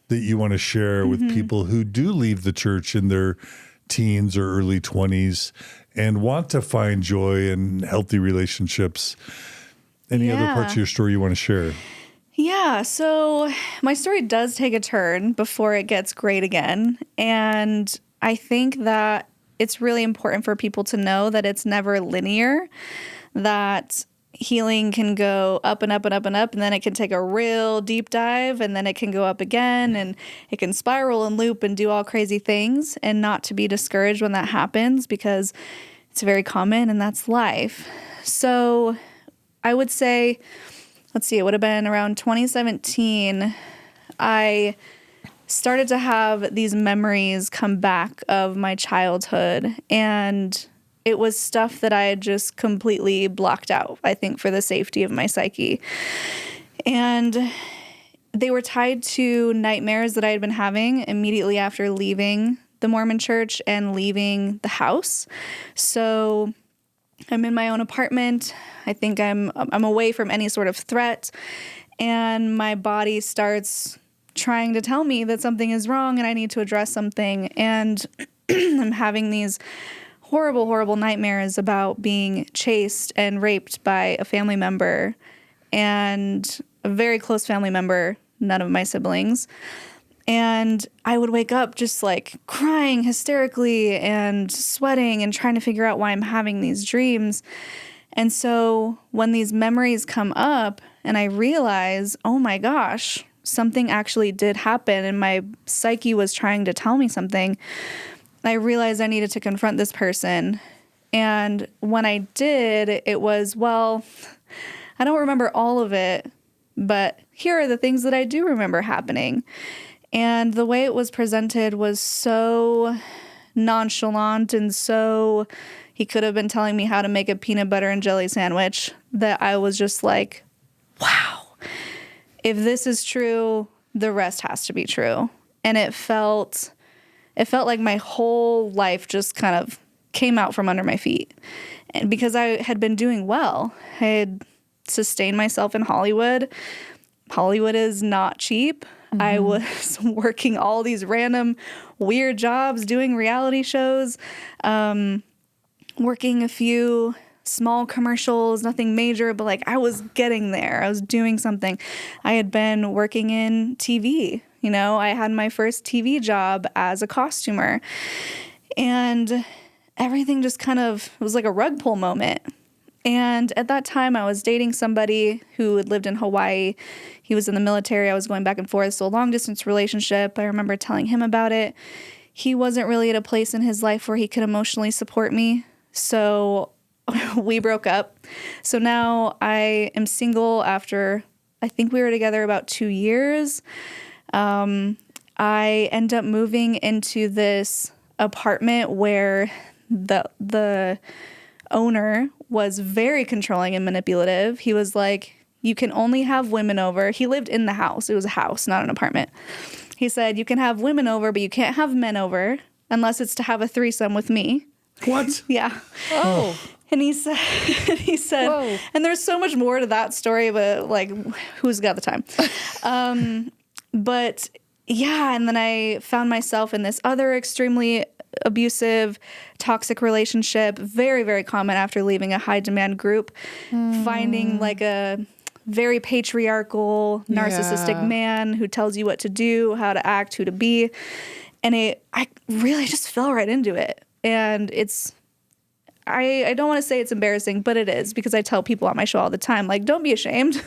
that you want to share with people who do leave the church in their teens or early 20s and want to find joy and healthy relationships? Any other parts of your story you want to share? Yeah, so my story does take a turn before it gets great again. And I think that it's really important for people to know that it's never linear, that healing can go up and up and up and up, and then it can take a real deep dive, and then it can go up again, and it can spiral and loop and do all crazy things, and not to be discouraged when that happens because it's very common and that's life. So I would say, let's see, it would have been around 2017, I started to have these memories come back of my childhood. And it was stuff that I had just completely blocked out, I think, for the safety of my psyche. And they were tied to nightmares that I had been having immediately after leaving the Mormon church and leaving the house. So I'm in my own apartment. I think I'm away from any sort of threat, and my body starts trying to tell me that something is wrong and I need to address something. And I'm having these horrible, horrible nightmares about being chased and raped by a family member, and a very close family member, none of my siblings. And I would wake up just like crying hysterically and sweating and trying to figure out why I'm having these dreams. And so when these memories come up and I realize, oh my gosh, something actually did happen and my psyche was trying to tell me something, I realized I needed to confront this person. And when I did, it was, well, I don't remember all of it, but here are the things that I do remember happening. And the way it was presented was so nonchalant and so he could have been telling me how to make a peanut butter and jelly sandwich that I was just like, wow, if this is true, the rest has to be true. And it felt like my whole life just kind of came out from under my feet. And because I had been doing well, I had sustained myself in Hollywood. Hollywood is not cheap. Mm-hmm. I was working all these random weird jobs, doing reality shows, working a few small commercials, nothing major, but like I was getting there. I was doing something. I had been working in TV. You know, I had my first TV job as a costumer, and everything just kind of, it was like a rug pull moment. And at that time, I was dating somebody who had lived in Hawaii. He was in the military. I was going back and forth. So a long distance relationship. I remember telling him about it. He wasn't really at a place in his life where he could emotionally support me. So we broke up. So now I am single after, I think we were together about 2 years. I end up moving into this apartment where the owner was very controlling and manipulative. He was like, you can only have women over. He lived in the house. It was a house, not an apartment. He said, you can have women over, but you can't have men over unless it's to have a threesome with me. What? Yeah. Oh. And he said, Whoa. And there's so much more to that story, but like, who's got the time? But yeah, and then I found myself in this other extremely abusive, toxic relationship, very, very common after leaving a high demand group, finding like a very patriarchal, narcissistic man who tells you what to do, how to act, who to be. And I really just fell right into it. And I don't want to say it's embarrassing, but it is, because I tell people on my show all the time, like, don't be ashamed.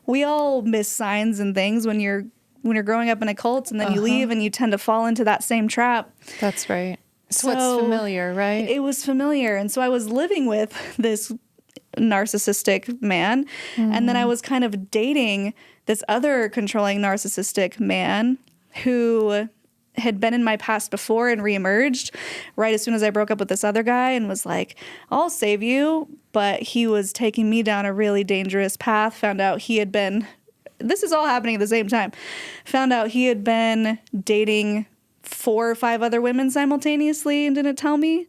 We all miss signs and things when you're growing up in a cult, and then you leave and you tend to fall into that same trap. That's right. So what's familiar, right? It was familiar. And so I was living with this narcissistic man. And then I was kind of dating this other controlling narcissistic man who had been in my past before and reemerged right as soon as I broke up with this other guy, and was like, I'll save you. But he was taking me down a really dangerous path. Found out he had been, this is all happening at the same time, found out he had been dating 4 or 5 other women simultaneously and didn't tell me.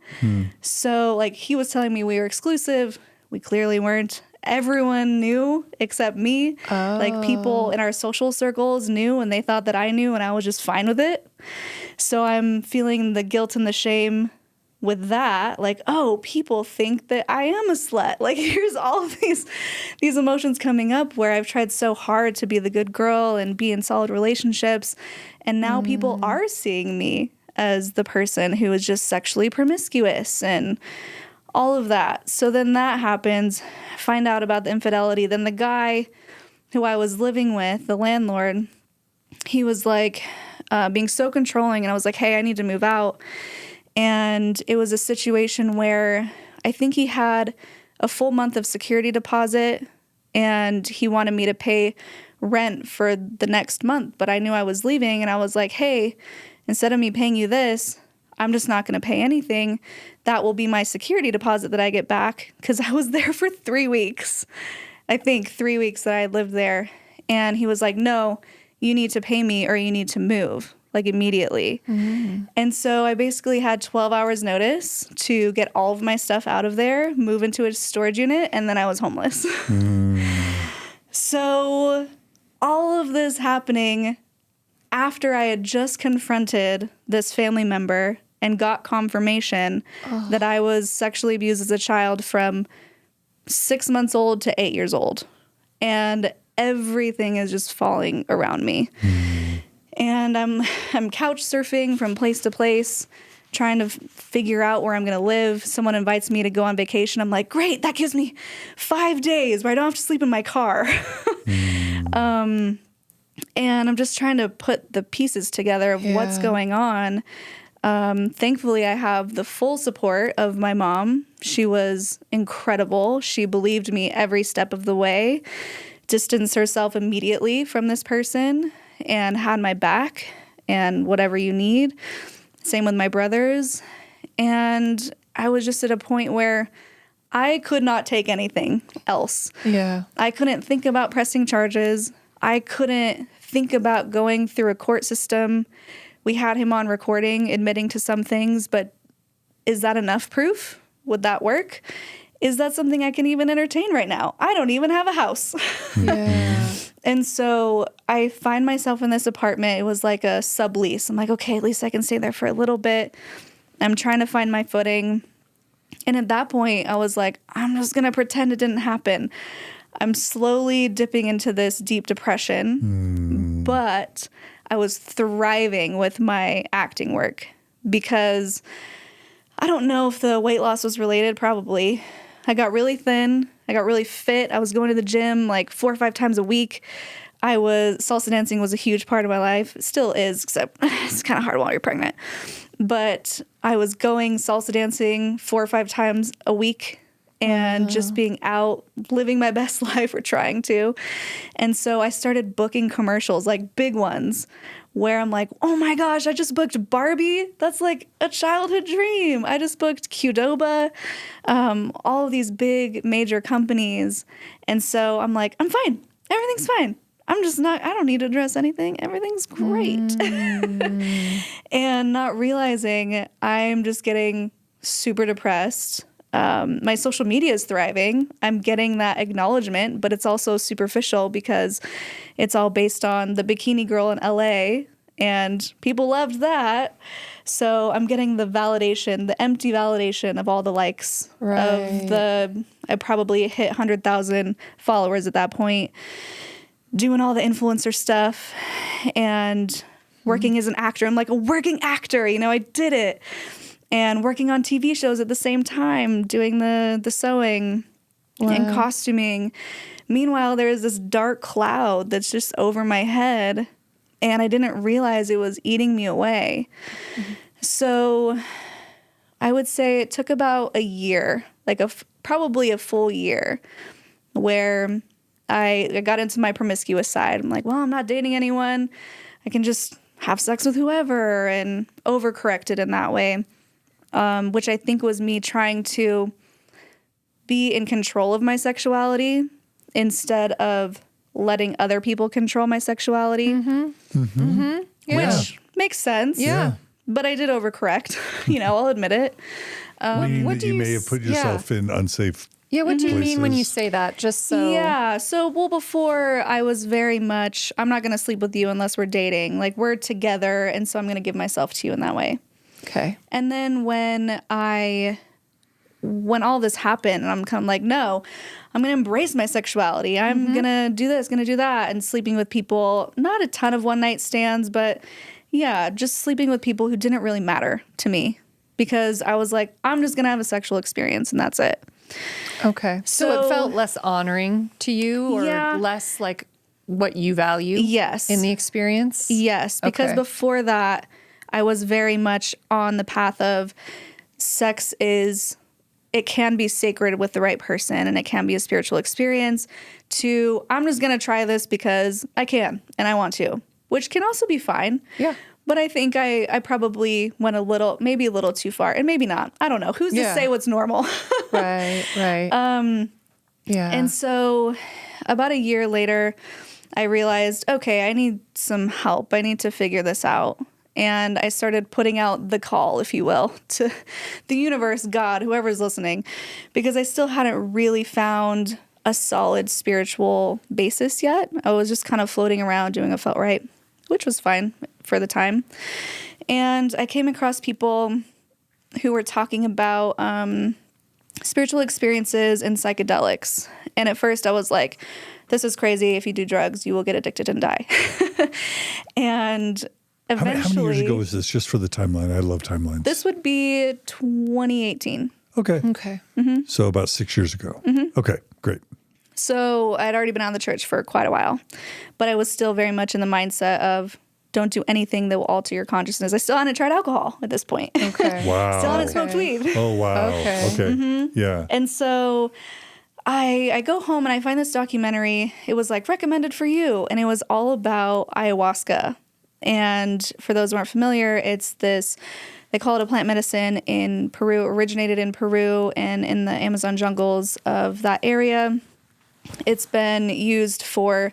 So like, he was telling me we were exclusive. We clearly weren't. Everyone knew except me. Like, people in our social circles knew, and they thought that I knew, and I was just fine with it. So I'm feeling the guilt and the shame with that. Like, oh, people think that I am a slut. Like, here's all of these emotions coming up where I've tried so hard to be the good girl and be in solid relationships. And now people are seeing me as the person who is just sexually promiscuous and all of that. So then that happens. Find out about the infidelity. Then the guy who I was living with, the landlord, he was like being so controlling. And I was like, hey, I need to move out. And it was a situation where I think he had a full month of security deposit, and he wanted me to pay rent for the next month. But I knew I was leaving, and I was like, hey, instead of me paying you this, I'm just not going to pay anything. That will be my security deposit that I get back, because I was there for 3 weeks. I think 3 weeks that I lived there. And he was like, no, you need to pay me or you need to move, like, immediately. And so I basically had 12 hours notice to get all of my stuff out of there, move into a storage unit, and then I was homeless. So all of this happening after I had just confronted this family member and got confirmation that I was sexually abused as a child from 6 months old to 8 years old. And everything is just falling around me. And I'm couch surfing from place to place, trying to figure out where I'm going to live. Someone invites me to go on vacation. I'm like, great, that gives me 5 days where I don't have to sleep in my car. And I'm just trying to put the pieces together of what's going on. Thankfully, I have the full support of my mom. She was incredible. She believed me every step of the way, distanced herself immediately from this person, and had my back and whatever you need. Same with my brothers. And I was just at a point where I could not take anything else. Yeah. I couldn't think about pressing charges. I couldn't think about going through a court system. We had him on recording admitting to some things, but is that enough proof? Would that work? Is that something I can even entertain right now? I don't even have a house. Yeah. And so I find myself in this apartment. It was like a sublease. I'm like, okay, at least I can stay there for a little bit. I'm trying to find my footing. And at that point, I was like, I'm just going to pretend it didn't happen. I'm slowly dipping into this deep depression, but I was thriving with my acting work, because I don't know if the weight loss was related. Probably. I got really thin. I got really fit. I was going to the gym like 4 or 5 times a week. Salsa dancing was a huge part of my life. It still is, except it's kind of hard while you're pregnant. But I was going salsa dancing 4 or 5 times a week and just being out, living my best life, or trying to. And so I started booking commercials, like big ones, where I'm like, oh my gosh, I just booked Barbie. That's like a childhood dream. I just booked Qdoba, all of these big major companies. And so I'm like, I'm fine. Everything's fine. I don't need to address anything. Everything's great. And not realizing I'm just getting super depressed. My social media is thriving. I'm getting that acknowledgement, but it's also superficial because it's all based on the bikini girl in LA, and people loved that. So I'm getting the validation, the empty validation of all the likes I probably hit 100,000 followers at that point, doing all the influencer stuff and working as an actor. I'm like a working actor, I did it. and working on TV shows at the same time, doing the sewing and costuming. Meanwhile, there's this dark cloud that's just over my head, and I didn't realize it was eating me away. Mm-hmm. So I would say it took about a year, like probably a full year, where I got into my promiscuous side. I'm like, well, I'm not dating anyone. I can just have sex with whoever, and overcorrected in that way, which I think was me trying to be in control of my sexuality instead of letting other people control my sexuality, which makes sense. Yeah. But I did overcorrect. I'll admit it. Meaning that you may have put yourself in unsafe Yeah, what do you mean when you places. say that? Just so... Yeah. So, before I was very much, I'm not going to sleep with you unless we're dating. Like, we're together, and so I'm going to give myself to you in that way. Okay. And then when all this happened, and I'm kind of like, no, I'm going to embrace my sexuality. I'm going to do this, going to do that. And sleeping with people, not a ton of one night stands, but yeah, just sleeping with people who didn't really matter to me, because I was like, I'm just going to have a sexual experience and that's it. Okay. So it felt less honoring to you, or Yeah. less like what you value Yes. in the experience? Yes, because Okay. before that, I was very much on the path of sex it can be sacred with the right person, and it can be a spiritual experience, to I'm just going to try this because I can and I want to, which can also be fine. Yeah. But I think I probably went maybe a little too far, and maybe not. I don't know. Who's to say what's normal? Right. Yeah. And so about a year later, I realized, okay, I need some help. I need to figure this out. And I started putting out the call, if you will, to the universe, God, whoever's listening, because I still hadn't really found a solid spiritual basis yet. I was just kind of floating around doing what felt right, which was fine for the time. And I came across people who were talking about spiritual experiences and psychedelics. And at first I was this is crazy. If you do drugs, you will get addicted and die. And eventually... How many years ago was this? Just for the timeline. I love timelines. This would be 2018. Okay. Okay. So about 6 years ago. Okay, great. So I'd already been out of the church for quite a while, but I was still very much in the mindset of don't do anything that will alter your consciousness. I still hadn't tried alcohol at this point. Okay. Wow. Still hadn't smoked weed. Oh, wow. Okay. Yeah. And so I go home and I find this documentary. It was recommended for you. And it was all about ayahuasca. And for those who aren't familiar, it's this, they call it a plant medicine in Peru, originated in Peru and in the Amazon jungles of that area. It's been used for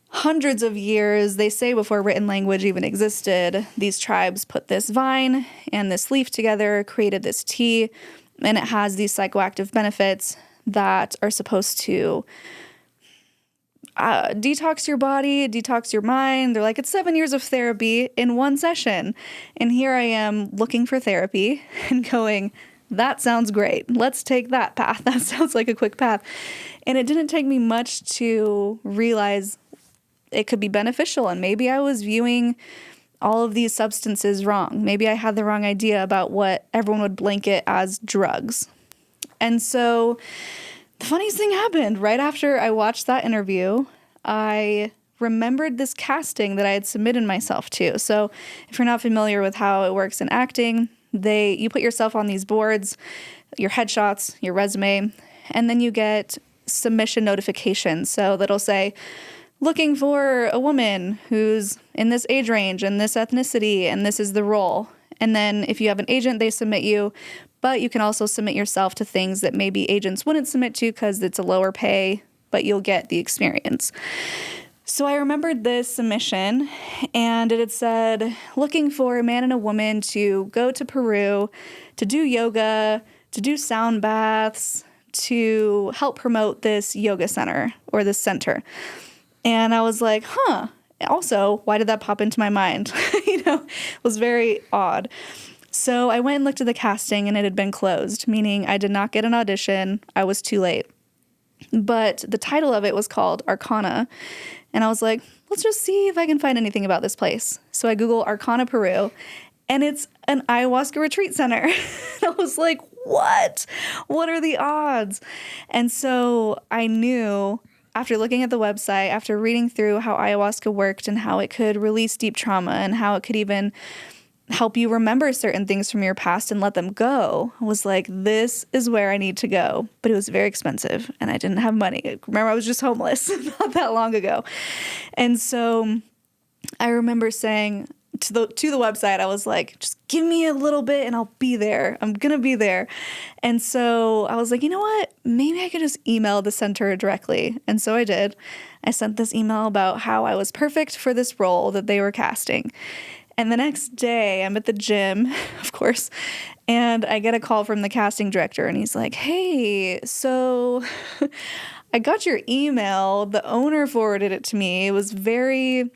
hundreds of years. They say before written language even existed, these tribes put this vine and this leaf together, created this tea, and it has these psychoactive benefits that are supposed to detox your body, detox your mind. They're it's 7 years of therapy in one session. And here I am looking for therapy and going, that sounds great. Let's take that path. That sounds like a quick path. And it didn't take me much to realize it could be beneficial. And maybe I was viewing all of these substances wrong. Maybe I had the wrong idea about what everyone would blanket as drugs. And so the funniest thing happened right after I watched that interview. I remembered this casting that I had submitted myself to. So if you're not familiar with how it works in acting, you put yourself on these boards, your headshots, your resume, and then you get submission notifications. So that'll say, looking for a woman who's in this age range and this ethnicity, and this is the role. And then if you have an agent, they submit you, but you can also submit yourself to things that maybe agents wouldn't submit to because it's a lower pay, but you'll get the experience. So I remembered this submission, and it had said, looking for a man and a woman to go to Peru, to do yoga, to do sound baths, to help promote this yoga center or this center. And I was like, huh. Also, why did that pop into my mind? It was very odd. So I went and looked at the casting, and it had been closed, meaning I did not get an audition. I was too late. But the title of it was called Arcana. And I was like, let's just see if I can find anything about this place. So I Google Arcana Peru, And it's an ayahuasca retreat center. I was like, what? What are the odds? And so I knew after looking at the website, after reading through how ayahuasca worked and how it could release deep trauma and how it could even help you remember certain things from your past and let them go, I was like, this is where I need to go. But it was very expensive and I didn't have money. Remember, I was just homeless not that long ago. And so I remember saying to the website, I was like, just give me a little bit and I'll be there. I'm going to be there. And so I was like, you know what? Maybe I could just email the center directly. And so I did. I sent this email about how I was perfect for this role that they were casting. And the next day, I'm at the gym, of course, and I get a call from the casting director, and he's like, hey, so I got your email. The owner forwarded it to me. It was very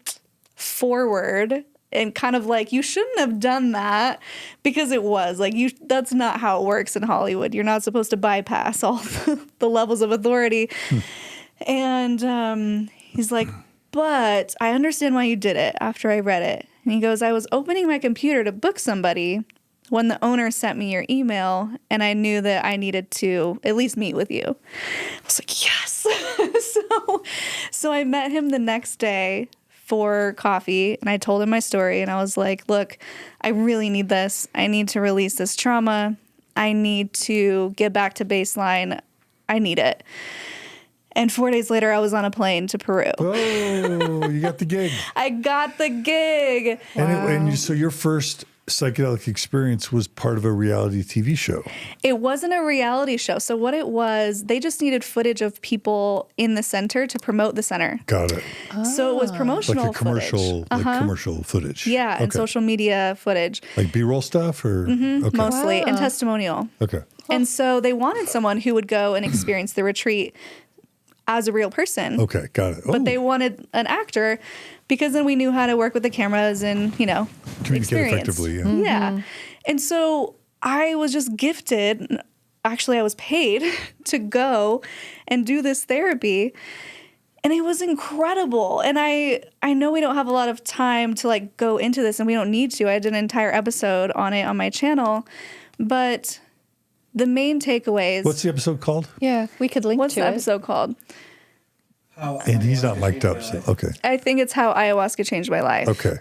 forward and kind of like, you shouldn't have done that, because it was like, that's not how it works in Hollywood. You're not supposed to bypass all the levels of authority. And he's like, but I understand why you did it after I read it. And he goes, I was opening my computer to book somebody when the owner sent me your email, and I knew that I needed to at least meet with you. I was like, yes. So I met him the next day for coffee, and I told him my story, and I was like, look, I really need this. I need to release this trauma. I need to get back to baseline. I need it. And 4 days later, I was on a plane to Peru. Oh, you got the gig. I got the gig. So your first psychedelic experience was part of a reality TV show. It wasn't a reality show. So what it was, they just needed footage of people in the center to promote the center. Got it. So it was promotional Like a commercial, footage. commercial footage. Yeah, and social media footage. Like B-roll stuff, or okay. Mostly, and testimonial. Okay. And so they wanted someone who would go and experience the retreat as a real person. Okay, got it. But they wanted an actor, because then we knew how to work with the cameras and, communicate experience. effectively. Yeah. Yeah. And so I was just gifted. Actually, I was paid to go and do this therapy. And it was incredible. And I know we don't have a lot of time to go into this, and we don't need to. I did an entire episode on it on my channel. But the main takeaways. What's the episode called? Yeah, we could link What's to the it. episode called? And he's not mic'd up. So, okay. I think it's How Ayahuasca Changed My Life. Okay.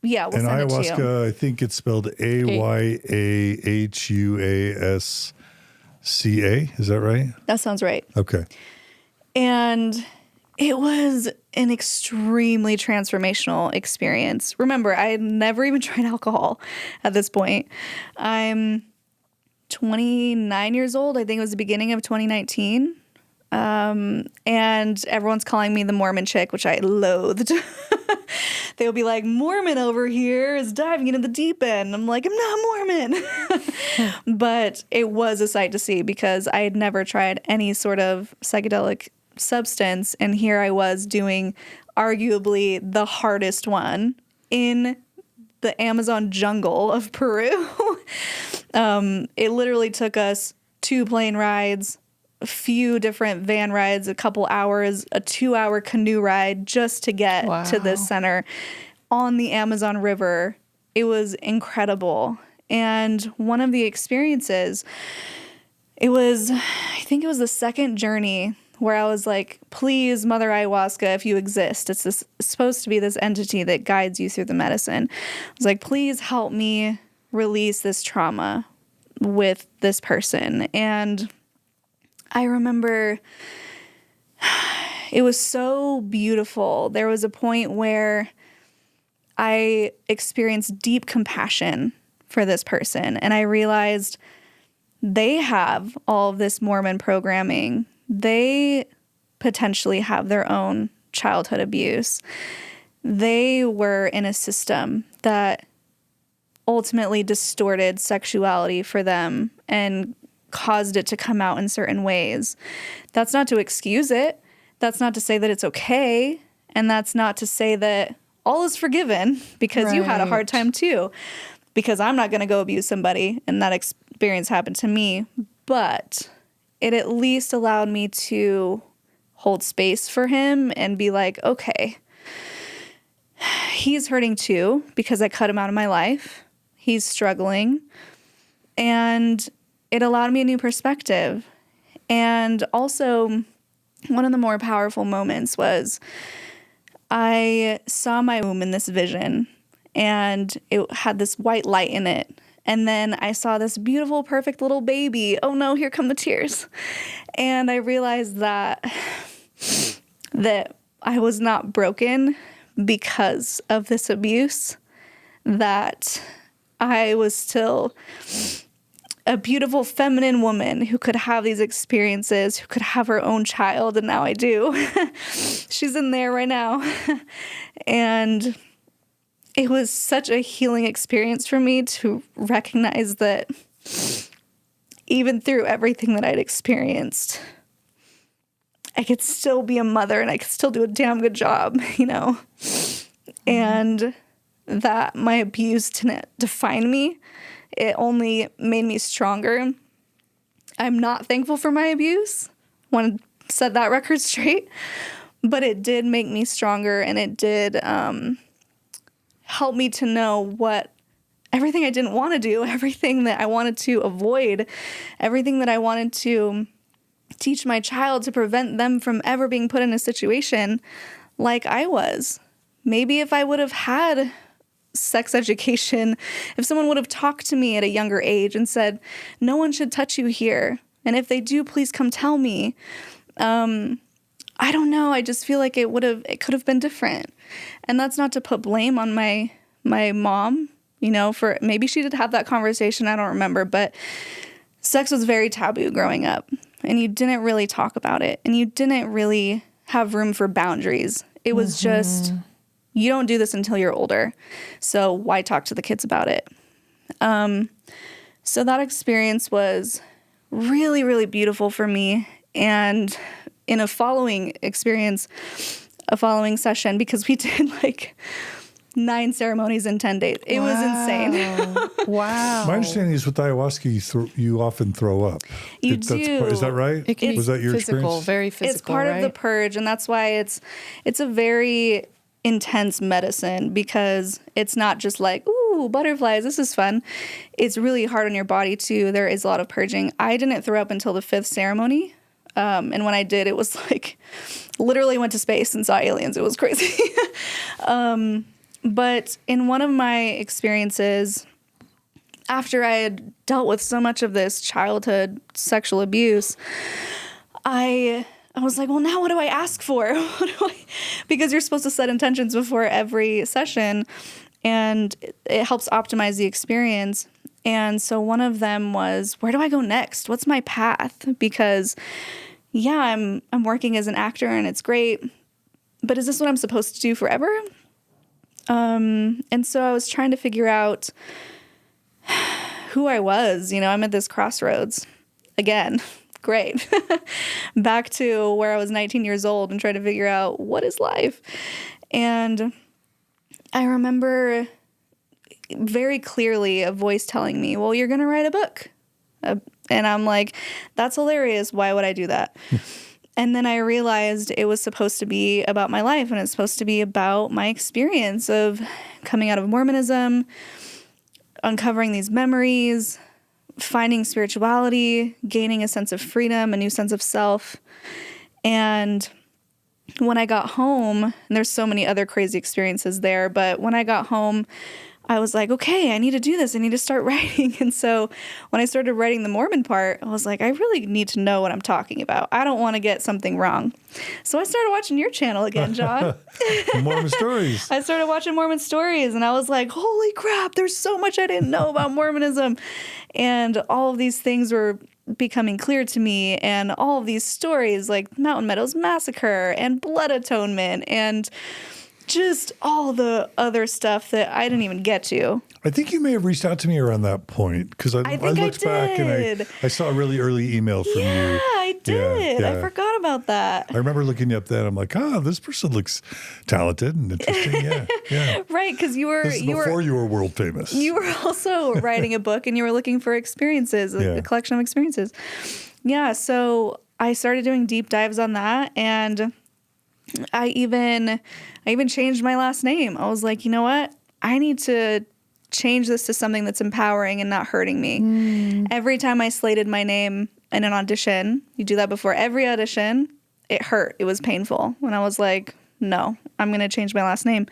Yeah, we'll And send it to you. ayahuasca, I think it's spelled AYAHUASCA. Is that right? That sounds right. Okay. And it was an extremely transformational experience. Remember, I had never even tried alcohol at this point. I'm 29 years old. I think it was the beginning of 2019. And everyone's calling me the Mormon chick, which I loathed. They would be like, Mormon over here is diving into the deep end. I'm like, I'm not Mormon. But it was a sight to see, because I had never tried any sort of psychedelic substance. And here I was doing arguably the hardest one in the Amazon jungle of Peru. It literally took us 2 plane rides, a few different van rides, a couple hours, a 2-hour canoe ride just to get to this center on the Amazon River. It was incredible. And one of the experiences, I think it was the second journey where I was like, please, Mother Ayahuasca, if you exist, it's supposed to be this entity that guides you through the medicine. I was like, please help me release this trauma with this person. And I remember it was so beautiful. There was a point where I experienced deep compassion for this person, and I realized they have all of this Mormon programming. They potentially have their own childhood abuse. They were in a system that ultimately distorted sexuality for them and caused it to come out in certain ways. That's not to excuse it. That's not to say that it's okay. And that's not to say that all is forgiven, because you had a hard time too. Because I'm not going to go abuse somebody, and that experience happened to me. But it at least allowed me to hold space for him and be like, okay, he's hurting too because I cut him out of my life. He's struggling. And it allowed me a new perspective. And also, one of the more powerful moments was I saw my womb in this vision, and it had this white light in it. And then I saw this beautiful, perfect little baby. Oh no, here come the tears. And I realized that I was not broken because of this abuse, that I was still a beautiful feminine woman who could have these experiences, who could have her own child, and now I do. She's in there right now. And it was such a healing experience for me to recognize that even through everything that I'd experienced, I could still be a mother and I could still do a damn good job, you know? And that my abuse didn't define me. It only made me stronger. I'm not thankful for my abuse. Want to set that record straight. But it did make me stronger, and it did help me to know everything I didn't want to do, everything that I wanted to avoid, everything that I wanted to teach my child to prevent them from ever being put in a situation like I was. Maybe if I would have had sex education, if someone would have talked to me at a younger age and said, no one should touch you here, and if they do, please come tell me. I don't know. I just feel like it could have been different. And that's not to put blame on my mom, you know, for maybe she did have that conversation. I don't remember, but sex was very taboo growing up, and you didn't really talk about it, and you didn't really have room for boundaries. It was just, you don't do this until you're older. So why talk to the kids about it? So that experience was really, really beautiful for me. And in a following session, because we did like 9 ceremonies in 10 days. It was insane. Wow. My understanding is with ayahuasca, you often throw up. You do. Is that right? It can Was be that your physical, experience? very physical, It's part right? of the purge, and that's why it's a very intense medicine, because it's not just like, ooh, butterflies, this is fun. It's really hard on your body too. There is a lot of purging. I didn't throw up until the 5th ceremony. And when I did, it was like literally went to space and saw aliens. It was crazy. But in one of my experiences, after I had dealt with so much of this childhood sexual abuse, I was like, well, now what do I ask for? Because you're supposed to set intentions before every session, and it helps optimize the experience. And so one of them was, where do I go next? What's my path? Because yeah, I'm working as an actor and it's great, but is this what I'm supposed to do forever? And so I was trying to figure out who I was. You know, I'm at this crossroads again. Great. Back to where I was 19 years old and trying to figure out what is life. And I remember very clearly a voice telling me, well, you're going to write a book. And I'm like, that's hilarious. Why would I do that? And then I realized it was supposed to be about my life, and it's supposed to be about my experience of coming out of Mormonism, uncovering these memories, finding spirituality, gaining a sense of freedom, a new sense of self. And when I got home, and there's so many other crazy experiences there, but when I got home, I was like, okay, I need to do this. I need to start writing. And so when I started writing the Mormon part, I was like, I really need to know what I'm talking about. I don't want to get something wrong. So I started watching your channel again, John. Mormon stories. I started watching Mormon stories, and I was like, holy crap, there's so much I didn't know about Mormonism. And all of these things were becoming clear to me, and all of these stories like Mountain Meadows Massacre and Blood Atonement and just all the other stuff that I didn't even get to. I think you may have reached out to me around that point, because I think I looked back and I saw a really early email from you. Yeah, I did. Yeah. I forgot about that. I remember looking you up then. I'm like, this person looks talented and interesting. Yeah. Right, because you were This is before you were world famous. You were also writing a book, and you were looking for experiences, a collection of experiences. Yeah, so I started doing deep dives on that, and I even changed my last name. I was like, you know what? I need to change this to something that's empowering and not hurting me. Every time I slated my name in an audition, you do that before every audition, it hurt. It was painful. And I was like, no, I'm going to change my last name.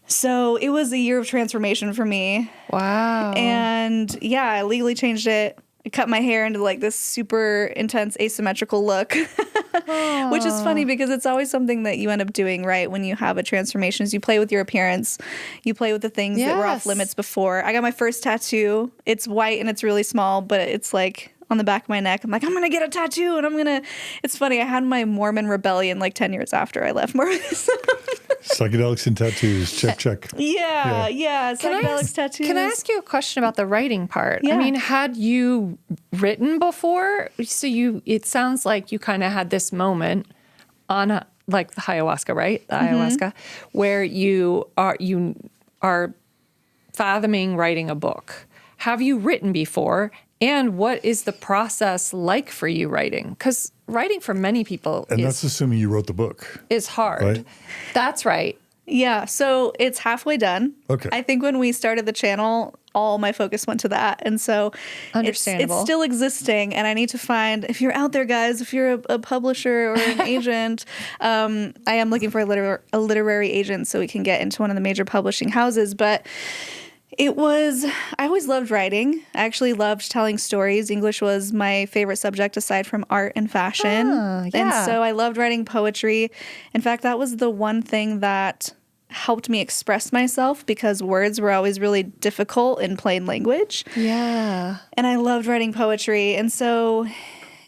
So it was a year of transformation for me. Wow. And yeah, I legally changed it. I cut my hair into like this super intense asymmetrical look, which is funny because it's always something that you end up doing, right? When you have a transformation, is you play with your appearance, you play with the things that were off limits before. I got my first tattoo. It's white and it's really small, but it's like on the back of my neck. I'm like, I'm going to get a tattoo and it's funny. I had my Mormon rebellion like 10 years after I left Mormonism. Psychedelics and tattoos. Check. Yeah. Psychedelics, tattoos. Can I ask you a question about the writing part? Yeah. I mean, had you written before? So it sounds like you kind of had this moment on like the ayahuasca, right? The ayahuasca, where you are fathoming writing a book. Have you written before? And what is the process like for you writing? Because writing for many people that's assuming you wrote the book. Is hard. Right? That's right. Yeah, so it's halfway done. Okay. I think when we started the channel, all my focus went to that. And so Understandable. It's still existing. And I need to find, if you're out there, guys, if you're a publisher or an agent, I am looking for a literary agent so we can get into one of the major publishing houses. But I always loved writing. I actually loved telling stories. English was my favorite subject aside from art and fashion. Yeah. And so I loved writing poetry. In fact, that was the one thing that helped me express myself because words were always really difficult in plain language. Yeah. And I loved writing poetry. And so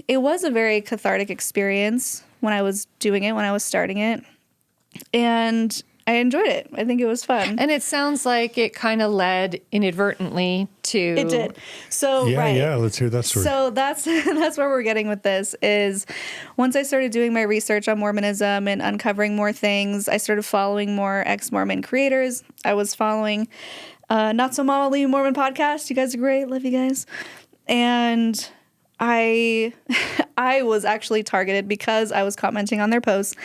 it was a very cathartic experience when I was doing it, when I was starting it. And I enjoyed it. I think it was fun. And it sounds like it kind of led inadvertently to... It did. So, right. Yeah, let's hear that story. So that's where we're getting with this is once I started doing my research on Mormonism and uncovering more things, I started following more ex-Mormon creators. I was following Not So Molly Mormon podcast. You guys are great. Love you guys. And I was actually targeted because I was commenting on their posts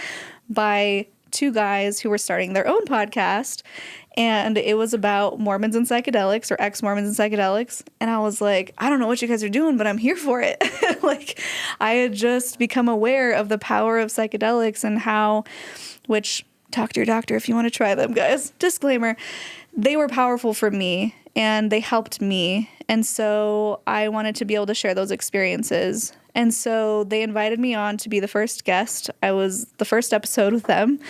by two guys who were starting their own podcast, and it was about Mormons and psychedelics or ex-Mormons and psychedelics. And I was like, I don't know what you guys are doing, but I'm here for it. Like, I had just become aware of the power of psychedelics and how, which, talk to your doctor if you want to try them, guys. Disclaimer, they were powerful for me and they helped me. And so I wanted to be able to share those experiences. And so they invited me on to be the first guest. I was the first episode with them.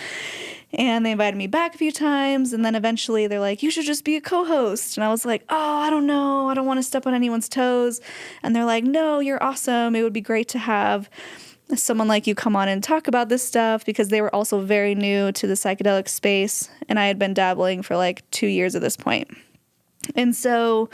And they invited me back a few times. And then eventually they're like, you should just be a co-host. And I was like, oh, I don't know. I don't want to step on anyone's toes. And they're like, no, you're awesome. It would be great to have someone like you come on and talk about this stuff, because they were also very new to the psychedelic space. And I had been dabbling for like 2 years at this point. And so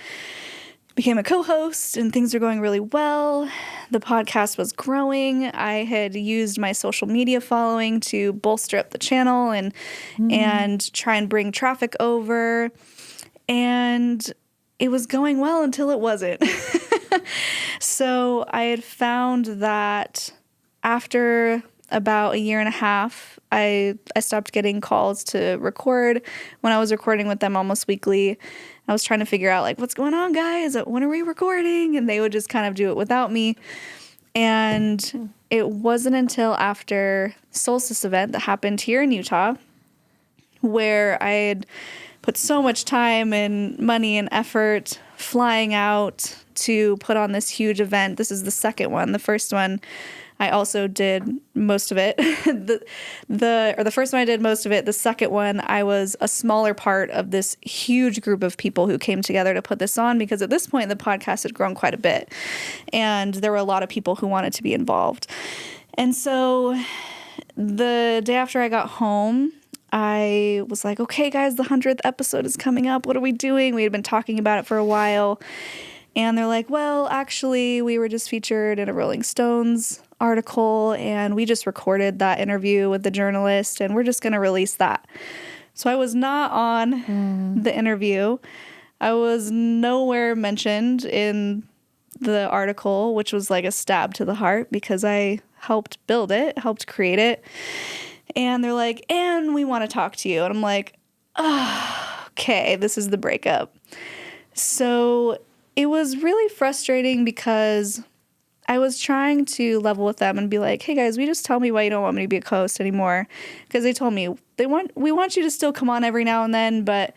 became a co-host and things were going really well. The podcast was growing. I had used my social media following to bolster up the channel and try and bring traffic over. And it was going well until it wasn't. So I had found that after about a year and a half, I stopped getting calls to record. When I was recording with them almost weekly, I was trying to figure out, like, what's going on, guys? When are we recording? And they would just kind of do it without me. And it wasn't until after Solstice event that happened here in Utah, where I had put so much time and money and effort flying out to put on this huge event. This is the second one. The first one, I also did most of it. the first one I did most of it. The second one, I was a smaller part of this huge group of people who came together to put this on, because at this point the podcast had grown quite a bit and there were a lot of people who wanted to be involved. And so the day after I got home, I was like, okay, guys, the 100th episode is coming up. What are we doing? We had been talking about it for a while. And they're like, well, actually, we were just featured in a Rolling Stones article, and we just recorded that interview with the journalist, and we're just going to release that. So I was not on the interview. I was nowhere mentioned in the article, which was like a stab to the heart, because I helped build it, helped create it. And they're like, and we want to talk to you. And I'm like, oh, okay, this is the breakup. So it was really frustrating because I was trying to level with them and be like, hey guys, will you just tell me why you don't want me to be a co-host anymore? Because they told me we want you to still come on every now and then, but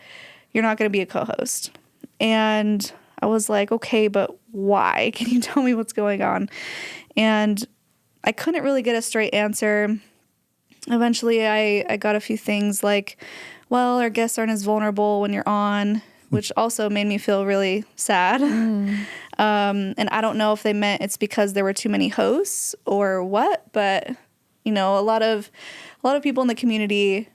you're not going to be a co-host. And I was like, okay, but why? Can you tell me what's going on? And I couldn't really get a straight answer. Eventually, I got a few things like, well, our guests aren't as vulnerable when you're on, which also made me feel really sad. And I don't know if they meant it's because there were too many hosts or what, but you know, a lot of people in the community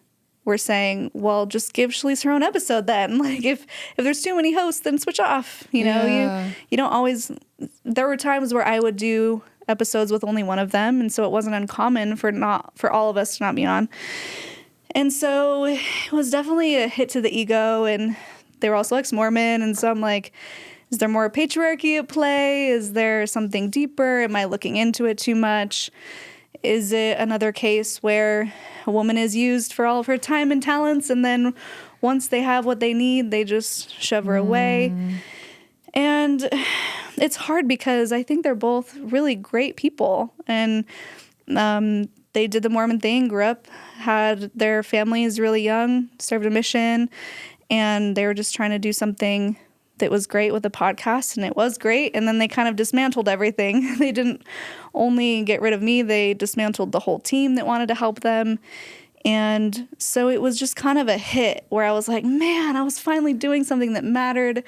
were saying, well, just give Shelise her own episode then. Like if there's too many hosts, then switch off. You know, you don't always. There were times where I would do episodes with only one of them, and so it wasn't uncommon for all of us to not be on. And so it was definitely a hit to the ego, and they were also ex-Mormon, and so I'm like, is there more patriarchy at play? Is there something deeper? Am I looking into it too much? Is it another case where a woman is used for all of her time and talents, and then once they have what they need, they just shove her away? And it's hard because I think they're both really great people. And they did the Mormon thing, grew up, had their families really young, served a mission, and they were just trying to do something that was great with the podcast, and it was great. And then they kind of dismantled everything. They didn't only get rid of me, they dismantled the whole team that wanted to help them. And so it was just kind of a hit where I was like, man, I was finally doing something that mattered.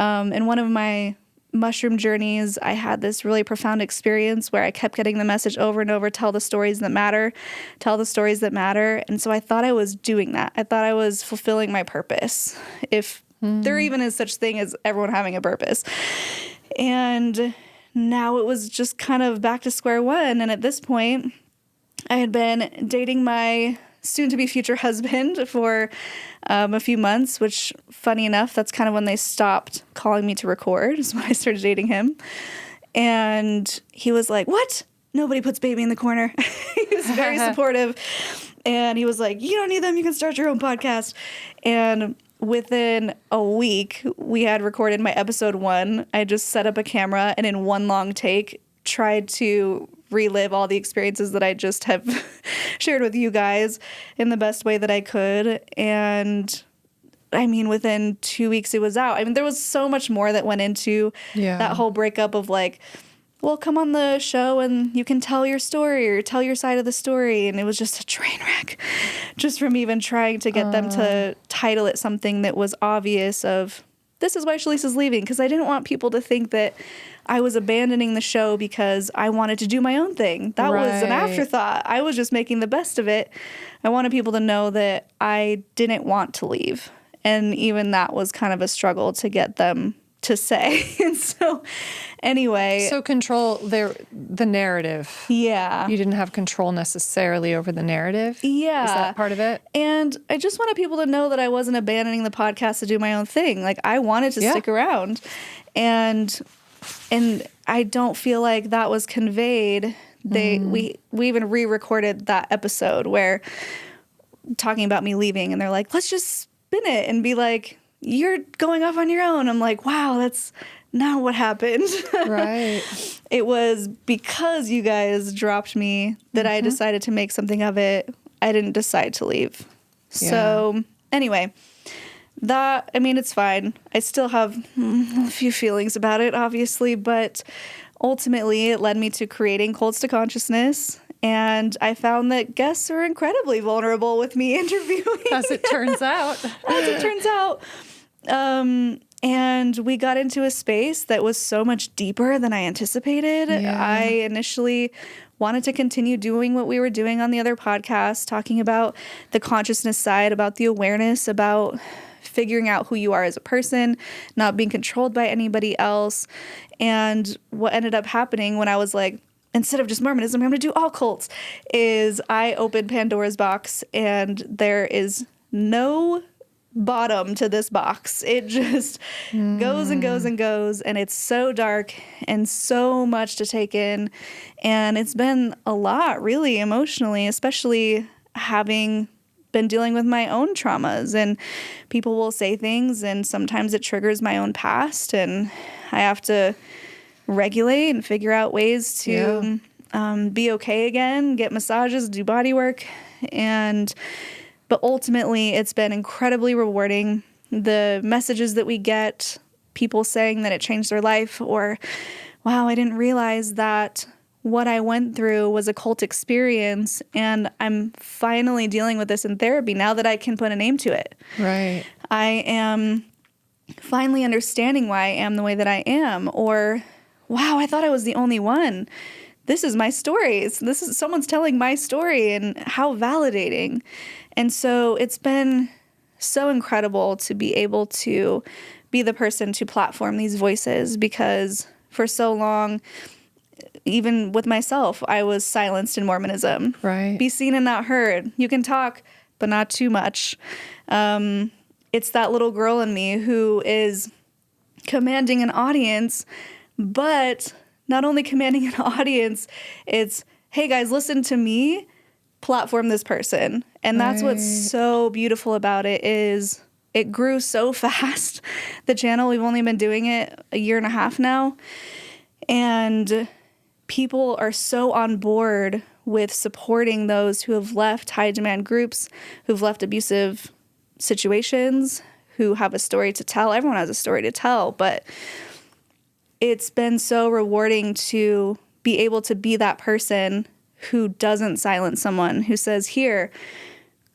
In one of my mushroom journeys, I had this really profound experience where I kept getting the message over and over, tell the stories that matter, tell the stories that matter. And so I thought I was doing that. I thought I was fulfilling my purpose, if there even is such thing as everyone having a purpose. And now it was just kind of back to square one. And at this point, I had been dating my soon-to-be future husband for a few months, which, funny enough, that's kind of when they stopped calling me to record, is when I started dating him. And he was like, what? Nobody puts baby in the corner. He was very supportive. And he was like, you don't need them. You can start your own podcast. And within a week, we had recorded my episode 1. I just set up a camera and in one long take tried to relive all the experiences that I just have shared with you guys in the best way that I could. And I mean, within 2 weeks it was out. I mean, there was so much more that went into that whole breakup of like, well, come on the show and you can tell your story or tell your side of the story. And it was just a train wreck just from even trying to get them to title it something that was obvious of, this is why Shelise is leaving. Because I didn't want people to think that I was abandoning the show because I wanted to do my own thing. That was an afterthought. I was just making the best of it. I wanted people to know that I didn't want to leave. And even that was kind of a struggle to get them to say. And so anyway. So control the narrative. Yeah. You didn't have control necessarily over the narrative? Yeah. Is that part of it? And I just wanted people to know that I wasn't abandoning the podcast to do my own thing. Like, I wanted to stick around. And I don't feel like that was conveyed. We even re-recorded that episode where talking about me leaving, and they're like, let's just spin it and be like, you're going off on your own. I'm like, wow, that's not what happened. Right. It was because you guys dropped me that I decided to make something of it. I didn't decide to leave. Yeah. So anyway, it's fine. I still have a few feelings about it, obviously, but ultimately it led me to creating Cults to Consciousness. And I found that guests are incredibly vulnerable with me interviewing. As it turns out. And we got into a space that was so much deeper than I anticipated. Yeah. I initially wanted to continue doing what we were doing on the other podcast, talking about the consciousness side, about the awareness, about figuring out who you are as a person, not being controlled by anybody else. And what ended up happening when I was like, instead of just Mormonism, I'm going to do all cults, is I opened Pandora's box and there is no bottom to this box. It just goes and goes and goes, and it's so dark and so much to take in. And it's been a lot, really, emotionally, especially having been dealing with my own traumas, and people will say things and sometimes it triggers my own past, and I have to regulate and figure out ways to be okay again, get massages, do body work. But ultimately it's been incredibly rewarding. The messages that we get, people saying that it changed their life, or, wow, I didn't realize that what I went through was a cult experience, and I'm finally dealing with this in therapy now that I can put a name to it. Right. I am finally understanding why I am the way that I am. Or, wow, I thought I was the only one. This is my story. This is someone's telling my story, and how validating. And so it's been so incredible to be able to be the person to platform these voices, because for so long, even with myself, I was silenced in Mormonism. Right. Be seen and not heard. You can talk, but not too much. It's that little girl in me who is commanding an audience, but not only commanding an audience, it's, hey guys, listen to me, platform this person. And that's what's so beautiful about it, is it grew so fast. The channel, we've only been doing it a year and a half now. And people are so on board with supporting those who have left high demand groups, who've left abusive situations, who have a story to tell. Everyone has a story to tell, but it's been so rewarding to be able to be that person who doesn't silence someone, who says, here,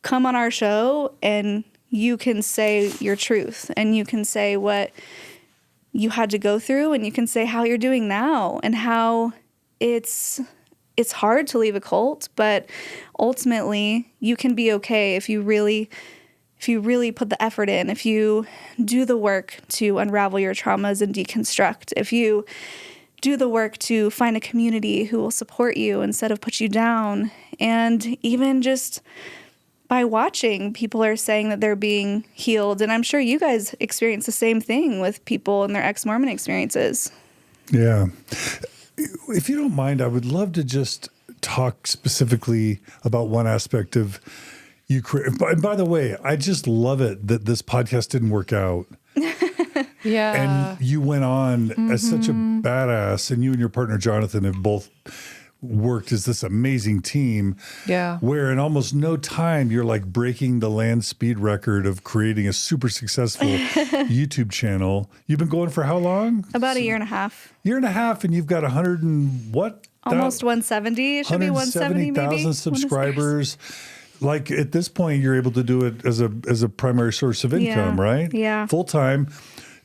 come on our show and you can say your truth, and you can say what you had to go through, and you can say how you're doing now, and how it's hard to leave a cult, but ultimately you can be okay if you really put the effort in, if you do the work to unravel your traumas and deconstruct, if you do the work to find a community who will support you instead of put you down. And even just by watching, people are saying that they're being healed. And I'm sure you guys experience the same thing with people in their ex-Mormon experiences. Yeah. If you don't mind, I would love to just talk specifically about one aspect of you. And by the way, I just love it that this podcast didn't work out. Yeah. And you went on as such a badass, and you and your partner, Jonathan, have both worked as this amazing team. Yeah. Where in almost no time, you're like breaking the land speed record of creating a super successful YouTube channel. You've been going for how long? About a year and a half. Year and a half, and you've got 100 and what? Almost 170. It should be 170 maybe. 170,000 subscribers. Like at this point, you're able to do it as a primary source of income, right? Yeah. Full time.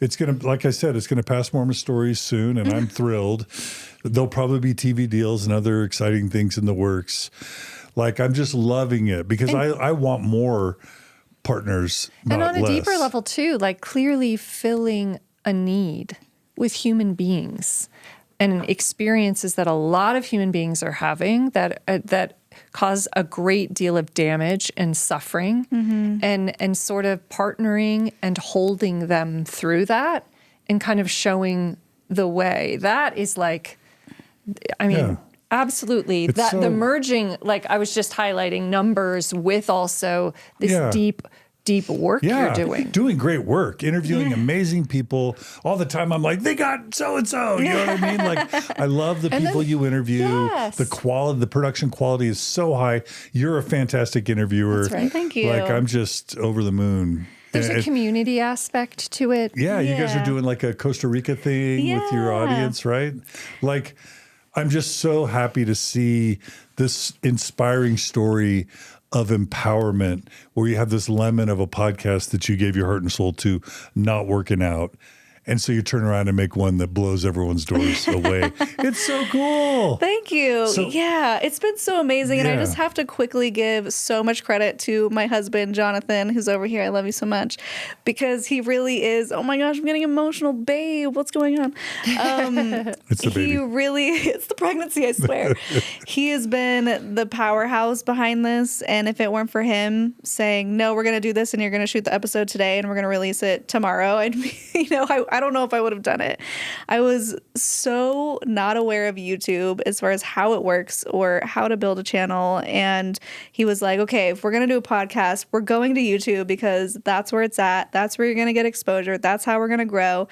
It's going to, like I said, it's going to pass Mormon Stories soon, and I'm thrilled. There'll probably be TV deals and other exciting things in the works. Like, I'm just loving it because I want more partners, not And on a less. deeper level too, like clearly filling a need with human beings and experiences that a lot of human beings are having that cause a great deal of damage and suffering, and sort of partnering and holding them through that and kind of showing the way. That is like, I mean, absolutely. It's The merging, like I was just highlighting numbers with also this deep work you're doing. Doing great work, interviewing amazing people all the time. I'm like, they got so-and-so, you know what I mean? Like, I love the people you interview. Yes. The quality, the production quality is so high. You're a fantastic interviewer. That's right. Thank you. Like, I'm just over the moon. There's a community aspect to it. Yeah, you guys are doing like a Costa Rica thing with your audience, right? Like, I'm just so happy to see this inspiring story of empowerment where you have this lemon of a podcast that you gave your heart and soul to not working out. And so you turn around and make one that blows everyone's doors away. It's so cool. Thank you. So- yeah, it's been so amazing. And I Yeah. just have to quickly give so much credit to my husband, Jonathan, who's over here. I love you so much. Because he really is, oh my gosh, I'm getting emotional. Babe, what's going on? It's the baby. He really, it's the pregnancy, I swear. He has been the powerhouse behind this. And if it weren't for him saying, no, we're going to do this and you're going to shoot the episode today and we're going to release it tomorrow, I'd be, I don't know if I would have done it. I was so not aware of YouTube as far as how it works or how to build a channel. And he was like, okay, if we're going to do a podcast, we're going to YouTube because that's where it's at. That's where you're going to get exposure. That's how we're going to grow.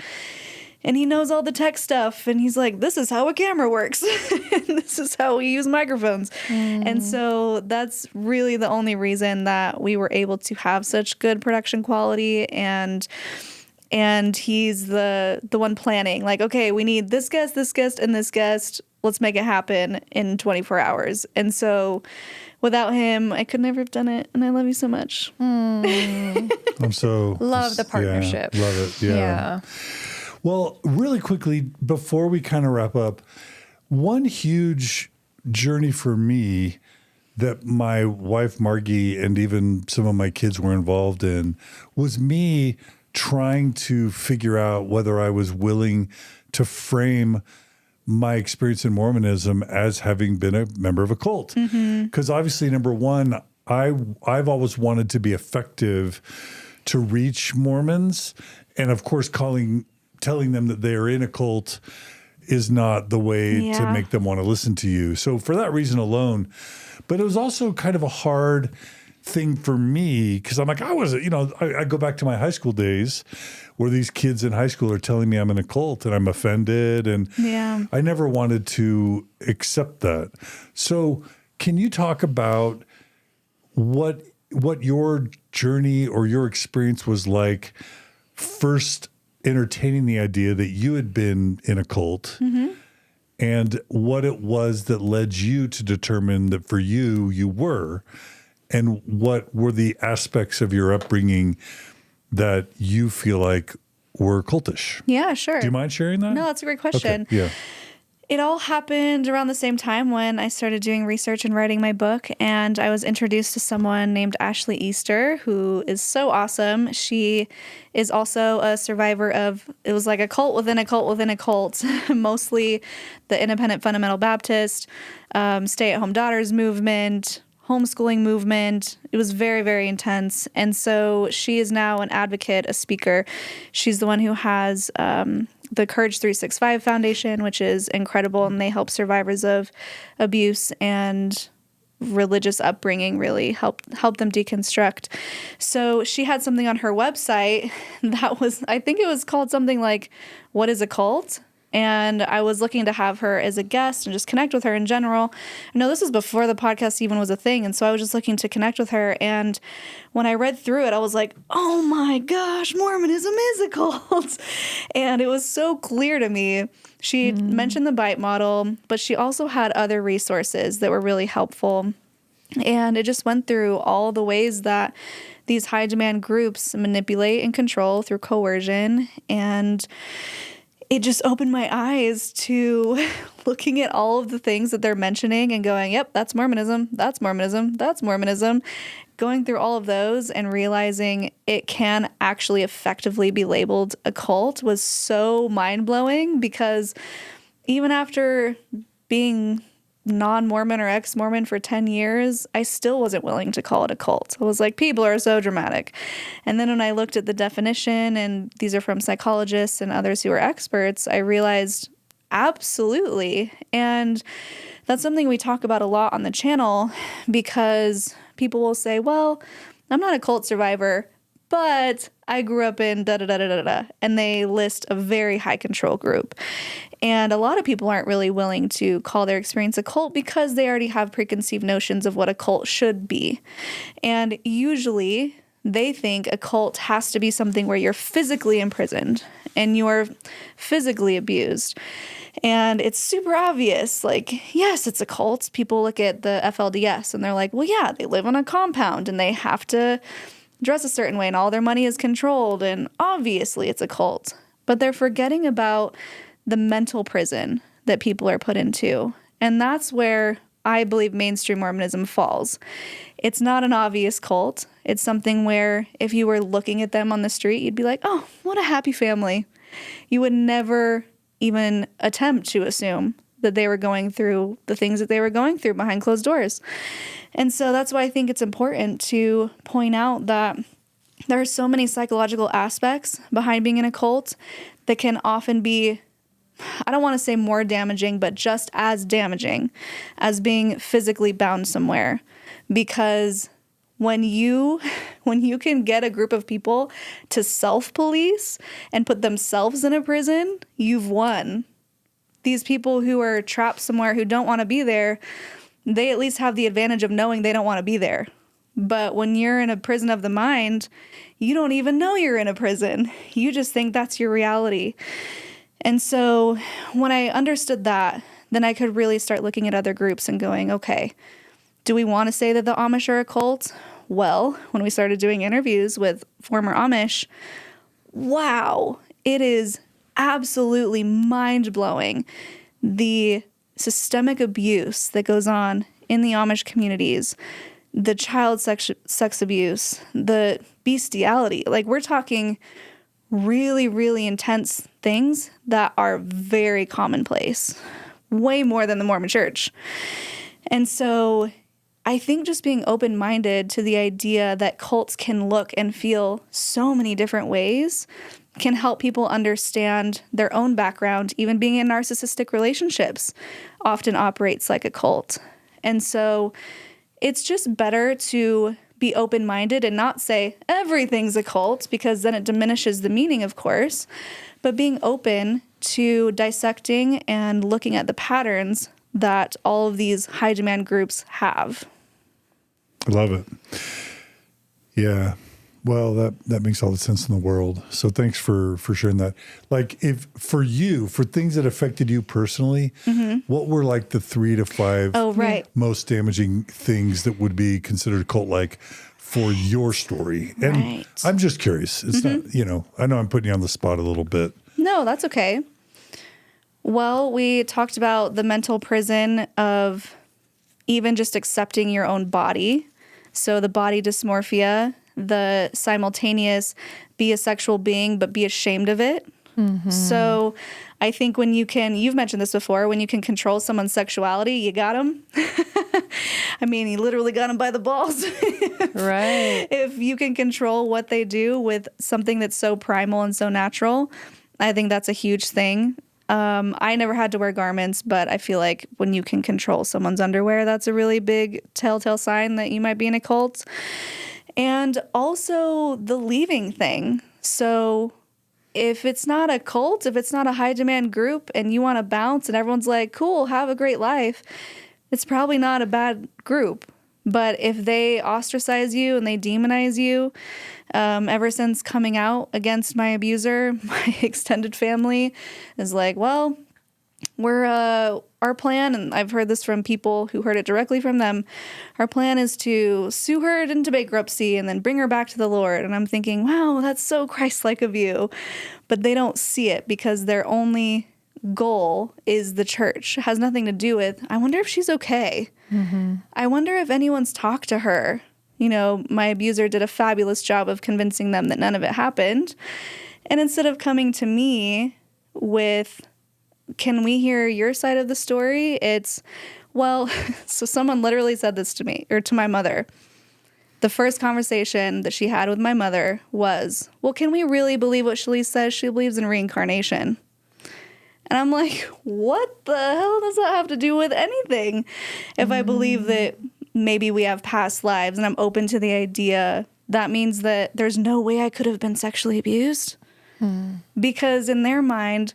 And he knows all the tech stuff. And he's like, this is how a camera works. And this is how we use microphones. And so that's really the only reason that we were able to have such good production quality. And he's the one planning, like, okay, we need this guest, and this guest. Let's make it happen in 24 hours. And so without him, I could never have done it. And I love you so much. I'm so... Love the partnership. Yeah, love it. Yeah. Well, really quickly, before we kind of wrap up, one huge journey for me that my wife, Margie, and even some of my kids were involved in was me trying to figure out whether I was willing to frame my experience in Mormonism as having been a member of a cult. Because obviously, number one, I've always wanted to be effective to reach Mormons. And of course, telling them that they are in a cult is not the way to make them want to listen to you. So for that reason alone, but it was also kind of a hard thing for me because I'm like, I go back to my high school days where these kids in high school are telling me I'm in a cult and I'm offended. And I never wanted to accept that. So can you talk about what your journey or your experience was like first entertaining the idea that you had been in a cult and what it was that led you to determine that for you were, and what were the aspects of your upbringing that you feel like were cultish? Yeah, sure. Do you mind sharing that? No, that's a great question. Okay. Yeah. It all happened around the same time when I started doing research and writing my book, and I was introduced to someone named Ashley Easter, who is so awesome. She is also a survivor of, it was like a cult within a cult within a cult, mostly the Independent Fundamental Baptist, stay-at-home daughters movement, homeschooling movement. It was very, very intense. And so she is now an advocate, a speaker. She's the one who has the Courage 365 Foundation, which is incredible, and they help survivors of abuse and religious upbringing really help them deconstruct. So she had something on her website that was, I think it was called something like, "What is a Cult?" And I was looking to have her as a guest and just connect with her in general. I know this was before the podcast even was a thing, and so I was just looking to connect with her. And when I read through it, I was like, oh my gosh, Mormonism is a cult. And it was so clear to me. She mentioned the bite model, but she also had other resources that were really helpful. And it just went through all the ways that these high demand groups manipulate and control through coercion. And it just opened my eyes to looking at all of the things that they're mentioning and going, yep, that's Mormonism, that's Mormonism, that's Mormonism. Going through all of those and realizing it can actually effectively be labeled a cult was so mind-blowing, because even after being non-Mormon or ex-Mormon for 10 years, I still wasn't willing to call it a cult. I was like, people are so dramatic. And then when I looked at the definition, and these are from psychologists and others who are experts, I realized absolutely. And that's something we talk about a lot on the channel, because people will say, well, I'm not a cult survivor, but I grew up in da-da-da-da-da-da. And they list a very high control group. And a lot of people aren't really willing to call their experience a cult because they already have preconceived notions of what a cult should be. And usually they think a cult has to be something where you're physically imprisoned and you're physically abused. And it's super obvious, like, yes, it's a cult. People look at the FLDS and they're like, well, yeah, they live on a compound and they have to dress a certain way and all their money is controlled. And obviously it's a cult. But they're forgetting about the mental prison that people are put into. And that's where I believe mainstream Mormonism falls. It's not an obvious cult. It's something where if you were looking at them on the street, you'd be like, oh, what a happy family. You would never even attempt to assume that they were going through the things that they were going through behind closed doors. And so that's why I think it's important to point out that there are so many psychological aspects behind being in a cult that can often be, I don't want to say more damaging, but just as damaging as being physically bound somewhere. Because when you can get a group of people to self-police and put themselves in a prison, you've won. These people who are trapped somewhere who don't want to be there, they at least have the advantage of knowing they don't want to be there. But when you're in a prison of the mind, you don't even know you're in a prison. You just think that's your reality. And so when I understood that, then I could really start looking at other groups and going, okay, do we want to say that the Amish are a cult? Well, when we started doing interviews with former Amish, wow, it is absolutely mind-blowing the systemic abuse that goes on in the Amish communities, the child sex abuse, the bestiality. Like, we're talking really, really intense things that are very commonplace, way more than the Mormon Church. And so I think just being open-minded to the idea that cults can look and feel so many different ways can help people understand their own background. Even being in narcissistic relationships often operates like a cult. And so it's just better to be open-minded and not say everything's a cult, because then it diminishes the meaning, of course, but being open to dissecting and looking at the patterns that all of these high demand groups have. I love it. Yeah. Well, that makes all the sense in the world. So thanks for sharing that. Like, if for you, for things that affected you personally, what were like the 3 to 5 most damaging things that would be considered cult-like for your story? And I'm just curious. It's not, I know I'm putting you on the spot a little bit. No, that's okay. Well, we talked about the mental prison of even just accepting your own body. So the body dysmorphia, the simultaneous be a sexual being, but be ashamed of it. So I think when you can, you've mentioned this before, when you can control someone's sexuality, you got them. I mean, you literally got them by the balls. Right. If you can control what they do with something that's so primal and so natural, I think that's a huge thing. I never had to wear garments, but I feel like when you can control someone's underwear, that's a really big telltale sign that you might be in a cult. And also the leaving thing. So if it's not a cult, if it's not a high demand group and you want to bounce and everyone's like, cool, have a great life, it's probably not a bad group. But if they ostracize you and they demonize you, ever since coming out against my abuser, my extended family is like, well, we're our plan, and I've heard this from people who heard it directly from them, our plan is to sue her into bankruptcy and then bring her back to the Lord. And I'm thinking, wow, that's so Christ-like of you. But they don't see it because their only goal is the church. It has nothing to do with, I wonder if she's okay. I wonder if anyone's talked to her. My abuser did a fabulous job of convincing them that none of it happened. And instead of coming to me with, can we hear your side of the story? It's, well, so someone literally said this to me, or to my mother. The first conversation that she had with my mother was, well, can we really believe what Shelise says? She believes in reincarnation. And I'm like, what the hell does that have to do with anything? If I believe that maybe we have past lives and I'm open to the idea, that means that there's no way I could have been sexually abused. Because in their mind,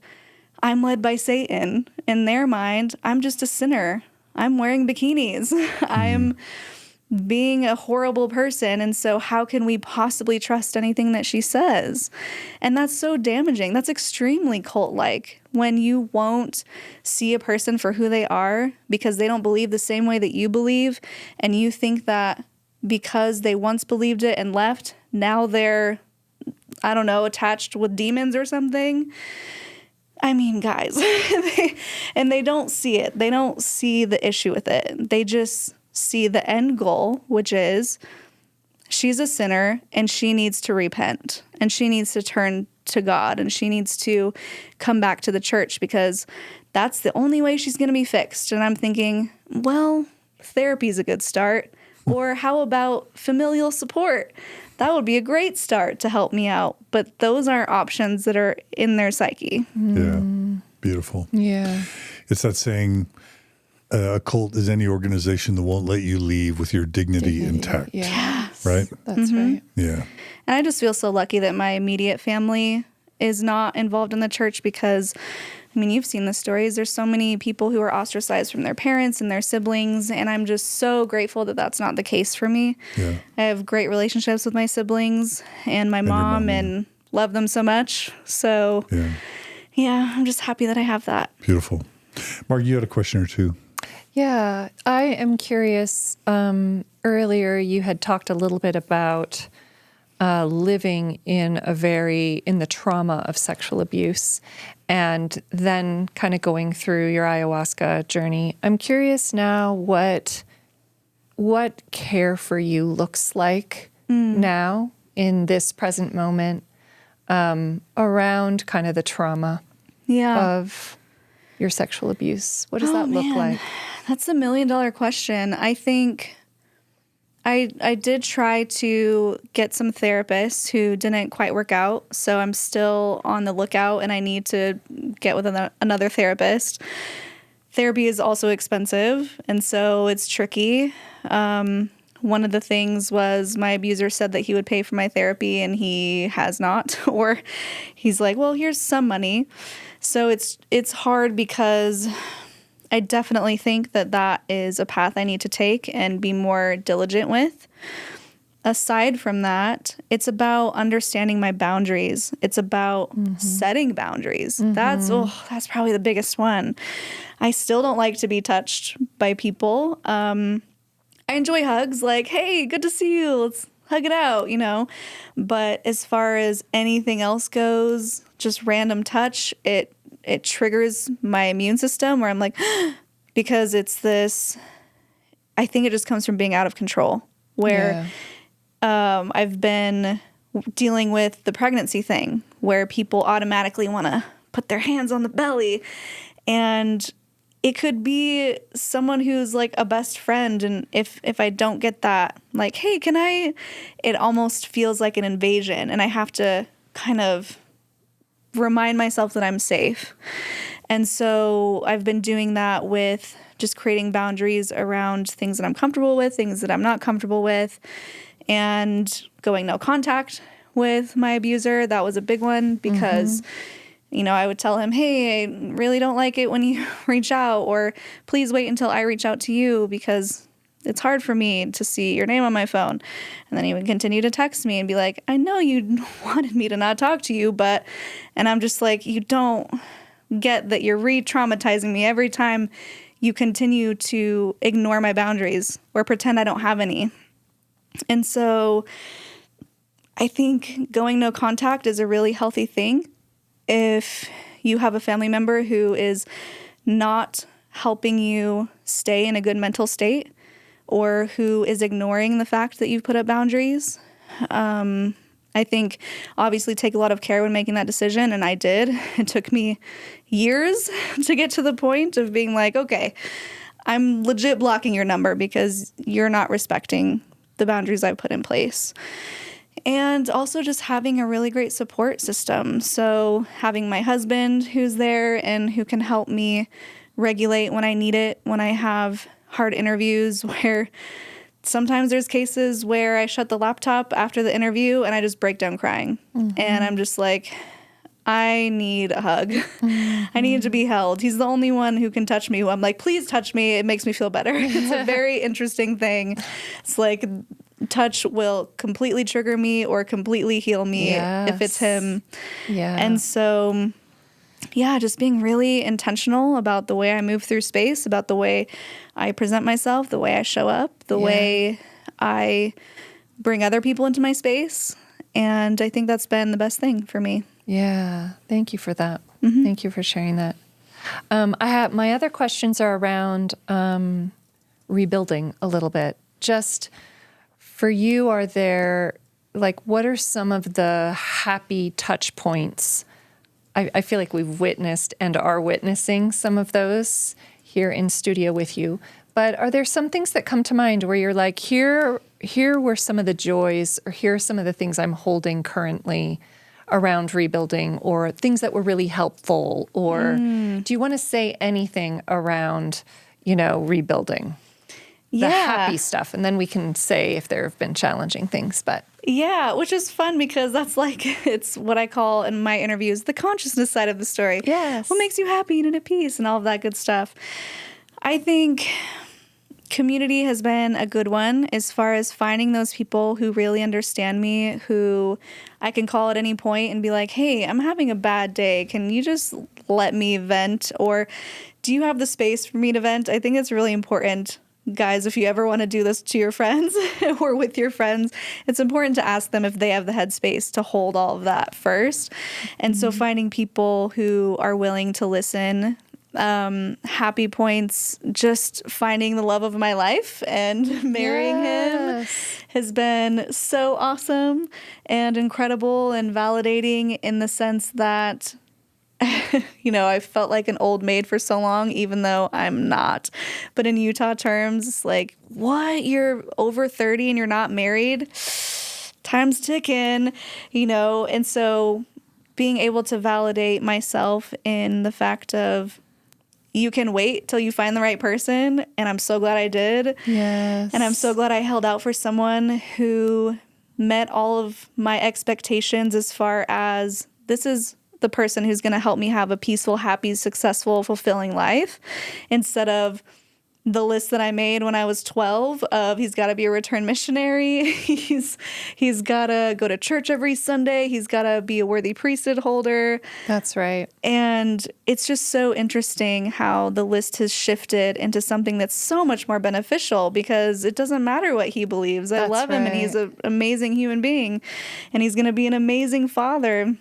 I'm led by Satan. In their mind, I'm just a sinner. I'm wearing bikinis. I'm being a horrible person. And so how can we possibly trust anything that she says? And that's so damaging. That's extremely cult-like, when you won't see a person for who they are because they don't believe the same way that you believe. And you think that because they once believed it and left, now they're, I don't know, attached with demons or something. I mean, guys, they don't see it. They don't see the issue with it. They just see the end goal, which is she's a sinner and she needs to repent and she needs to turn to God and she needs to come back to the church because that's the only way she's going to be fixed. And I'm thinking, well, therapy's a good start. Or how about familial support? That would be a great start to help me out. But those aren't options that are in their psyche. Yeah. Beautiful. Yeah. It's that saying, a cult is any organization that won't let you leave with your dignity intact. Yeah. Right? That's right. Yeah. And I just feel so lucky that my immediate family is not involved in the church because, I mean, you've seen the stories. There's so many people who are ostracized from their parents and their siblings, and I'm just so grateful that that's not the case for me. Yeah. I have great relationships with my siblings and my mom, and love them so much. So, yeah, I'm just happy that I have that. Beautiful. Mark, you had a question or two. Yeah, I am curious. Earlier, you had talked a little bit about living in the trauma of sexual abuse, and then kind of going through your ayahuasca journey. I'm curious now what care for you looks like now in this present moment around kind of the trauma of your sexual abuse. What does that look like? That's $1 million question. I think I did try to get some therapists who didn't quite work out. So I'm still on the lookout and I need to get with another therapist. Therapy is also expensive, and so it's tricky. One of the things was my abuser said that he would pay for my therapy, and he has not. Or he's like, well, here's some money. So it's hard because I definitely think that is a path I need to take and be more diligent with. Aside from that, it's about understanding my boundaries. It's about setting boundaries. That's probably the biggest one. I still don't like to be touched by people. I enjoy hugs, like, hey, good to see you. Let's hug it out, But as far as anything else goes, just random touch, it triggers my immune system where I'm like, because it's this, I think it just comes from being out of control, where I've been dealing with the pregnancy thing where people automatically want to put their hands on the belly, and it could be someone who's like a best friend. And if I don't get that, like, hey, can I, it almost feels like an invasion, and I have to kind of remind myself that I'm safe. And so I've been doing that with just creating boundaries around things that I'm comfortable with, things that I'm not comfortable with, and going no contact with my abuser. That was a big one because, I would tell him, hey, I really don't like it when you reach out, or please wait until I reach out to you because it's hard for me to see your name on my phone. And then he would continue to text me and be like, I know you wanted me to not talk to you, and I'm just like, you don't get that you're re-traumatizing me every time you continue to ignore my boundaries or pretend I don't have any. And so I think going no contact is a really healthy thing. If you have a family member who is not helping you stay in a good mental state, or who is ignoring the fact that you've put up boundaries, I think obviously take a lot of care when making that decision, and I did. It took me years to get to the point of being like, okay, I'm legit blocking your number because you're not respecting the boundaries I've put in place. And also just having a really great support system. So having my husband who's there and who can help me regulate when I need it, when I have hard interviews where sometimes there's cases where I shut the laptop after the interview and I just break down crying. And I'm just like, I need a hug. I need to be held. He's the only one who can touch me. I'm like, please touch me. It makes me feel better. It's a very interesting thing. It's like touch will completely trigger me or completely heal me if it's him. Yeah. And so, just being really intentional about the way I move through space, about the way I present myself, the way I show up, the way I bring other people into my space. And I think that's been the best thing for me. Yeah. Thank you for that. Thank you for sharing that. My other questions are around rebuilding a little bit. Just for you, are there, what are some of the happy touch points? I feel like we've witnessed and are witnessing some of those here in studio with you. But are there some things that come to mind where you're like, here were some of the joys, or here are some of the things I'm holding currently around rebuilding, or things that were really helpful? Or do you want to say anything around, rebuilding? The happy stuff. And then we can say if there have been challenging things, but. Yeah, which is fun because that's it's what I call in my interviews the consciousness side of the story. Yes. What makes you happy and at peace and all of that good stuff. I think community has been a good one as far as finding those people who really understand me, who I can call at any point and be like, hey, I'm having a bad day. Can you just let me vent? Or do you have the space for me to vent? I think it's really important. Guys, if you ever want to do this to your friends or with your friends, it's important to ask them if they have the headspace to hold all of that first. And so finding people who are willing to listen, happy points, just finding the love of my life and marrying him has been so awesome and incredible and validating in the sense that I felt like an old maid for so long, even though I'm not. But in Utah terms, it's like, what? You're over 30 and you're not married? Time's ticking, And so being able to validate myself in the fact of you can wait till you find the right person. And I'm so glad I did. Yes. And I'm so glad I held out for someone who met all of my expectations as far as this is the person who's going to help me have a peaceful, happy, successful, fulfilling life, instead of the list that I made when I was 12 of he's got to be a returned missionary, he's got to go to church every Sunday, he's got to be a worthy priesthood holder. That's right. And it's just so interesting how the list has shifted into something that's so much more beneficial because it doesn't matter what he believes. I love him and he's an amazing human being and he's going to be an amazing father.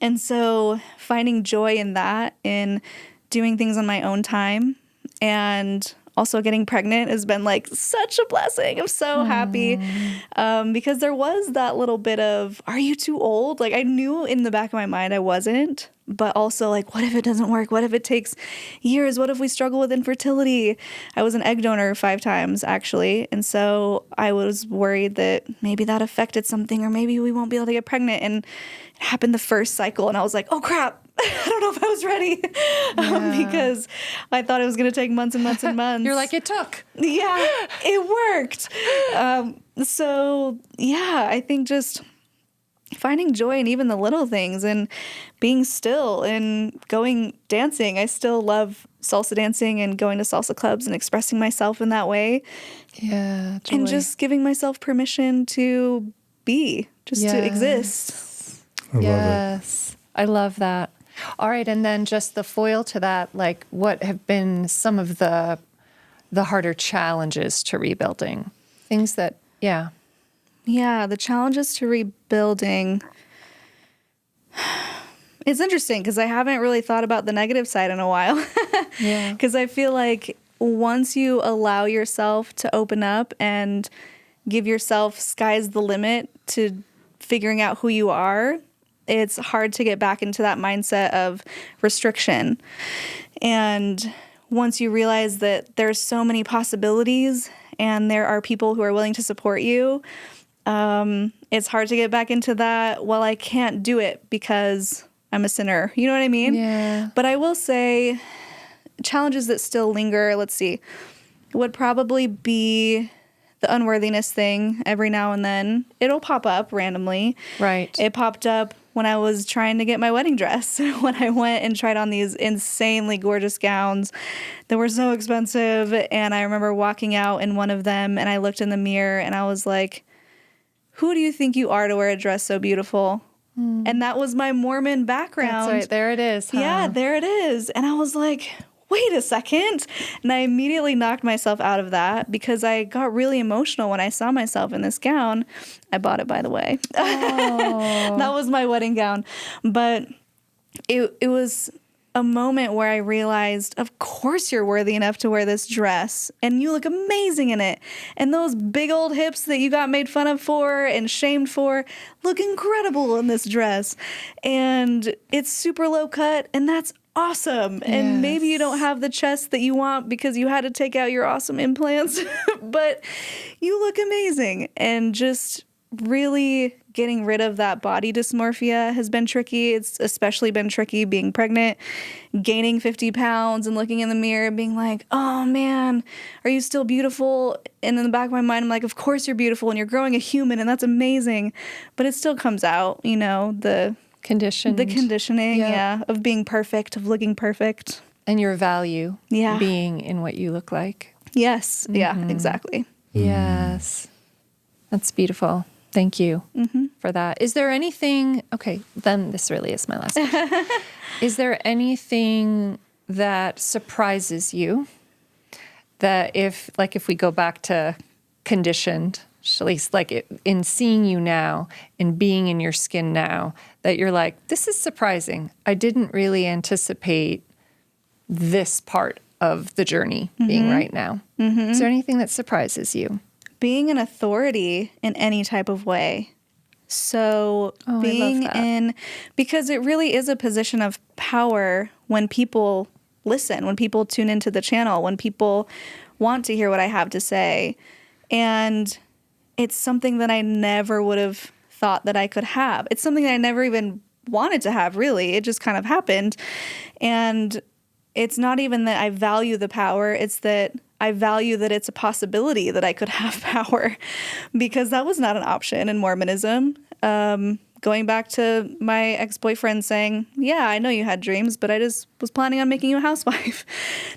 And so finding joy in that, in doing things on my own time, and also getting pregnant has been such a blessing. I'm so happy because there was that little bit of, are you too old? I knew in the back of my mind I wasn't, but also what if it doesn't work? What if it takes years? What if we struggle with infertility? I was an egg donor 5 times actually. And so I was worried that maybe that affected something or maybe we won't be able to get pregnant. And it happened the first cycle and I was like, oh crap. I don't know if I was ready because I thought it was going to take months and months and months. You're like, it took. Yeah, it worked. I think just finding joy in even the little things and being still and going dancing. I still love salsa dancing and going to salsa clubs and expressing myself in that way. Yeah, joy. And just giving myself permission to be, just to exist. I love it. I love that. All right, and then just the foil to that, what have been some of the harder challenges to rebuilding? Things that, Yeah, the challenges to rebuilding. It's interesting because I haven't really thought about the negative side in a while. Yeah. Because I feel like once you allow yourself to open up and give yourself sky's the limit to figuring out who you are, it's hard to get back into that mindset of restriction. And once you realize that there's so many possibilities and there are people who are willing to support you, it's hard to get back into that, well, I can't do it because I'm a sinner. You know what I mean? Yeah. But I will say challenges that still linger, let's see, would probably be the unworthiness thing. Every now and then it'll pop up randomly. Right. It popped up when I was trying to get my wedding dress, when I went and tried on these insanely gorgeous gowns that were so expensive. And I remember walking out in one of them and I looked in the mirror and I was like, who do you think you are to wear a dress so beautiful? And that was my Mormon background. That's right. There it is. Huh? Yeah, there it is. And I was like, wait a second. And I immediately knocked myself out of that because I got really emotional when I saw myself in this gown. I bought it, by the way. Oh. That was my wedding gown. But it was a moment where I realized, of course you're worthy enough to wear this dress. And you look amazing in it. And those big old hips that you got made fun of for and shamed for look incredible in this dress. And it's super low cut. And that's awesome. And maybe you don't have the chest that you want because you had to take out your awesome implants, but you look amazing. And just really getting rid of that body dysmorphia has been tricky. It's especially been tricky being pregnant, gaining 50 pounds and looking in the mirror and being like, oh man, are you still beautiful? And in the back of my mind, I'm like, of course you're beautiful and you're growing a human and that's amazing. But it still comes out, you know, the conditioning, of being perfect, of looking perfect. And your value being in what you look like. Yes. Yeah, exactly. Yes. That's beautiful. Thank you for that. Is there anything, okay, then this really is my last question. Is there anything that surprises you that if we go back to conditioned, Shelise, like in seeing you now and being in your skin now, that you're like, this is surprising. I didn't really anticipate this part of the journey being right now. Is there anything that surprises you? Being an authority in any type of way. So being in, because it really is a position of power when people listen, when people tune into the channel, when people want to hear what I have to say. And it's something that I never would have thought that I could have. It's something that I never even wanted to have, really. It just kind of happened. And it's not even that I value the power, it's that I value that it's a possibility that I could have power, because that was not an option in Mormonism. Going back to my ex-boyfriend saying, yeah, I know you had dreams, but I just was planning on making you a housewife.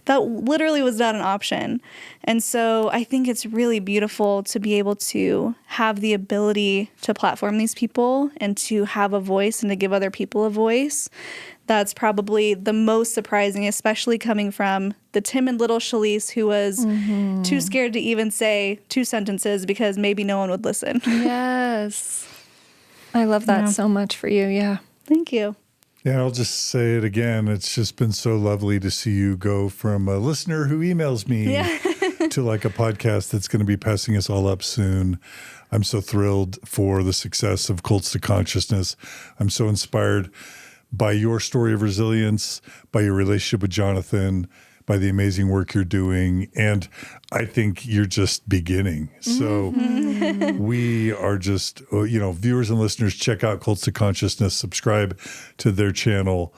That literally was not an option. And so I think it's really beautiful to be able to have the ability to platform these people and to have a voice and to give other people a voice. That's probably the most surprising, especially coming from the timid little Shelise who was too scared to even say 2 sentences because maybe no one would listen. Yes. I love that so much for you. Yeah. Thank you. Yeah, I'll just say it again. It's just been so lovely to see you go from a listener who emails me to like a podcast that's going to be passing us all up soon. I'm so thrilled for the success of Cults to Consciousness. I'm so inspired by your story of resilience, by your relationship with Jonathan, by the amazing work you're doing. And I think you're just beginning. So we are just, viewers and listeners, check out Cults to Consciousness, subscribe to their channel,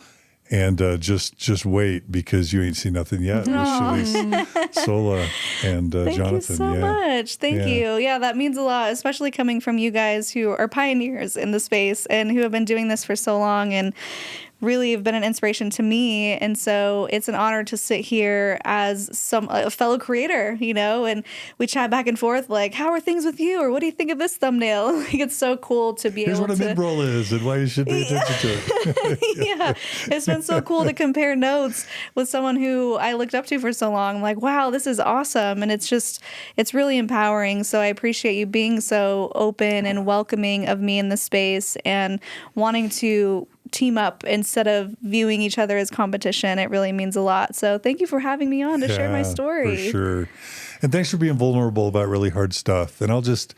and just wait, because you ain't seen nothing yet with Shelise Sola and Jonathan. Thank you so much. Thank you. Yeah, that means a lot, especially coming from you guys who are pioneers in the space and who have been doing this for so long and really have been an inspiration to me. And so it's an honor to sit here as a fellow creator, and we chat back and forth like, how are things with you? Or what do you think of this thumbnail? Like, it's so cool to be Here's able to... Here's what a mid-roll is and why you should pay attention to it. Yeah, it's been so cool to compare notes with someone who I looked up to for so long. I'm like, wow, this is awesome. And it's really empowering. So I appreciate you being so open and welcoming of me in the space and wanting to team up instead of viewing each other as competition. It really means a lot. So thank you for having me on to share my story. For sure. And thanks for being vulnerable about really hard stuff. And I'll just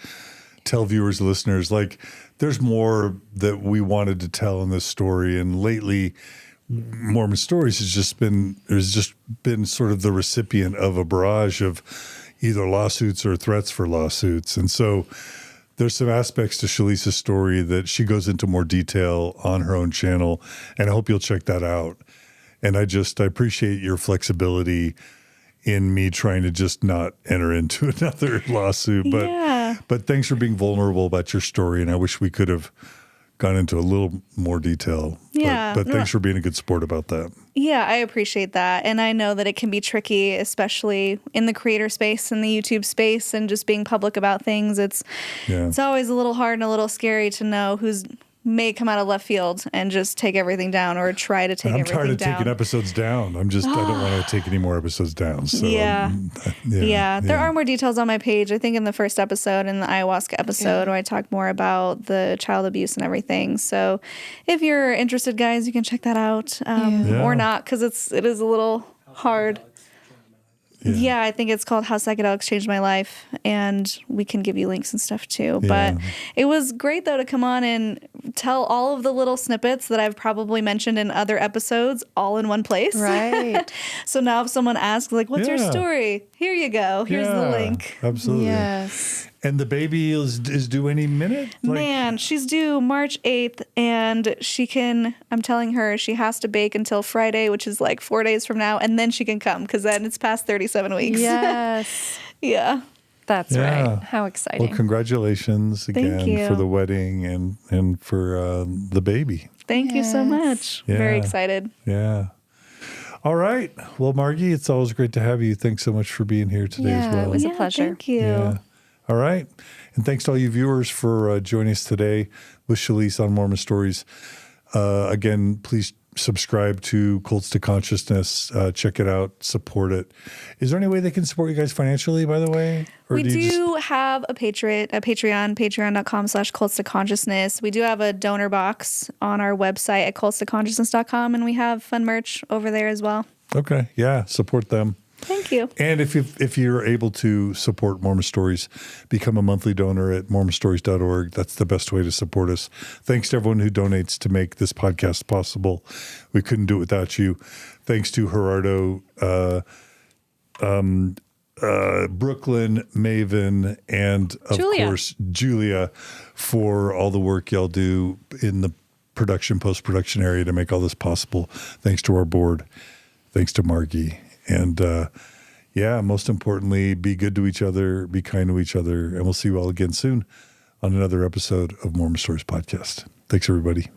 tell viewers and listeners, like, there's more that we wanted to tell in this story. And lately, Mormon Stories has just been sort of the recipient of a barrage of either lawsuits or threats for lawsuits. And so there's some aspects to Shelise's story that she goes into more detail on her own channel, and I hope you'll check that out. And I appreciate your flexibility in me trying to just not enter into another lawsuit. But thanks for being vulnerable about your story, and I wish we could have gone into a little more detail. But thanks for being a good sport about that. Yeah, I appreciate that. And I know that it can be tricky, especially in the creator space and the YouTube space and just being public about things. It's always a little hard and a little scary to know who's may come out of left field and just take everything down or try to take everything down. I'm tired of taking episodes down. I don't want to take any more episodes down. So There are more details on my page. I think in the first episode, in the ayahuasca episode, where I talk more about the child abuse and everything. So if you're interested, guys, you can check that out or not, because it is a little hard. Yeah, I think it's called How Psychedelics Changed My Life, and we can give you links and stuff too. But it was great, though, to come on and tell all of the little snippets that I've probably mentioned in other episodes all in one place. Right. So now if someone asks, like, what's your Yeah. story? Here you go. Here's the link. Absolutely. Yes. And the baby is due any minute? Man, she's due March 8th, and I'm telling her she has to bake until Friday, which is like 4 days from now, and then she can come, because then it's past 37 weeks. Yes. Yeah. That's Yeah. right. How exciting. Well, congratulations again you. for the wedding and for the baby. Thank you so much. Yeah. Very excited. Yeah. All right. Well, Margie, it's always great to have you. Thanks so much for being here today as well. It was a pleasure. Thank you. Yeah. All right. And thanks to all you viewers for joining us today with Shelise on Mormon Stories. Again, please subscribe to Cults to Consciousness. Check it out. Support it. Is there any way they can support you guys financially, by the way? Or We do you do have a Patreon, patreon.com/cults to consciousness. We do have a donor box on our website at cultstoconsciousness.com, and we have fun merch over there as well. Okay. Yeah. Support them. Thank you. And if you're able to support Mormon Stories, become a monthly donor at mormonstories.org. That's the best way to support us. Thanks to everyone who donates to make this podcast possible. We couldn't do it without you. Thanks to Gerardo, Brooklyn, Maven, and of Julia. course Julia for all the work y'all do in the post-production area to make all this possible. Thanks to our board. Thanks to Margie. And most importantly, be good to each other, be kind to each other, and we'll see you all again soon on another episode of Mormon Stories Podcast. Thanks, everybody.